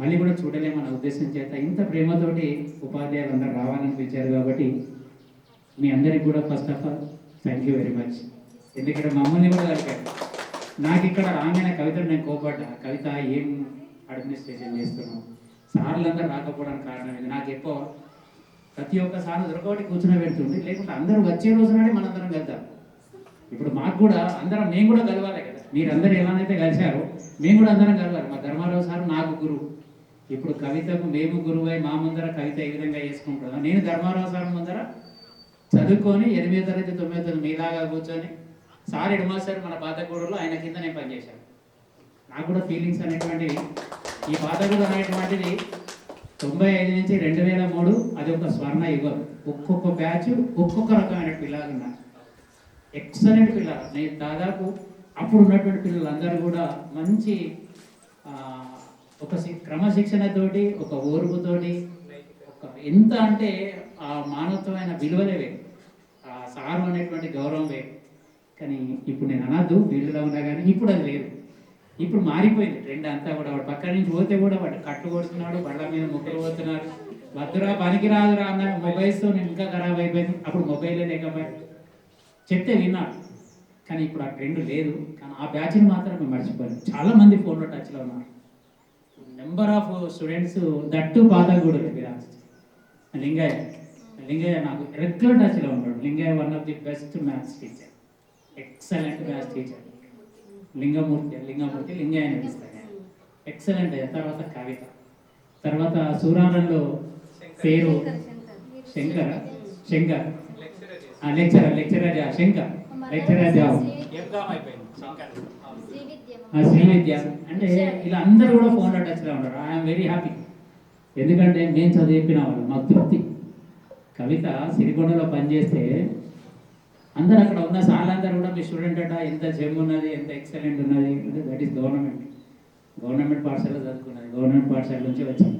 మళ్ళీ కూడా చూడలేమన్న ఉద్దేశం చేత ఇంత ప్రేమతోటి ఉపాధ్యాయులు అందరూ రావాలని పిలిచారు కాబట్టి మీ అందరికి కూడా first of all thank you very much. ఎందుకంటే మమ్మల్ని కూడా కలిపారు. నాకు ఇక్కడ రాగానే కవితను నేను కోపడ్డా, కవిత ఏం అడ్మినిస్ట్రేషన్ చేస్తున్నాం, సార్లందరూ రాకపోవడానికి కారణం ఇది. నాకు ఎక్కువ ప్రతి ఒక్కసారి దొరకబట్టి కూర్చుని పెడుతుంది, లేకుంటే అందరూ వచ్చే రోజు నాడే మనందరం కలుద్దాం. ఇప్పుడు మాకు కూడా అందరం మేము కూడా కలవాలి కదా, మీరందరూ ఎలానైతే కలిశారో మేము కూడా అందరం కలవాలి. మా ధర్మారావు సార్ నాకు గురువు, ఇప్పుడు కవితకు మేము గురువై మా ముందర కవిత ఏ విధంగా చేసుకుంటుందా, నేను ధర్మారావు సార్ ముందర చదువుకొని 8వ తరగతి 9వ తరగతి మీలాగా కూర్చొని సార్ ఎడమాస్టర్ మన పాతగూడలో ఆయన కింద నేను పనిచేశాను. నాకు కూడా ఫీలింగ్స్ అనేటువంటివి, ఈ పాతగూడ అనేటువంటిది 95 నుంచి 2003 అది ఒక స్వర్ణ యుగం. ఒక్కొక్క బ్యాచ్ ఒక్కొక్క రకమైన పిల్లలు ఉన్నారు, ఎక్సలెంట్ పిల్లలు. నేను దాదాపు అప్పుడు ఉన్నటువంటి పిల్లలందరూ కూడా మంచి ఒక క్రమశిక్షణతోటి, ఒక ఓర్పుతోటి, ఒక ఎంత అంటే ఆ మానవత్వమైన విలువలే వేరు, ఆ సారు అనేటువంటి గౌరవం వేరు. కానీ ఇప్పుడు నేను అనద్దు వీళ్ళలో ఉన్నా కానీ ఇప్పుడు అది లేదు. ఇప్పుడు మారిపోయింది ట్రెండ్ అంతా కూడా. వాడు పక్కన నుంచి పోతే కూడా వాడు కట్లు కొడుతున్నాడు, బళ్ళ మీద ముక్కలు పోతున్నాడు, వద్దురా పనికి రాదురా అన్న మొబైల్స్తో ఇంకా ఖరాబ్ అయిపోయింది. అప్పుడు మొబైలే లేకపోయి చెప్తే విన్నాడు, కానీ ఇప్పుడు ఆ ట్రెండ్ లేదు. కానీ ఆ బ్యాచ్ని మాత్రం మేము మర్చిపోయాం. చాలామంది ఫోన్లో టచ్లో ఉన్నారు, నెంబర్ ఆఫ్ స్టూడెంట్స్ దట్టు పాతగూడలు. లింగయ్య నాకు రెగ్యులర్ టచ్లో ఉన్నాడు. Lingaiah one of the best maths teacher, excellent maths teacher. Lingamurthy Lingaiah అనిపిస్తాడు, ఎక్సలెంట్. తర్వాత కవిత, తర్వాత సూరారంలో పేరు Shankar lecturer Shankar lecturer job Sri Vidya. అంటే ఇలా అందరూ కూడా ఫోన్లో టచ్లో ఉన్నారు. ఐఎమ్ వెరీ హ్యాపీ, ఎందుకంటే నేను చదివిన వాళ్ళు మాకు తృప్తి. కవిత సిరికొండలో పనిచేస్తే అందరూ అక్కడ ఉన్న సార్లందరూ కూడా మీ స్టూడెంట్ అట ఎంత జెమ్ ఉన్నది, ఎంత ఎక్సలెంట్ ఉన్నది అంటే దట్ ఈస్ గవర్నమెంట్ పాఠశాల చదువుకున్నది, గవర్నమెంట్ పాఠశాల నుంచి వచ్చింది.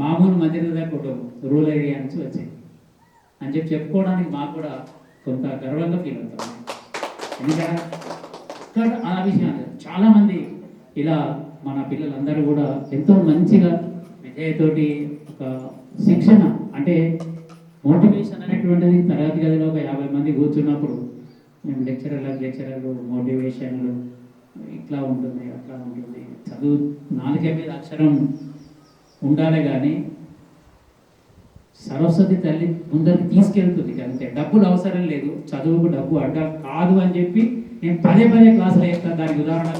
మామూలు మధ్యతరగతి కుటుంబం రూరల్ ఏరియా నుంచి వచ్చింది అని చెప్పుకోవడానికి మాకు కూడా కొంత గర్వంగా ఫీల్ అవుతాం. ఎందుకంటే ఆ విషయం చాలామంది ఇలా మన పిల్లలందరూ కూడా ఎంతో మంచిగా విజయతోటి ఒక శిక్షణ అంటే మోటివేషన్ అనేటువంటిది తరగతి గదిలో ఒక 50 మంది కూర్చున్నప్పుడు మేము లెక్చరర్లు మోటివేషన్లు ఇట్లా ఉంటుంది అట్లా ఉంటుంది, చదువు నాలుగే మీద అక్షరం ఉండాలి కానీ సరస్వతి తల్లి ముందరికి తీసుకెళ్తుంది అంతే. డబ్బులు అవసరం లేదు, చదువుకు డబ్బు అడ్డ కాదు అని చెప్పి నేను పదే క్లాసులు చెప్తాను. దానికి ఉదాహరణ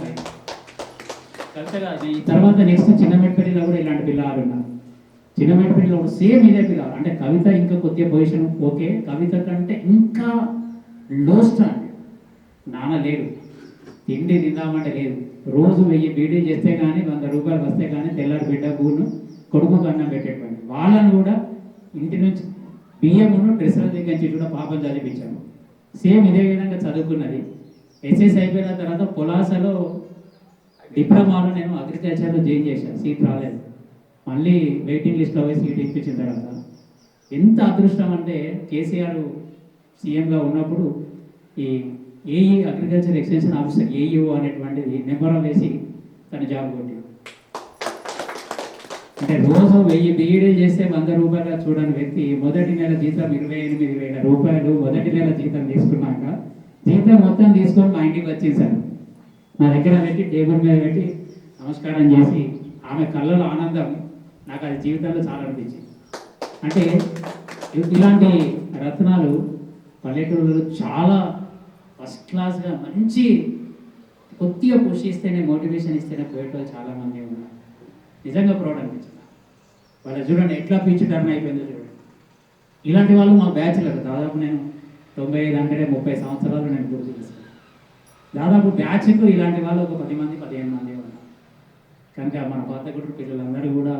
కరెక్ట్గా ఈ తర్వాత నెక్స్ట్ చిన్నమెట్పల్లిలో కూడా ఇలాంటి పిల్లలు ఉన్నారు. చిన్నమెట్పల్లిలో కూడా సేమ్ ఇదే పిల్లలు. అంటే కవిత ఇంకా కొద్దిగా పొజిషన్ ఓకే, కవిత కంటే ఇంకా లో స్టాండ్. నాన్న లేడు, తిండి తిందామంటే లేదు, రోజు 1000 బీడీ చేస్తే కానీ 100 రూపాయలు వస్తే కానీ తెల్లారి బిడ్డ పూను కొడుకు అన్నం పెట్టేటువంటి వాళ్ళని కూడా ఇంటి నుంచి బియ్యమును డ్రెస్సుల దగ్గర నుంచి కూడా పాపం చదివించాము. సేమ్ ఇదే విధంగా చదువుకున్నది. ఎస్ఎస్ అయిపోయిన తర్వాత పొలాసలో డిప్లొమాలో నేను అగ్రికల్చర్లో జాయిన్ చేశాను, సీట్ రాలేదు. మళ్ళీ వెయిటింగ్ లిస్ట్లో పోయి సీట్ ఇప్పించిన తర్వాత ఎంత అదృష్టం అంటే కేసీఆర్ సీఎంగా ఉన్నప్పుడు ఈ AE agriculture extension officer AEO అనేటువంటిది నెంబర్ వేసి తన జాబ్ కొట్టి, అంటే రోజు 1000 బీఈడీలు చేస్తే 100 రూపాయలు చూడని వ్యక్తి మొదటి నెల జీతం 28,000 రూపాయలు మొదటి నెల జీతం తీసుకున్నాక జీతం మొత్తం తీసుకొని మా ఇంటికి వచ్చేసాను. నా దగ్గర పెట్టి టేబుల్ మీద పెట్టి నమస్కారం చేసి ఆమె కళ్ళలో ఆనందం నాకు అది జీవితంలో చాలా అనిపించింది. అంటే ఇలాంటి రత్నాలు పల్లెటూరులో చాలా ఫస్ట్ క్లాస్గా మంచి కొద్దిగా పుష్ ఇస్తేనే మోటివేషన్ ఇస్తేనే పోయేటోళ్ళు చాలామంది ఉన్నారు. నిజంగా ప్రౌడ్ అనిపించింది. వాళ్ళ చూడండి ఎట్లా పిచ్చి టర్న్ అయిపోయిందో చూడండి. ఇలాంటి వాళ్ళు మా బ్యాచ్లర్ దాదాపు నేను 95 అంటే 30 సంవత్సరాలు నేను గుర్తు చేశాను. దాదాపు బ్యాచ్కు ఇలాంటి వాళ్ళు ఒక 10 మంది 15 మంది ఉన్నారు. కనుక మన పాతగుడి పిల్లలందరూ కూడా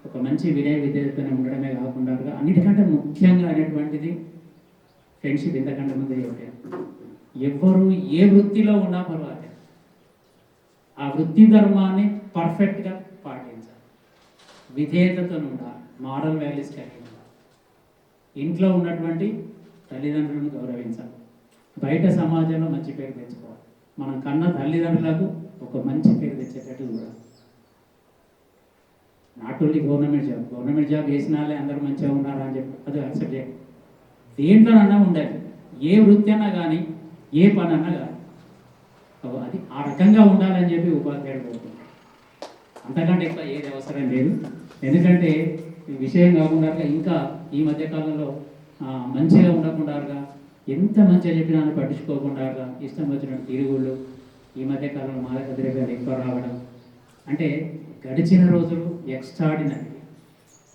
ఒక మంచి విధేయతనే ఉండడమే కాకుండా అన్నిటికంటే ముఖ్యంగా అనేటువంటిది ఫ్రెండ్షిప్. ఇంతకంటే ముందు ఎవరు ఏ వృత్తిలో ఉన్నా పర్వాలేదు, ఆ వృత్తి ధర్మాన్ని పర్ఫెక్ట్గా పాటించాలి, విధేయతతో ఉండాలి, మారల్ వాల్యూస్ కలిగి ఉండాలి, ఇంట్లో ఉన్నటువంటి తల్లిదండ్రులను గౌరవించాలి, బయట సమాజంలో మంచి పేరు తెచ్చుకోవాలి, మనం కన్న తల్లిదండ్రులకు ఒక మంచి పేరు తెచ్చేటట్టు కూడా నాట్ ఓన్లీ గవర్నమెంట్ జాబ్ చేసిన వాళ్ళే అందరూ మంచిగా ఉన్నారా అని చెప్పి అది యాక్సెప్ట్ చేయాలి. దేంట్లోనన్నా ఉండాలి, ఏ వృత్తి అన్నా కానీ ఏ పని అన్నా కానీ అది ఆ రకంగా ఉండాలని చెప్పి ఉపాధ్యాయుడు కోరుకుంటారు. అంతకంటే ఎక్కువ ఏది అవసరం లేదు. ఎందుకంటే ఈ విషయం కాకుండా ఇంకా ఈ మధ్యకాలంలో మంచిగా ఉండకుండా ఎంత మంచిగా చెప్పినా పట్టించుకోకుండా ఇష్టం వచ్చినట్టు తిరుగుళ్ళు ఈ మధ్యకాలంలో మాదక ద్రవ్యాలు ఎక్కువ రావడం, అంటే గడిచిన రోజులు ఎక్స్ట్రాడినరీ,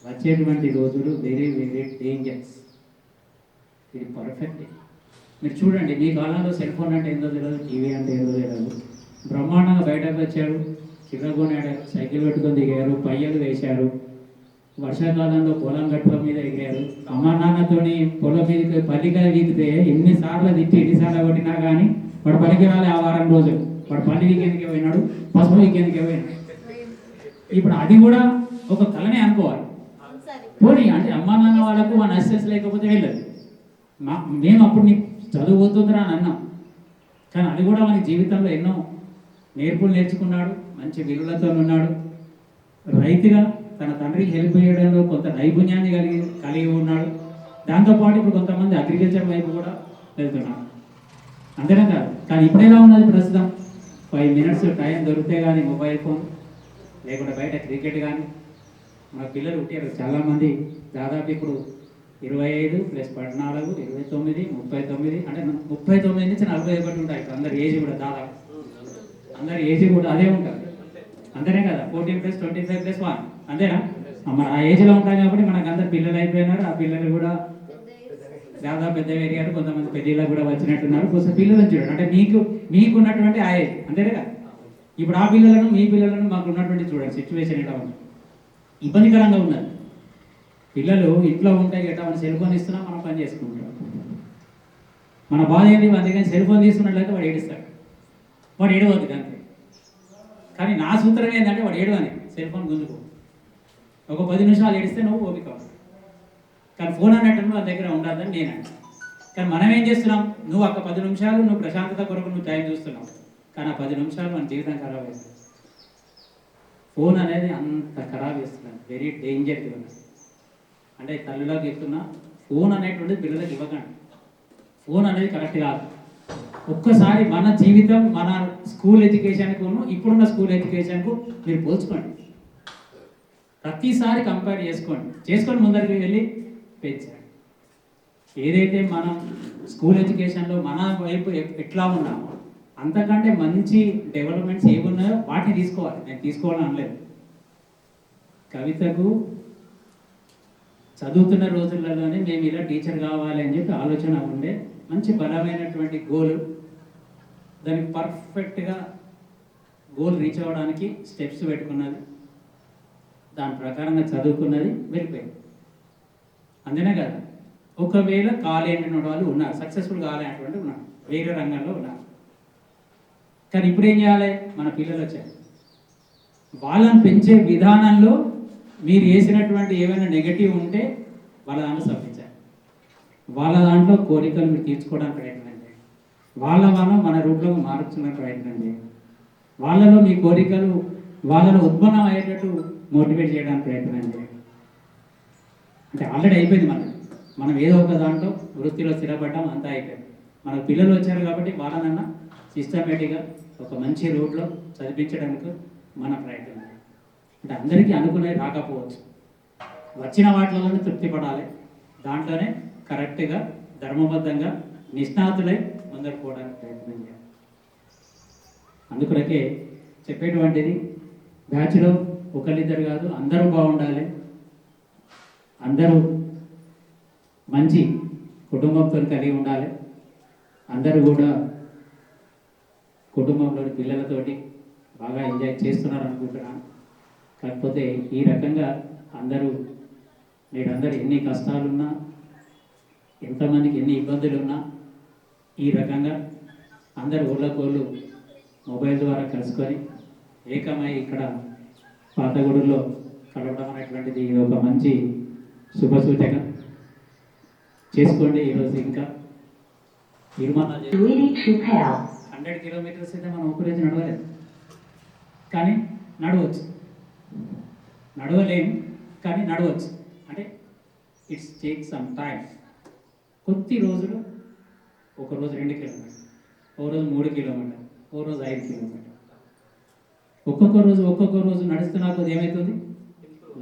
వచ్చేటువంటి రోజులు వెరీ వెరీ డేంజరస్. ఇది పర్ఫెక్ట్. మీరు చూడండి, మీ కాలంలో సెల్ ఫోన్ అంటే ఏందో తెలియదు, టీవీ అంటే ఏందో తెలియదు. బ్రహ్మాండంగా బయటకు వచ్చారు, చిరగొనాడు, సైకిల్ పెట్టుకొని దిగారు, పయ్యలు వేశారు, వర్షాకాలంలో పొలం గట్టుల మీద ఎగిరారు. అమ్మ నాన్నతోని పొలం మీద పల్లికాయ వీగితే ఎన్నిసార్లు తిట్టి ఎన్నిసార్లు కొట్టినా కానీ వాడు పనికి రాలే. ఆ వారం రోజులు వాడు పల్లి వీకేందుకే పోయినాడు, పసుపు వీకేందుకే పోయినాడు. ఇప్పుడు అది కూడా ఒక కళనే అనుకోవాలి. పోనీ అంటే అమ్మా నాన్న వాళ్ళకు మన అసిస్టెన్స్ లేకపోతే వెళ్ళదు. మేము అప్పుడు నీకు చదువుతుందిరా అని అన్నాం, కానీ అది కూడా మన జీవితంలో ఎన్నో నేర్పులు నేర్చుకున్నాడు, మంచి విలువలతో ఉన్నాడు. రైతుగా తన తండ్రికి హెల్ప్ చేయడంలో కొంత నైపుణ్యాన్ని కలిగి ఉన్నాడు. దాంతోపాటు ఇప్పుడు కొంతమంది అగ్రికల్చర్ వైపు కూడా వెళ్తున్నాడు. అంతేనా కాదు? కానీ ఇప్పుడు ఎలా ఉన్నది ప్రస్తుతం 5 minutes టైం దొరికితే కానీ మొబైల్ ఫోన్, లేకుంటే బయట క్రికెట్ కానీ. మన పిల్లలు పుట్టారు చాలామంది, దాదాపు ఇప్పుడు 25 + 14, 29, 39, అంటే 39 నుంచి 41 ఉంటాయి. అందరి ఏజ్ కూడా దాదాపు అందరి ఏజ్ కూడా అదే ఉంటుంది. అంతేనే కదా? 14 + 25 + 1 అంతేనా? మన ఆ ఏజ్లో ఉంటాం కాబట్టి మనకు అందరు పిల్లలు అయిపోయినారు. ఆ పిల్లలు కూడా దాదాపు పెద్ద ఏరియాలు, కొంతమంది పెద్దలకు కూడా వచ్చినట్టున్నారు. కొంచెం పిల్లలను చూడండి, అంటే మీకు ఉన్నటువంటి ఆ ఏజ్ అంతేనే కదా? ఇప్పుడు ఆ పిల్లలను మీ పిల్లలను మాకు ఉన్నటువంటి చూడండి సిచ్యువేషన్ ఎలా ఉంది, ఇబ్బందికరంగా ఉన్నది. పిల్లలు ఇంట్లో ఉంటే గట్టా మన సెల్ ఫోన్ ఇస్తున్నాం, మనం పని చేసుకుంటాం. మన బాధ ఏంటి? అందుకని సెల్ ఫోన్ తీసుకున్నట్లయితే వాడు ఏడుస్తాడు, వాడు ఏడవద్దు అంతే. కానీ నా సూత్రం ఏంటంటే వాడు ఏడవని, సెల్ ఫోన్ గుంజుకో, ఒక 10 నిమిషాలు ఏడిస్తే నువ్వు ఓపిక. కానీ ఫోన్ అన్నట్టు వాళ్ళ దగ్గర ఉండద్దని నేను అంటాను. కానీ మనం ఏం చేస్తున్నాం? నువ్వు ఒక 10 నిమిషాలు నువ్వు ప్రశాంతత కొరకు నువ్వు టైం చూస్తున్నావు, కానీ ఆ 10 నిమిషాలు మన జీవితం ఖరాబ్ చేస్తుంది. ఫోన్ అనేది అంత ఖరాబ్ చేస్తున్నాను, వెరీ డేంజర్. అంటే తల్లిలోకి చెప్తున్నా, ఫోన్ అనేటువంటిది పిల్లలకు ఇవ్వకండి. ఫోన్ అనేది కరెక్ట్ కాదు. ఒక్కసారి మన జీవితం, మన స్కూల్ ఎడ్యుకేషన్కు ఇప్పుడున్న స్కూల్ ఎడ్యుకేషన్కు మీరు పోల్చుకోండి. ప్రతిసారి కంపేర్ చేసుకొని ముందరికి వెళ్ళి పెంచండి. ఏదైతే మనం స్కూల్ ఎడ్యుకేషన్లో మన వైపు ఎట్లా ఉన్నామో అంతకంటే మంచి డెవలప్మెంట్స్ ఏమున్నాయో వాటిని తీసుకోవాలి. నేను తీసుకోవాలని అనలేదు. కవితకు చదువుతున్న రోజులలోనే మేము ఇలా టీచర్ కావాలి అని చెప్పి ఆలోచన ఉండే, మంచి బలమైనటువంటి గోల్, దానికి పర్ఫెక్ట్గా గోల్ రీచ్ అవ్వడానికి స్టెప్స్ పెట్టుకున్నది, దాని ప్రకారంగా చదువుకున్నది, వెళ్ళిపోయింది. అంతేనే కదా? ఒకవేళ కాలేని వాళ్ళు ఉన్నారు, సక్సెస్ఫుల్ కాలేనటువంటి ఉన్నారు, వేరే రంగంలో ఉన్నారు. కానీ ఇప్పుడు ఏం చేయాలి? మన పిల్లలు వచ్చారు, వాళ్ళని పెంచే విధానంలో మీరు వేసినటువంటి ఏమైనా నెగటివ్ ఉంటే వాళ్ళ దాంట్లో సర్పించాలి. వాళ్ళ దాంట్లో కోరికలు మీరు తీర్చుకోవడానికి ప్రయత్నం చేయండి. మనం మన రూట్లో మార్చుకోవడానికి ప్రయత్నం చేయండి. వాళ్ళలో మీ కోరికలు వాళ్ళలో ఉద్భన్నం అయ్యేటట్టు మోటివేట్ చేయడానికి ప్రయత్నం చేయండి. అంటే ఆల్రెడీ అయిపోయింది మనం ఏదో ఒక దాంట్లో వృత్తిలో స్థిరపడ్డాం, అంతా అయిపోయింది. మన పిల్లలు వచ్చారు కాబట్టి వాళ్ళనన్నా సిస్టమేటిక్గా ఒక మంచి రూట్లో చదివించడానికి మన ప్రయత్నం. అంటే అందరికీ అనుకునేది రాకపోవచ్చు, వచ్చిన వాటిలోనే తృప్తి పడాలి, దాంట్లోనే కరెక్ట్గా ధర్మబద్ధంగా నిష్ణాతులై ముందరు పోవడానికి ప్రయత్నం చేయాలి. అందుకొరకే చెప్పేటువంటిది, బ్యాచ్లో ఒకరిద్దరు కాదు, అందరూ బాగుండాలి, అందరూ మంచి కుటుంబంతో కలిగి ఉండాలి, అందరూ కూడా కుటుంబంలోని పిల్లలతోటి బాగా ఎంజాయ్ చేస్తున్నారు అనుకుంటున్నాను. కాకపోతే ఈ రకంగా మీరందరూ ఎన్ని కష్టాలున్నా, ఎంతమందికి ఎన్ని ఇబ్బందులున్నా, ఈ రకంగా అందరు ఊళ్ళకోళ్ళు మొబైల్ ద్వారా కలుసుకొని ఏకమై ఇక్కడ పాతగూడూరులో కలవడం అనేటువంటిది ఒక మంచి శుభసూచక. చేసుకోండి. ఈరోజు ఇంకా తిరుమల 100 kilometers అయితే మనం ఊపిరేసి నడవలేదు, కానీ నడవచ్చు. నడవలేము కానీ నడవచ్చు. అంటే ఇట్స్ టేక్ సమ్ టైం. కొద్ది రోజులు, ఒక రోజు 2 కిలోమీటర్లు, ఒక రోజు 3 కిలోమీటర్లు, ఒక రోజు 5 కిలోమీటర్లు, ఒక్కొక్క రోజు నడుస్తున్నా కొద్ది ఏమవుతుంది,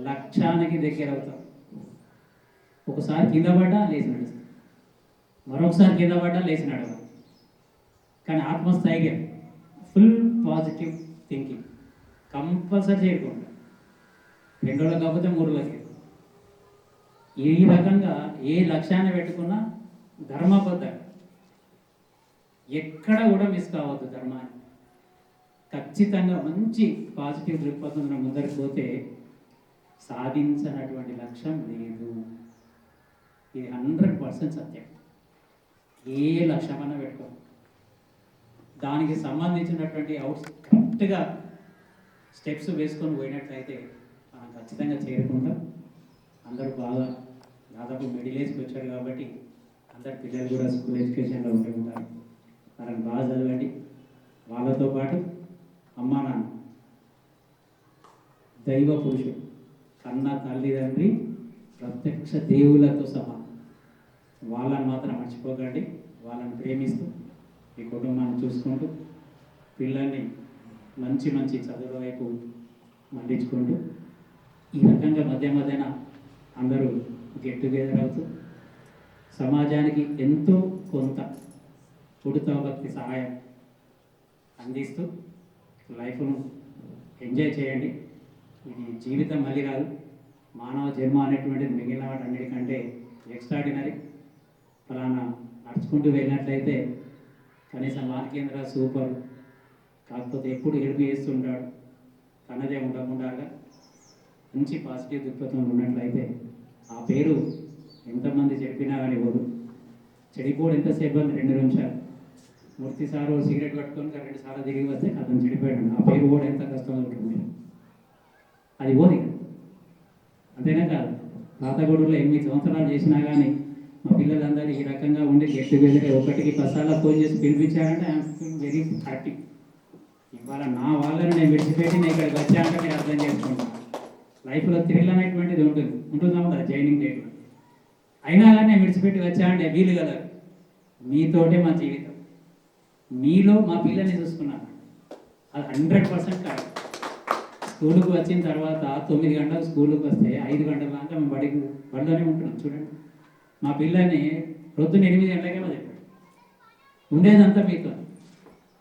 లక్ష్యానికి దగ్గర అవుతాం. ఒకసారి కింద పడ్డా లేచి నడుస్తాం, మరొకసారి కింద పడ్డా లేచి నడవాలి. కానీ ఆత్మస్థైర్యం, ఫుల్ పాజిటివ్ థింకింగ్ కంపల్సరీ చేయకుండా 2 రోజులు కాకపోతే 3 రోజులకి ఈ రకంగా ఏ లక్ష్యాన్ని పెట్టుకున్నా ధర్మబద్ధంగా ఎక్కడ కూడా మిస్ కావద్దు. ధర్మాన్ని ఖచ్చితంగా మంచి పాజిటివ్ దృక్పథంలో ముందరికి పోతే సాధించినటువంటి లక్ష్యం లేదు. ఇది 100% సత్యం. ఏ లక్ష్యమన్నా పెట్టుకో, దానికి సంబంధించినటువంటి కరెక్ట్గా స్టెప్స్ వేసుకొని పోయినట్లయితే మనం ఖచ్చితంగా చేరుకుంటాం. అందరూ బాగా దాదాపు మిడిల్ ఏజ్కి వచ్చారు కాబట్టి అందరు పిల్లలు కూడా స్కూల్ ఎడ్యుకేషన్లో ఉంటూ ఉంటారు. వాళ్ళని బాగా చదవండి. వాళ్ళతో పాటు అమ్మా నాన్న, దైవ పురుషుడు, కన్న తల్లిదండ్రి, ప్రత్యక్ష దేవులతో సమానం. వాళ్ళని మాత్రం మర్చిపోకండి. వాళ్ళని ప్రేమిస్తూ ఈ కుటుంబాన్ని చూసుకుంటూ పిల్లల్ని మంచి మంచి చదువుల వైపు మళ్ళించుకుంటూ ఈ రకంగా మధ్యన అందరూ గెట్ టుగెదర్ అవుతూ సమాజానికి ఎంతో కొంత ఉడతా భక్తి సహాయం అందిస్తూ లైఫ్ను ఎంజాయ్ చేయండి. ఇది జీవితం మళ్ళీ కాదు, మానవ జన్మ అనేటువంటిది మిగిలిన వాటి అన్నిటికంటే ఎక్స్ట్రాడినరీ. ఫలానా నడుచుకుంటూ వెళ్ళినట్లయితే కనీసం వానికేంద్ర సూపర్, కాకపోతే ఎప్పుడు హెల్ప్ చేస్తుంటాడు, తనదే ఉండకుండా మంచి పాజిటివ్ దృక్పథం ఉన్నట్లయితే ఆ పేరు ఎంతమంది చెప్పినా కానీ పోదు. చెడిపోడు ఎంతసేపు అని 2 నిమిషాలు. మూర్తి సారు సిగరెట్ పట్టుకొని 2 సార్లు తిరిగి వస్తే అతను చెడిపోయాడు. ఆ పేరు కూడా ఎంత కష్టం ఉంటుంది, అది పోదు. అంతేనా కాదు? పాతగూడూరులో 8 సంవత్సరాలు చేసినా కానీ మా పిల్లలందరూ ఈ రకంగా ఉండి గెట్ టుగెదర్ 1కి 10 సార్లు ఫోన్ చేసి పిలిపించారంటే ఐఎమ్ ఫీల్ వెరీ హ్యాపీ. ఇవాళ నా వాళ్ళని నేను విడిచిపెట్టి నేను ఇక్కడికి వచ్చాక మీరు అర్థం చేసుకుంటాను. లైఫ్లో థ్రిల్ అనేటువంటిది ఉంటుందా జాయినింగ్ డేట్లో. అయినా కానీ నేను విడిచిపెట్టి వచ్చానంటే వీలు కదా, మీతోటే మా జీవితం, మీలో మా పిల్లల్ని చూసుకున్నాను. అది 100% కాదు. స్కూల్కి వచ్చిన తర్వాత 9 గంటలకు స్కూల్కి వస్తే 5 గంటల దాకా మేము బడిలోనే ఉంటున్నాం. చూడండి, మా పిల్లల్ని ప్రొద్దున 8 గంటలకే చెప్పాడు. ఉండేదంతా మీతో.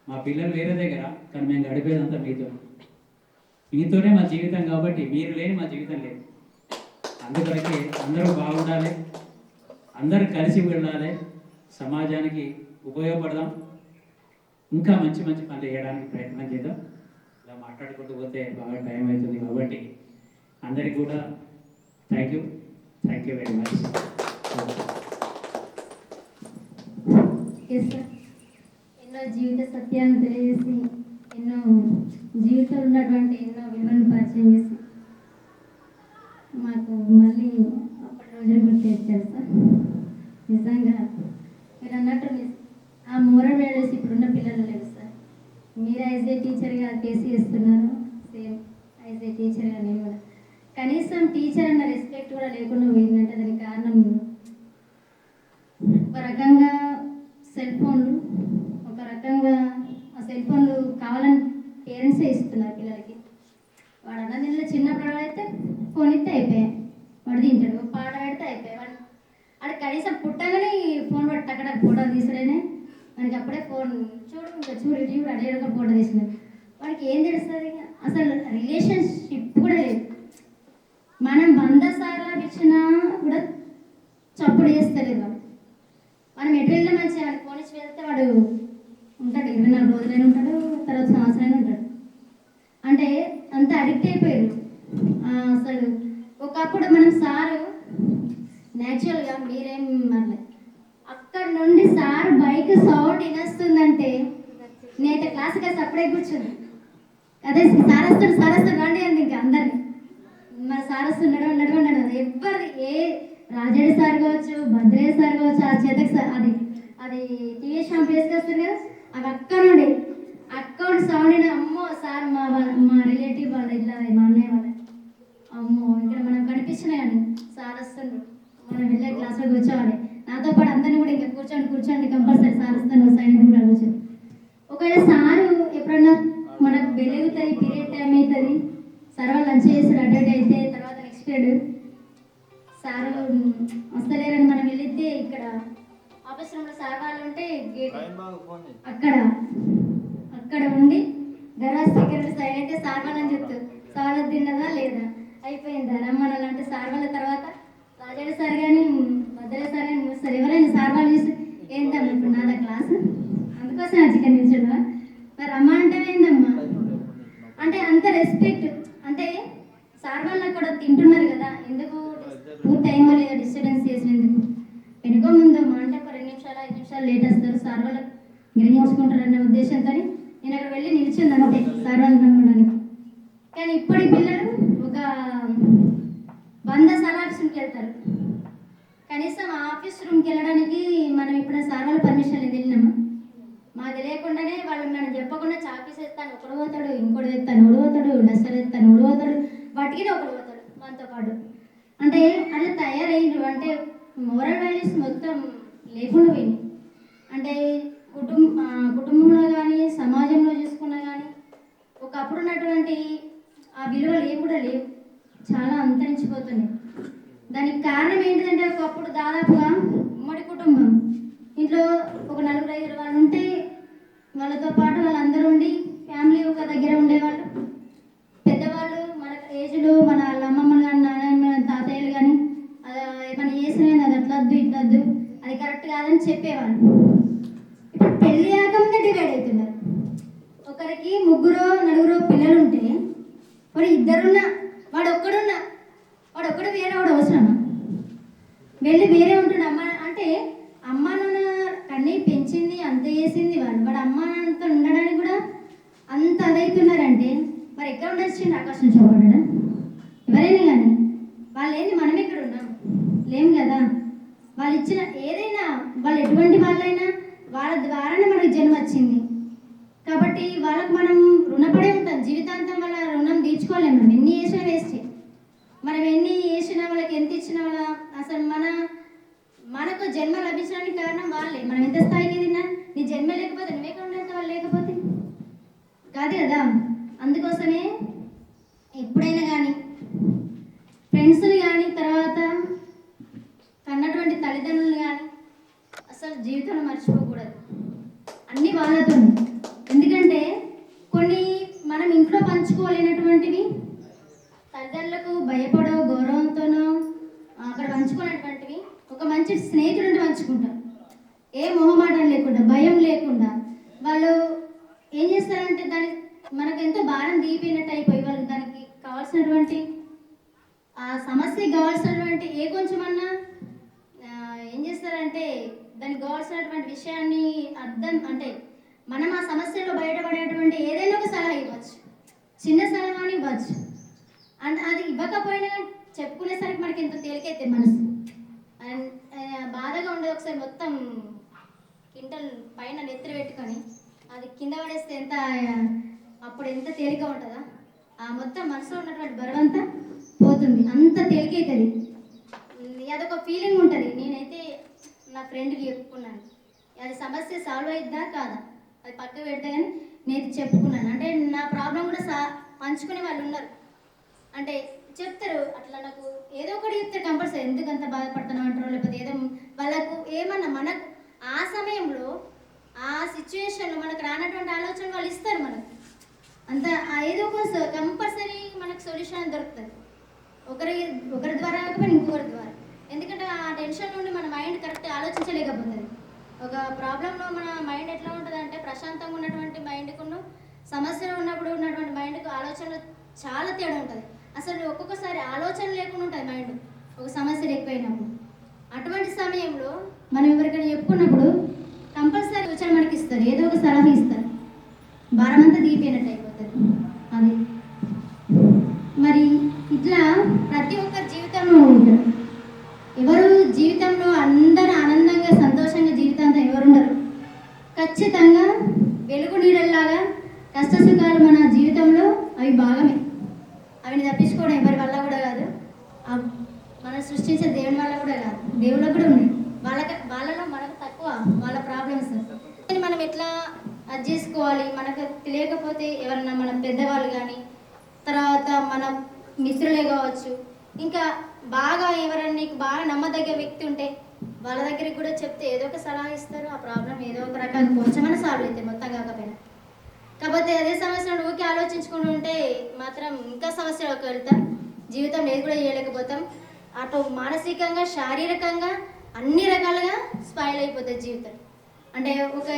మా పిల్లలు వేరే దగ్గర, కానీ మేము గడిపేదంతా మీతోనే మా జీవితం. కాబట్టి మీరు లేని మా జీవితం లేదు. అందుకొరకే అందరూ బాగుండాలి, అందరూ కలిసి వెళ్ళాలి, సమాజానికి ఉపయోగపడదాం, ఇంకా మంచి మంచి పనులు చేయడానికి ప్రయత్నం చేద్దాం. ఇలా మాట్లాడుకుంటూ పోతే బాగా టైం అవుతుంది. కాబట్టి అందరికీ కూడా థ్యాంక్ యూ వెరీ మచ్.
ఎన్నో జీవిత సత్యాన్ని తెలియజేసి, ఎన్నో జీవితంలో ఉన్నటువంటి ఎన్నో విలువలను పరిచయం చేసి మాకు మళ్ళీ అప్పటి రోజులు గుర్తు తెచ్చారు సార్. నిజంగా మీరు అన్నట్టు ఆ మోరల్ వాల్యూస్ ఇప్పుడున్న పిల్లలు లేదు సార్. మీరు యాజ్ ఏ టీచర్గా కేసీ చేస్తున్నారు, సేమ్ యాజ్ ఏ టీచర్గా నేను కూడా. కనీసం టీచర్ అన్న రెస్పెక్ట్ కూడా లేకుండా పోయిందంటే దానికి కారణం ఒక రకంగా సెల్ ఫోన్లు, ఒక రకంగా ఆ సెల్ ఫోన్లు కావాలని పేరెంట్సే ఇస్తున్నారు పిల్లలకి. వాడు అన్నదిలో చిన్నప్పుడు అయితే ఫోన్ ఇస్తే అయిపోయాయి, వాడు తింటాడు. పాట పెడితే అయిపోయాయి. వాడు కనీసం పుట్టగానే ఫోన్ పట్టి అక్కడ ఫోటో తీసుడేనే మనకి అప్పుడే ఫోన్ చూడు, ఇంకా చూడు ఇటు చూడు అడిగా ఫోటో తీసినాడు. వాడికి ఏం తెలుస్తుంది? అసలు రిలేషన్షిప్ కూడా లేదు. మనం 100 సార్లు ఇచ్చినా కూడా చప్పుడు చేస్తలేదు వాడు. మనం ఎటువెళ్ళినా మంచిగా వాడికి ఫోన్ ఇచ్చి వెళ్తే వాడు ఉంటాడు, 24 రోజులైనా ఉంటాడు, తర్వాత సంవత్సరాలు ఉంటాడు. అంటే అంత అడిక్ట్ అయిపోయారు. అసలు ఒకప్పుడు మనం సారు న్యాచురల్గా మీరేం మరలే అక్కడ నుండి సార్ బైక్ సౌండ్ వినొస్తుందంటే నేనైతే క్లాస్కి సపడే కూర్చుంది. అదే సార్ వస్తాడు రండి అంది. ఇంకా అందరినీ మరి సార్ వస్తున్నాడు ఎవరిది ఏ రాజేడి సార్ కావచ్చు, భద్రయ్య సార్ కావచ్చు, ఆ చేతకి సార్ అది టీవీ షాంప్ వేసుకొస్తారు కదా, అవి అక్కడ సౌండ్ అమ్మో సార్ మా రిలేటివ్ వాళ్ళ ఇట్లా మా అన్నయ్య వాళ్ళ అమ్మో ఇక్కడ మనం కనిపించినా కానీ సార్ వస్తుండ్రు, మనం వెళ్ళే క్లాస్లో కూర్చోవాలి, నాతో పాటు అందరినీ కూడా ఇంకా కూర్చోండి కంపల్సరీ సార్ వస్తాను సైలెంట్ కూడా కూర్చొని. ఒకవేళ సారు ఎప్పుడన్నా మనకు వెలుగుతుంది, పీరియడ్ టైం అవుతుంది, సార్ వాళ్ళు లంచ్ చేస్తారు అటెండ్ అయితే తర్వాత నెక్స్ట్ పీరియడ్ సార్ వస్తలేరని మనం వెళ్ళితే ఇక్కడ ఆఫీస్ రూమ్లో సార్ వాళ్ళు ఉంటే గేట్ అక్కడ ఉండి దర్వాజా సెక్యూరిటీ సైలెంట్ సార్ వాళ్ళని చెప్తారు, సార్ తిన్నదా లేదా అయిపోయిందా రమ్మని అంటే సార్ వాళ్ళ తర్వాత రాజాడు సార్ కానీ భద్ర సార్ కానీ చూస్తారు, ఎవరైనా సార్ వాళ్ళు చూస్తే ఏంటమ్మా ఇప్పుడు నాదా క్లాసు అందుకోసం ఆ చికెన్ నిల్చున్నా మరి అమ్మ అంటే ఏందమ్మా అంటే అంత రెస్పెక్ట్. అంటే సార్ వాళ్ళు అక్కడ తింటున్నారు కదా, ఎందుకు పూర్తి టైంలో లేదా డిస్టర్బెన్స్ చేసినందుకు వెనుక ముందు మా అంటే ఒక 2 నిమిషాలు 5 నిమిషాలు లేట్ వస్తారు, సార్ వాళ్ళు గ్రహించుకుంటారనే ఉద్దేశంతో నేను అక్కడ వెళ్ళి నిలిచింది అంతే సార్ వాళ్ళు నమ్మడానికి. కానీ ఇప్పటి పిల్లలు ఒక 100 సార్ ఆఫీస్ రూమ్కి వెళ్తారు, కనీసం ఆఫీస్ రూమ్కి వెళ్ళడానికి మనం ఇప్పుడు సార్ వాళ్ళ పర్మిషన్ లేదు వెళ్ళినామా, మాకు తెలియకుండానే వాళ్ళు మనం చెప్పకుండా చాపీస్ ఎత్తాను, ఒకడు పోతాడు, ఇంకోటి ఎత్తాను, ఒకడు పోతాడు, డస్టర్ ఎత్తాను, ఒకడు పోతాడు, వాటికి ఒకడు పోతాడు మనతో పాటు. అంటే అట్లా తయారయ్యారు, అంటే మోరల్ వాల్యూస్ మొత్తం లేకుండా పోయినాయి. అంటే కుటుంబంలో కానీ సమాజంలో చూసుకున్నా కానీ ఒకప్పుడు ఉన్నటువంటి ఆ విలువలు ఏవి కూడా లేవు, చాలా అంతరించిపోతున్నాయి. దానికి కారణం ఏంటిదంటే ఒకప్పుడు దాదాపుగా ఉమ్మడి కుటుంబం, ఇంట్లో ఒక 4-5 వాళ్ళు ఉంటే వాళ్ళతో పాటు వాళ్ళందరూ ఉండి ఫ్యామిలీ ఒక దగ్గర ఉండేవాళ్ళు. పెద్దవాళ్ళు మన ఏజ్లో మన అమ్మమ్మలు కానీ నాన్నమ్మ తాతయ్యలు కానీ అది ఏమైనా చేసినా అది అట్లద్దు ఇట్లద్దు అది కరెక్ట్ కాదని చెప్పేవాళ్ళు. ఇప్పుడు పెళ్ళి ఆగముందే డివైడ్ అవుతున్నారు. ఒకరికి 3-4 పిల్లలు ఉంటే వాడు 2 వాడు ఒక్కడు వేరే వాడు అవసరమా, వెళ్ళి వేరే ఉంటుండే అమ్మ అంటే అమ్మ నాన్న కన్నీ పెంచింది అంత చేసింది వాడు అమ్మ నాన్నతో ఉండడానికి కూడా అంత అదవుతున్నారంటే మరి ఎక్కడ ఉండొచ్చింది ఆకాశం చూపడా ఎవరైనా కానీ వాళ్ళు ఏంది మనం ఇక్కడ ఉన్నాం లేము కదా, వాళ్ళు ఇచ్చిన ఏదైనా వాళ్ళు ఎటువంటి వాళ్ళైనా వాళ్ళ ద్వారానే మనకు జన్మ వచ్చింది కాబట్టి వాళ్ళకు మనం రుణపడే ఉంటాం జీవితాంతం, వాళ్ళ రుణం తీర్చుకోలేము. మనం ఎన్ని చేసినా వేస్టే, మనం ఎన్ని చేసినా వాళ్ళకి ఎంత ఇచ్చినా వాళ్ళ అసలు మనకు జన్మ లభించడానికి కారణం వాళ్ళే. మనం ఎంత స్థాయికి తిన్నా నీ జన్మ లేకపోతే నువ్వెక్కడ ఉండేంత వాళ్ళు లేకపోతే కాదు కదా. అందుకోసమే ఎప్పుడైనా కానీ ఫ్రెండ్స్ని కానీ తర్వాత కన్నటువంటి తల్లిదండ్రులు కానీ అసలు జీవితంలో మర్చిపోకూడదు, అన్నీ వాళ్ళతో. ఎందుకంటే కొన్ని మనం ఇంట్లో పంచుకోలేనటువంటివి తల్లిదండ్రులకు భయపడో గౌరవంతోనో అక్కడ పంచుకోలేనటువంటివి ఒక మంచి స్నేహితుడిని పంచుకుంటారు, ఏ మొహమాటం లేకుండా భయం లేకుండా. వాళ్ళు ఏం చేస్తారంటే దానికి మనకు ఎంతో భారం దిగిపోయినట్టు అయిపోయి వాళ్ళు దానికి కావాల్సినటువంటి ఆ సమస్యకి కావాల్సినటువంటి ఏ కొంచెమన్నా ఏం చేస్తారంటే దానికి కావాల్సినటువంటి విషయాన్ని అర్థం అంటే మనం ఆ సమస్యలో బయటపడేటువంటి ఏదైనా ఒక సలహా ఇవ్వచ్చు, చిన్న సలహాని ఇవ్వచ్చు. అండ్ అది ఇవ్వకపోయినా చెప్పుకునేసరికి మనకి ఎంత తేలికైతే మనసు అండ్ బాధగా ఉండేది. ఒకసారి మొత్తం కింటల్ పైన నెత్తిన పెట్టుకొని అది కింద పడేస్తే ఎంత అప్పుడు ఎంత తేలిక ఉంటుందా, ఆ మొత్తం మనసులో ఉన్నటువంటి బరువంతా పోతుంది, అంత తేలికైతుంది. అదొక ఫీలింగ్ ఉంటుంది. నేనైతే నా ఫ్రెండ్కి చెప్పుకున్నాను, అది సమస్య సాల్వ్ అయిద్దా కాదా అది పక్క పెడితే కానీ నేను చెప్పుకున్నాను. అంటే నా ప్రాబ్లం కూడా పంచుకునే వాళ్ళు ఉన్నారు, అంటే చెప్తారు అట్లా నాకు ఏదో ఒకటి చెప్తారు కంపల్సరీ, ఎందుకు అంత బాధపడుతున్నావు అంటారు, లేకపోతే ఏదో వాళ్ళకు ఏమన్నా మనకు ఆ సమయంలో ఆ సిచ్యువేషన్లో మనకు రానటువంటి ఆలోచన వాళ్ళు ఇస్తారు మనకు, అంత ఏదో ఒక కంపల్సరీ మనకు సొల్యూషన్ దొరుకుతుంది ఒకరి ద్వారా కాకపోయినా ఇంకొకరి ద్వారా. ఎందుకంటే ఆ టెన్షన్ నుండి మన మైండ్ కరెక్ట్ ఆలోచించలేకపోతుంది. ఒక ప్రాబ్లంలో మన మైండ్ ఎట్లా ఉంటుంది అంటే ప్రశాంతంగా ఉన్నటువంటి మైండ్కును సమస్యలో ఉన్నప్పుడు ఉన్నటువంటి మైండ్కు ఆలోచనలు చాలా తేడా ఉంటుంది. అసలు ఒక్కొక్కసారి ఆలోచన లేకుండా ఉంటుంది మైండ్ ఒక సమస్యలు ఎక్కువైనప్పుడు. అటువంటి సమయంలో మనం ఎవరికైనా చెప్పుకున్నప్పుడు కంపల్సరీ సూచన మనకి ఇస్తారు, ఏదో ఒక సలహా ఇస్తారు, భారం అంతా దిగిపోయినట్టు అయిపోతుంది. అది మరి ఇట్లా ప్రతి ఒక్కరి జీవితంలో ఉంటారు. ఎవరు జీవితంలో అందరూ ఆనందంగా సంతోషంగా జీవితాంతం ఎవరుండరు. ఖచ్చితంగా వెలుగు నీడల్లాగా కష్ట సుఖాలు మన జీవితంలో అవి భాగమే, అవిని తప్పించుకో సృష్టించుకోవడం ఎవరి వల్ల కూడా కాదు, మనం సృష్టించే దేవుని వల్ల కూడా కాదు, దేవుళ్ళకు కూడా ఉన్నాయి. వాళ్ళలో మనకు తక్కువ వాళ్ళ ప్రాబ్లమ్స్. మనం ఎట్లా అది చేసుకోవాలి, మనకు తెలియకపోతే ఎవరన్నా మన పెద్దవాళ్ళు కానీ, తర్వాత మన మిత్రులే కావచ్చు, ఇంకా బాగా ఎవరన్నా నీకు బాగా నమ్మదగ్గ వ్యక్తి ఉంటే వాళ్ళ దగ్గరికి కూడా చెప్తే ఏదో ఒక సలహా ఇస్తారు. ఆ ప్రాబ్లం ఏదో ఒక రకంగా కొంచెమైనా సాల్వ్ అవుతాయి, మొత్తం కాకపోయినా. కాకపోతే అదే సమస్యను ఊరికే ఆలోచించుకుంటూ ఉంటే మాత్రం ఇంకా సమస్యలోకి వెళ్తాం, జీవితం ఏది కూడా చేయలేకపోతాం. అటు మానసికంగా, శారీరకంగా అన్ని రకాలుగా స్పాయిల్ అయిపోతుంది జీవితం. అంటే ఒక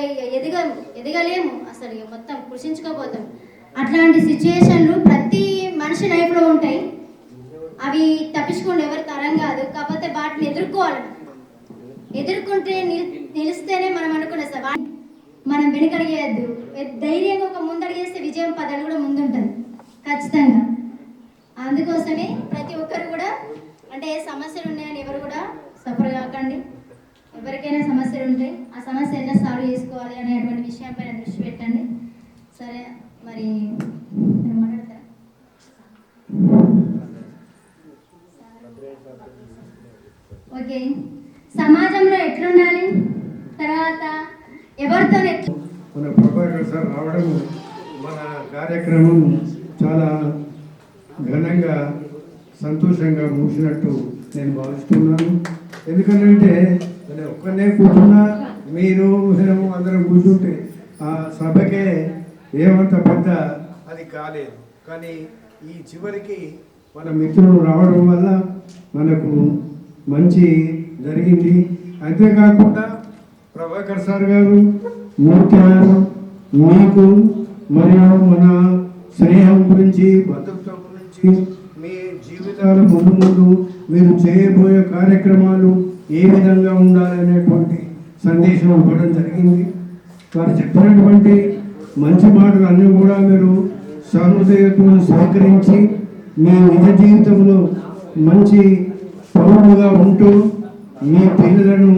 ఎదగలేము అసలు, మొత్తం కృషించుకోపోతాం. అట్లాంటి సిచ్యుయేషన్లు ప్రతి మనిషి లైఫ్లో ఉంటాయి. అవి తప్పించుకోండి ఎవరి తరం కాదు. కాకపోతే వాటిని ఎదుర్కోవాలి. ఎదుర్కొంటే నిలిస్తేనే మనం అనుకునే సార్ మనం వెనుకడిగేయద్దు. ధైర్యంగా ఒక ముందడిగేస్తే విజయం 10 అడుగులు ముందుంటుంది ఖచ్చితంగా. అందుకోసమే ప్రతి ఒక్కరు కూడా అంటే సమస్యలు ఉన్నాయని ఎవరు కూడా సఫర్ కాకండి. ఎవరికైనా సమస్యలు ఉంటాయి, ఆ సమస్య ఎలా సాల్వ్ చేసుకోవాలి అనేటువంటి విషయం పైన దృష్టి పెట్టండి. సరే, మరి మీరు మాట్లాడతారా? ఓకే, సమాజంలో ఎట్లుండాలి, తర్వాత ఎవరితో
మన ప్రభాకర్ సార్ రావడం మన కార్యక్రమం చాలా ఘనంగా సంతోషంగా ముగిసినట్టు నేను భావిస్తున్నాను. ఎందుకంటే నేను ఒక్కనే కూర్చున్నా, మీరు మేము అందరం కూర్చుంటే ఆ సభకే ఏమంత పెద్ద అది కాలేదు. కానీ ఈ చివరికి మన మిత్రులు రావడం వల్ల మనకు మంచి జరిగింది. అంతేకాకుండా ప్రభాకర్ సార్ గారు, మూర్తి గారు మీకు మరియు మన స్నేహం గురించి, బంధుత్వం గురించి, మీ జీవితాల ముందు మీరు చేయబోయే కార్యక్రమాలు ఏ విధంగా ఉండాలనేటువంటి సందేశం ఇవ్వడం జరిగింది. వారు చెప్పినటువంటి మంచి మాటలు అన్నీ కూడా మీరు సహృదయతో సహకరించి మీ నిజ జీవితంలో మంచి పౌరులుగా ఉంటూ మీ పిల్లలను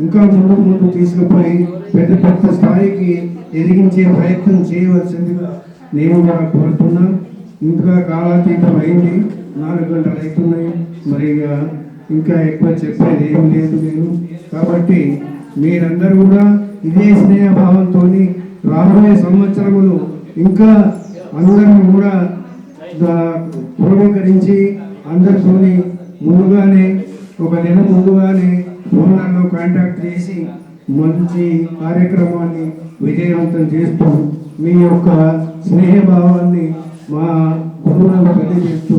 ఇంకా ముందు తీసుకుపోయి పెద్ద స్థాయికి ఎదిగించే ప్రయత్నం చేయవలసిందిగా నేను కూడా కోరుతున్నా. ఇంకా కాలాతీతం అయింది, 4 గంటలు అవుతున్నాయి. మరి ఇంకా ఎక్కువ చెప్పేది ఏం లేదు నేను. కాబట్టి మీరందరూ కూడా ఇదే స్నేహభావంతో రాబోయే సంవత్సరములు ఇంకా అందరం కూడా పూర్వీకరించి అందరితోని ముందుగానే ఒక నెల ముందుగానే ఫోన్లలో కాంటాక్ట్ చేసి మంచి కార్యక్రమాన్ని విజయవంతం చేస్తూ మీ యొక్క స్నేహభావాన్ని మా గురువులకు తెలియజేస్తూ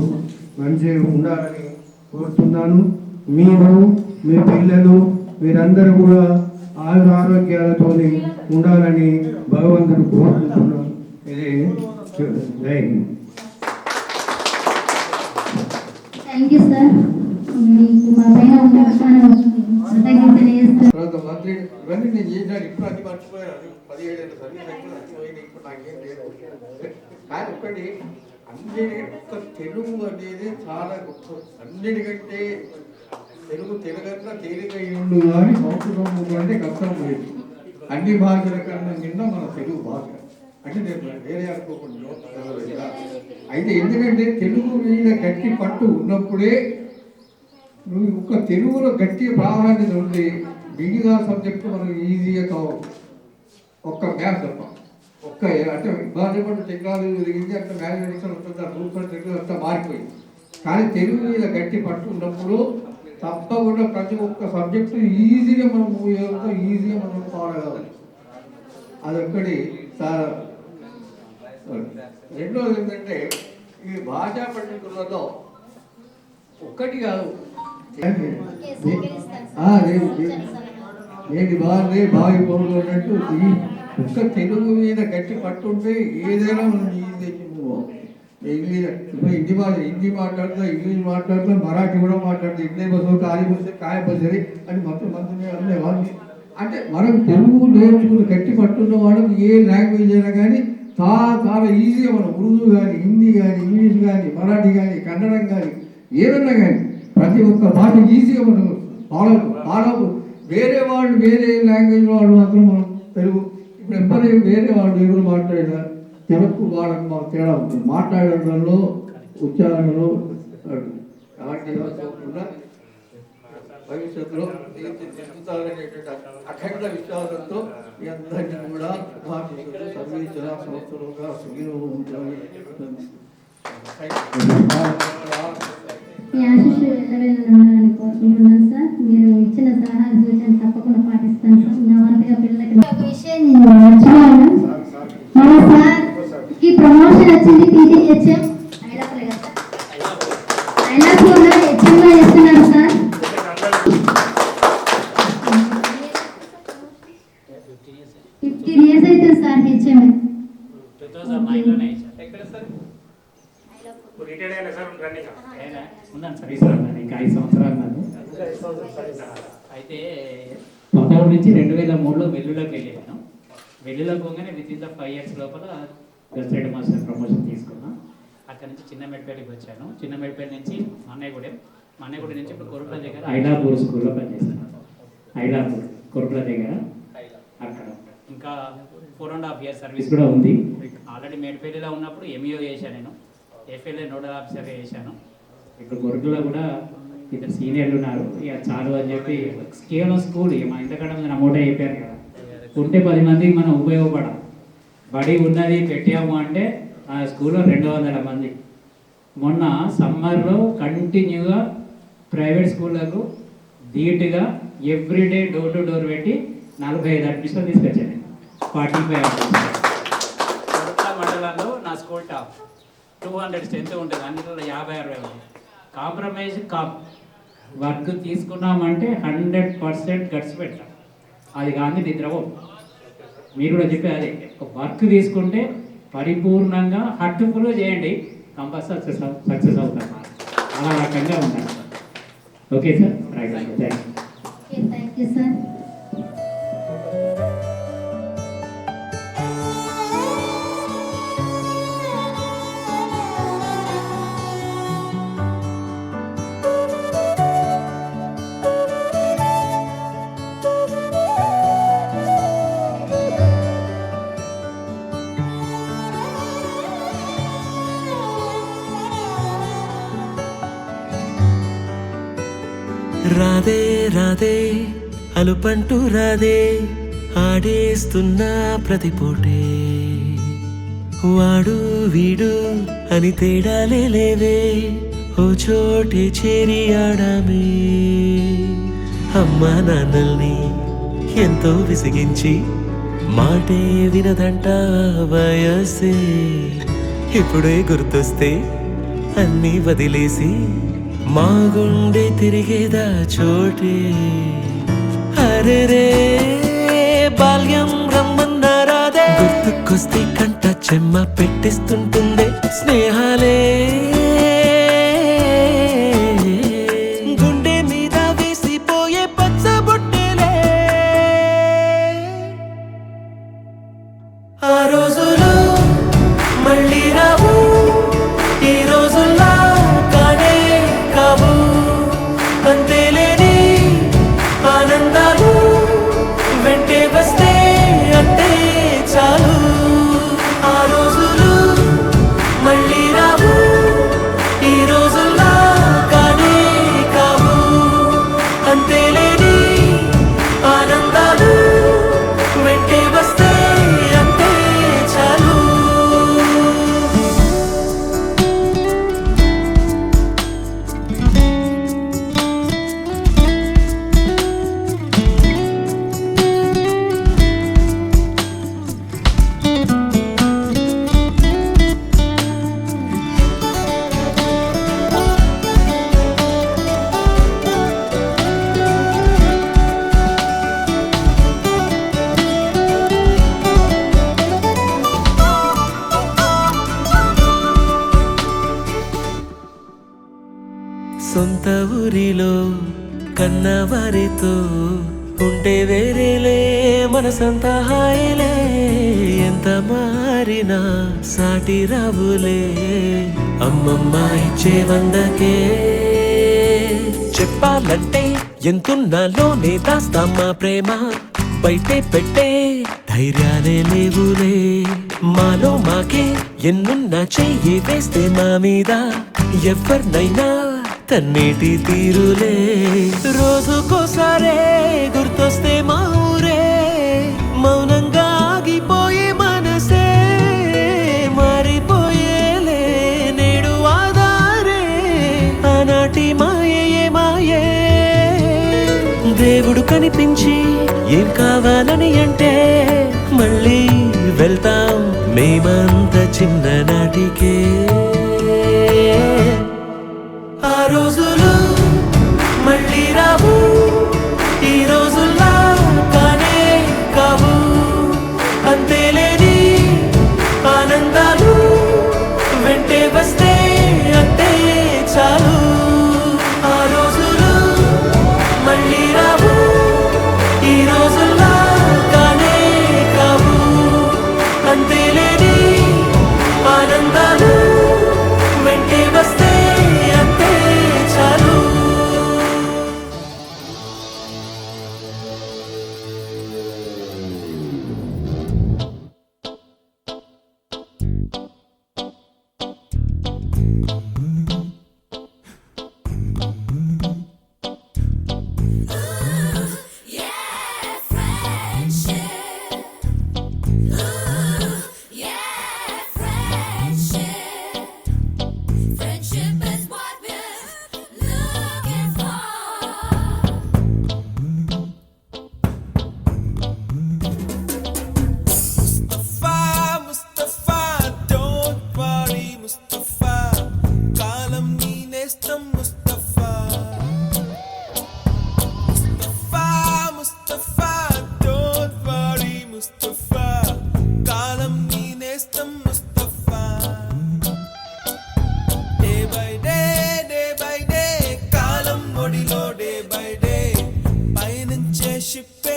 మంచిగా ఉండాలని కోరుతున్నాను. మీరు, మీ పిల్లలు, మీరందరూ కూడా ఆరోగ్యాలతో ఉండాలని భగవంతుడు కోరుకుంటున్నాను. ఇది జై హింద్.
Thank you sir. మీకు మా పైన ఉన్న
తర్వాత మంత్రి ఇవన్నీ నేను చేసినాను. ఇప్పుడు అన్ని మర్చిపోయాను. 17 ఏళ్ళ సర్వీస్ మర్చిపోయింది. ఇప్పుడు నాకేం లేదు. కానీ ఒక్కటి ఒక్క తెలుగు అనేది చాలా గొప్ప. అన్నిటికంటే తెలుగంతా తేలిక ఉండు కానీ సంస్కృతం అంటే కష్టం పోయింది. అన్ని భాషల కన్నా నిన్న మన తెలుగు భాష అంటే నేను వేరే అనుకోకుండా. అయితే ఎందుకంటే తెలుగు మీద గట్టి పట్టు ఉన్నప్పుడే నువ్వు ఒక్క తెలుగులో గట్టి ప్రాధాన్యత ఉంది. మిగతా సబ్జెక్టు మనకు ఈజీగా కావచ్చు. ఒక్క మ్యాథ్స్ తప్ప ఒక్క అంటే భాషపడి టెక్నాలజీ జరిగింది, అట్లా మ్యాథమెటిక్స్ వస్తుంది, రూల్స్ టెక్నాలజీ అంతా మారిపోయింది. కానీ తెలుగు మీద గట్టి పట్టు ఉన్నప్పుడు తప్పకుండా ప్రతి ఒక్క సబ్జెక్టు ఈజీగా మనం మూవ్ చేయగలుగుతాం, ఈజీగా మనం పాడగలం. అదొక్కటి చాలా. రెండోది ఏంటంటే ఈ భాషా పండితులలో ఒక్కటి కాదు, నేను బాగా బావి పనులు అన్నట్టు ఈ ఒక్క తెలుగు మీద గట్టి పట్టుంటే ఏదైనా మనం ఈజీ ఇంగ్లీష్ ఇప్పుడు హిందీ మాట్లాడుతా, ఇంగ్లీష్ మాట్లాడుతా, మరాఠీ కూడా మాట్లాడుతా, ఇట్లే బస్సు కాలి బస్సు కాయ బస్సరి అని మొత్తం అనే వాళ్ళని అంటే మనం తెలుగు నేర్చుకుని గట్టి పట్టున్న వాళ్ళకి ఏ లాంగ్వేజ్ అయినా కానీ చాలా ఈజీగా మనం ఉర్దూ కానీ, హిందీ కానీ, ఇంగ్లీష్ కానీ, మరాఠీ కానీ, కన్నడం కానీ ఏదన్నా కానీ ప్రతి ఒక్క భాష ఈజీగా మనం ఫాలో. వేరే వాళ్ళు వేరే లాంగ్వేజ్ వాళ్ళు మాత్రం మనం తెలుగు ఇప్పుడు ఎవ్వరు వేరే వాళ్ళు ఎవరు మాట్లాడినా తెలుగు వాళ్ళకి మాకు తేడా ఉంటుంది. మాట్లాడడంలో ఉచ్చారణలో కాకుండా భవిష్యత్తులో తీర్చిదిద్దుతారనేటువంటి అఖండ విశ్వాసంతో మీ అందరినీ కూడా భారతీయులు సర్వీసుల సంస్థలుగా సుఖీలో ఉంచాలని
మీ ఆశీస్సులు ఎల్లవేళలా ఉండాలని కోరుకుంటున్నాను సార్. మీరు ఇచ్చిన సలహా సూచన తప్పకుండా పాటిస్తాను సార్. నా వంతుగా పిల్లలకి ఒక విషయం నేను మర్చిపోయాను. మన సార్ కి ప్రమోషన్ వచ్చింది టీజీహెచ్ఎం ఐలాపూర్లో హెచ్ఎంగా చేస్తున్నారు సార్. 15 years అయితే సార్ హెచ్ఎం
2009
ఎక్కడ సార్?
రిటైర్డ్ అయినా సార్ రన్నింగ్
ఉన్నాను సార్. ఇంకా 5 సంవత్సరాలు నాకు. అయితే 19 నుంచి 2003లో వెల్లులోకి వెళ్ళాను. వెల్లులోకి పోగానే విత్ ఇన్ ద 5 years లోపల గెస్ట్ హెడ్ మాస్టర్ ప్రమోషన్ తీసుకున్నాను. అక్కడ నుంచి చిన్న మెట్పేటకి వచ్చాను. చిన్న మెట్పేట నుంచి మన్నయ్యగూడెం నుంచి ఇప్పుడు కొరుట్ల దగ్గర ఐలాపూర్ స్కూల్లో పనిచేస్తాను. ఐలాపూర్ కొరుట్ల దగ్గర అక్కడ ఇంకా 4.5 years సర్వీస్ కూడా ఉంది. ఆల్రెడీ మేడ్పల్లిలో ఉన్నప్పుడు ఎంఈఓ చేశాను. నేను ఎఫ్ఎల్ఏ నోడల్ ఆఫీసర్గా చేశాను. ఇప్పుడు కొరుకులో కూడా 2 సీనియర్లు ఉన్నారు. ఇక చాలు అని చెప్పి కేవలం స్కూల్ ఇక మా ఇంతకంటే ముందు నమోటే అయిపోయారు కదా. ఉంటే 10 మందికి మనం ఉపయోగపడాలి. బడి ఉన్నది పెట్టాము అంటే ఆ స్కూల్లో 200 మంది. మొన్న సమ్మర్లో కంటిన్యూగా ప్రైవేట్ స్కూళ్ళకు ధీటుగా ఎవ్రీడే డోర్ టు డోర్ పెట్టి 45 అడ్మిషన్లు తీసుకొచ్చాను. 45 అడ్మిషన్. కొరుట్ల మండలంలో నా స్కూల్ టాప్ 200 స్ట్రెంత్ ఉంటుంది. అందులో 50-60 కాంప్రమైజ్ వర్క్ తీసుకున్నామంటే 100% ఖర్చు పెట్టాం. అది కానీ నిద్రపో. మీరు కూడా చెప్పేది అదే, ఒక వర్క్ తీసుకుంటే పరిపూర్ణంగా హర్ట్ఫుల్గా చేయండి, కంపల్సరీ సక్సెస్ అవుతాం. అలా రకంగా ఉంటాను. Okay sir, right.
Thank you sir.
Radhe Radhe అలుపంటూ రాధే ఆడేస్తున్నా ప్రతి పూటే, వాడు వీడు అని తేడాలే లేవే, ఓ చోటే చేరి ఆడామే. అమ్మా నాన్నల్ని ఎంతో విసిగించి మాటే వినదంట వయసే, ఇప్పుడే గుర్తొస్తే అన్నీ వదిలేసి మా గుండె తిరిగేదా చోటే. అరే రే బాల్యం రమ్మన్నారాదే, గుర్తుకొస్తే కంట చెమ్మ పెట్టిస్తుంటుందే స్నేహాలే. గుండె మీద వేసిపోయే పచ్చబొట్టెలే, ఆ రోజులు మళ్ళీ రావు, ఈ రోజుల్లో కానే కావు. అంతేలేని ఆనందాలు వెంటే వస్తే అంతే చాలు. ఆ రోజులు మళ్ళీ రావు, ఈ రోజుల్లో కానే కావు. అంతేలేని ఆనందాలు వెంటే వస్తే అంతే చాలు. సొంత ఊరిలో కన్నవారితో ఉంటే వేరేలే మనసంతా హాయిలే. ఎంత మారినా సాటి రావులే, అమ్మమ్మ ఇచ్చే 100కే. చెప్పాలంటే ఎంతున్నాలోనే దాస్తామా ప్రేమ, బయటే పెట్టే ధైర్యాలే లేవులే మాలో మాకే ఎన్నున్నా చెయ్యి వేస్తే మా మీద ఎవరినైనా తన్నేటి తీరులే రోజుకోసారే గుర్తొస్తే మా ఊరే మౌనంగా ఆగిపోయే మనసే మారిపోయేలే నేడు ఆధారే ఆనాటి మాయే మాయే దేవుడు కనిపించి ఏం కావాలని అంటే మళ్ళీ వెళ్తాం మేమంత చిన్ననాటికే ఆ రోజులు మళ్ళీ రావు ఈ రోజుల్లా కానే కావు అంతేలేని ఆనందాలు వెంటే వస్తే అంతే చాలు ఆ రోజులు మళ్ళీ రావు ఈ రోజుల్లా కానే కావు అంతేలేని ఆనందాలు వెంటే వస్తే అంతే చాలు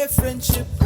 Friendship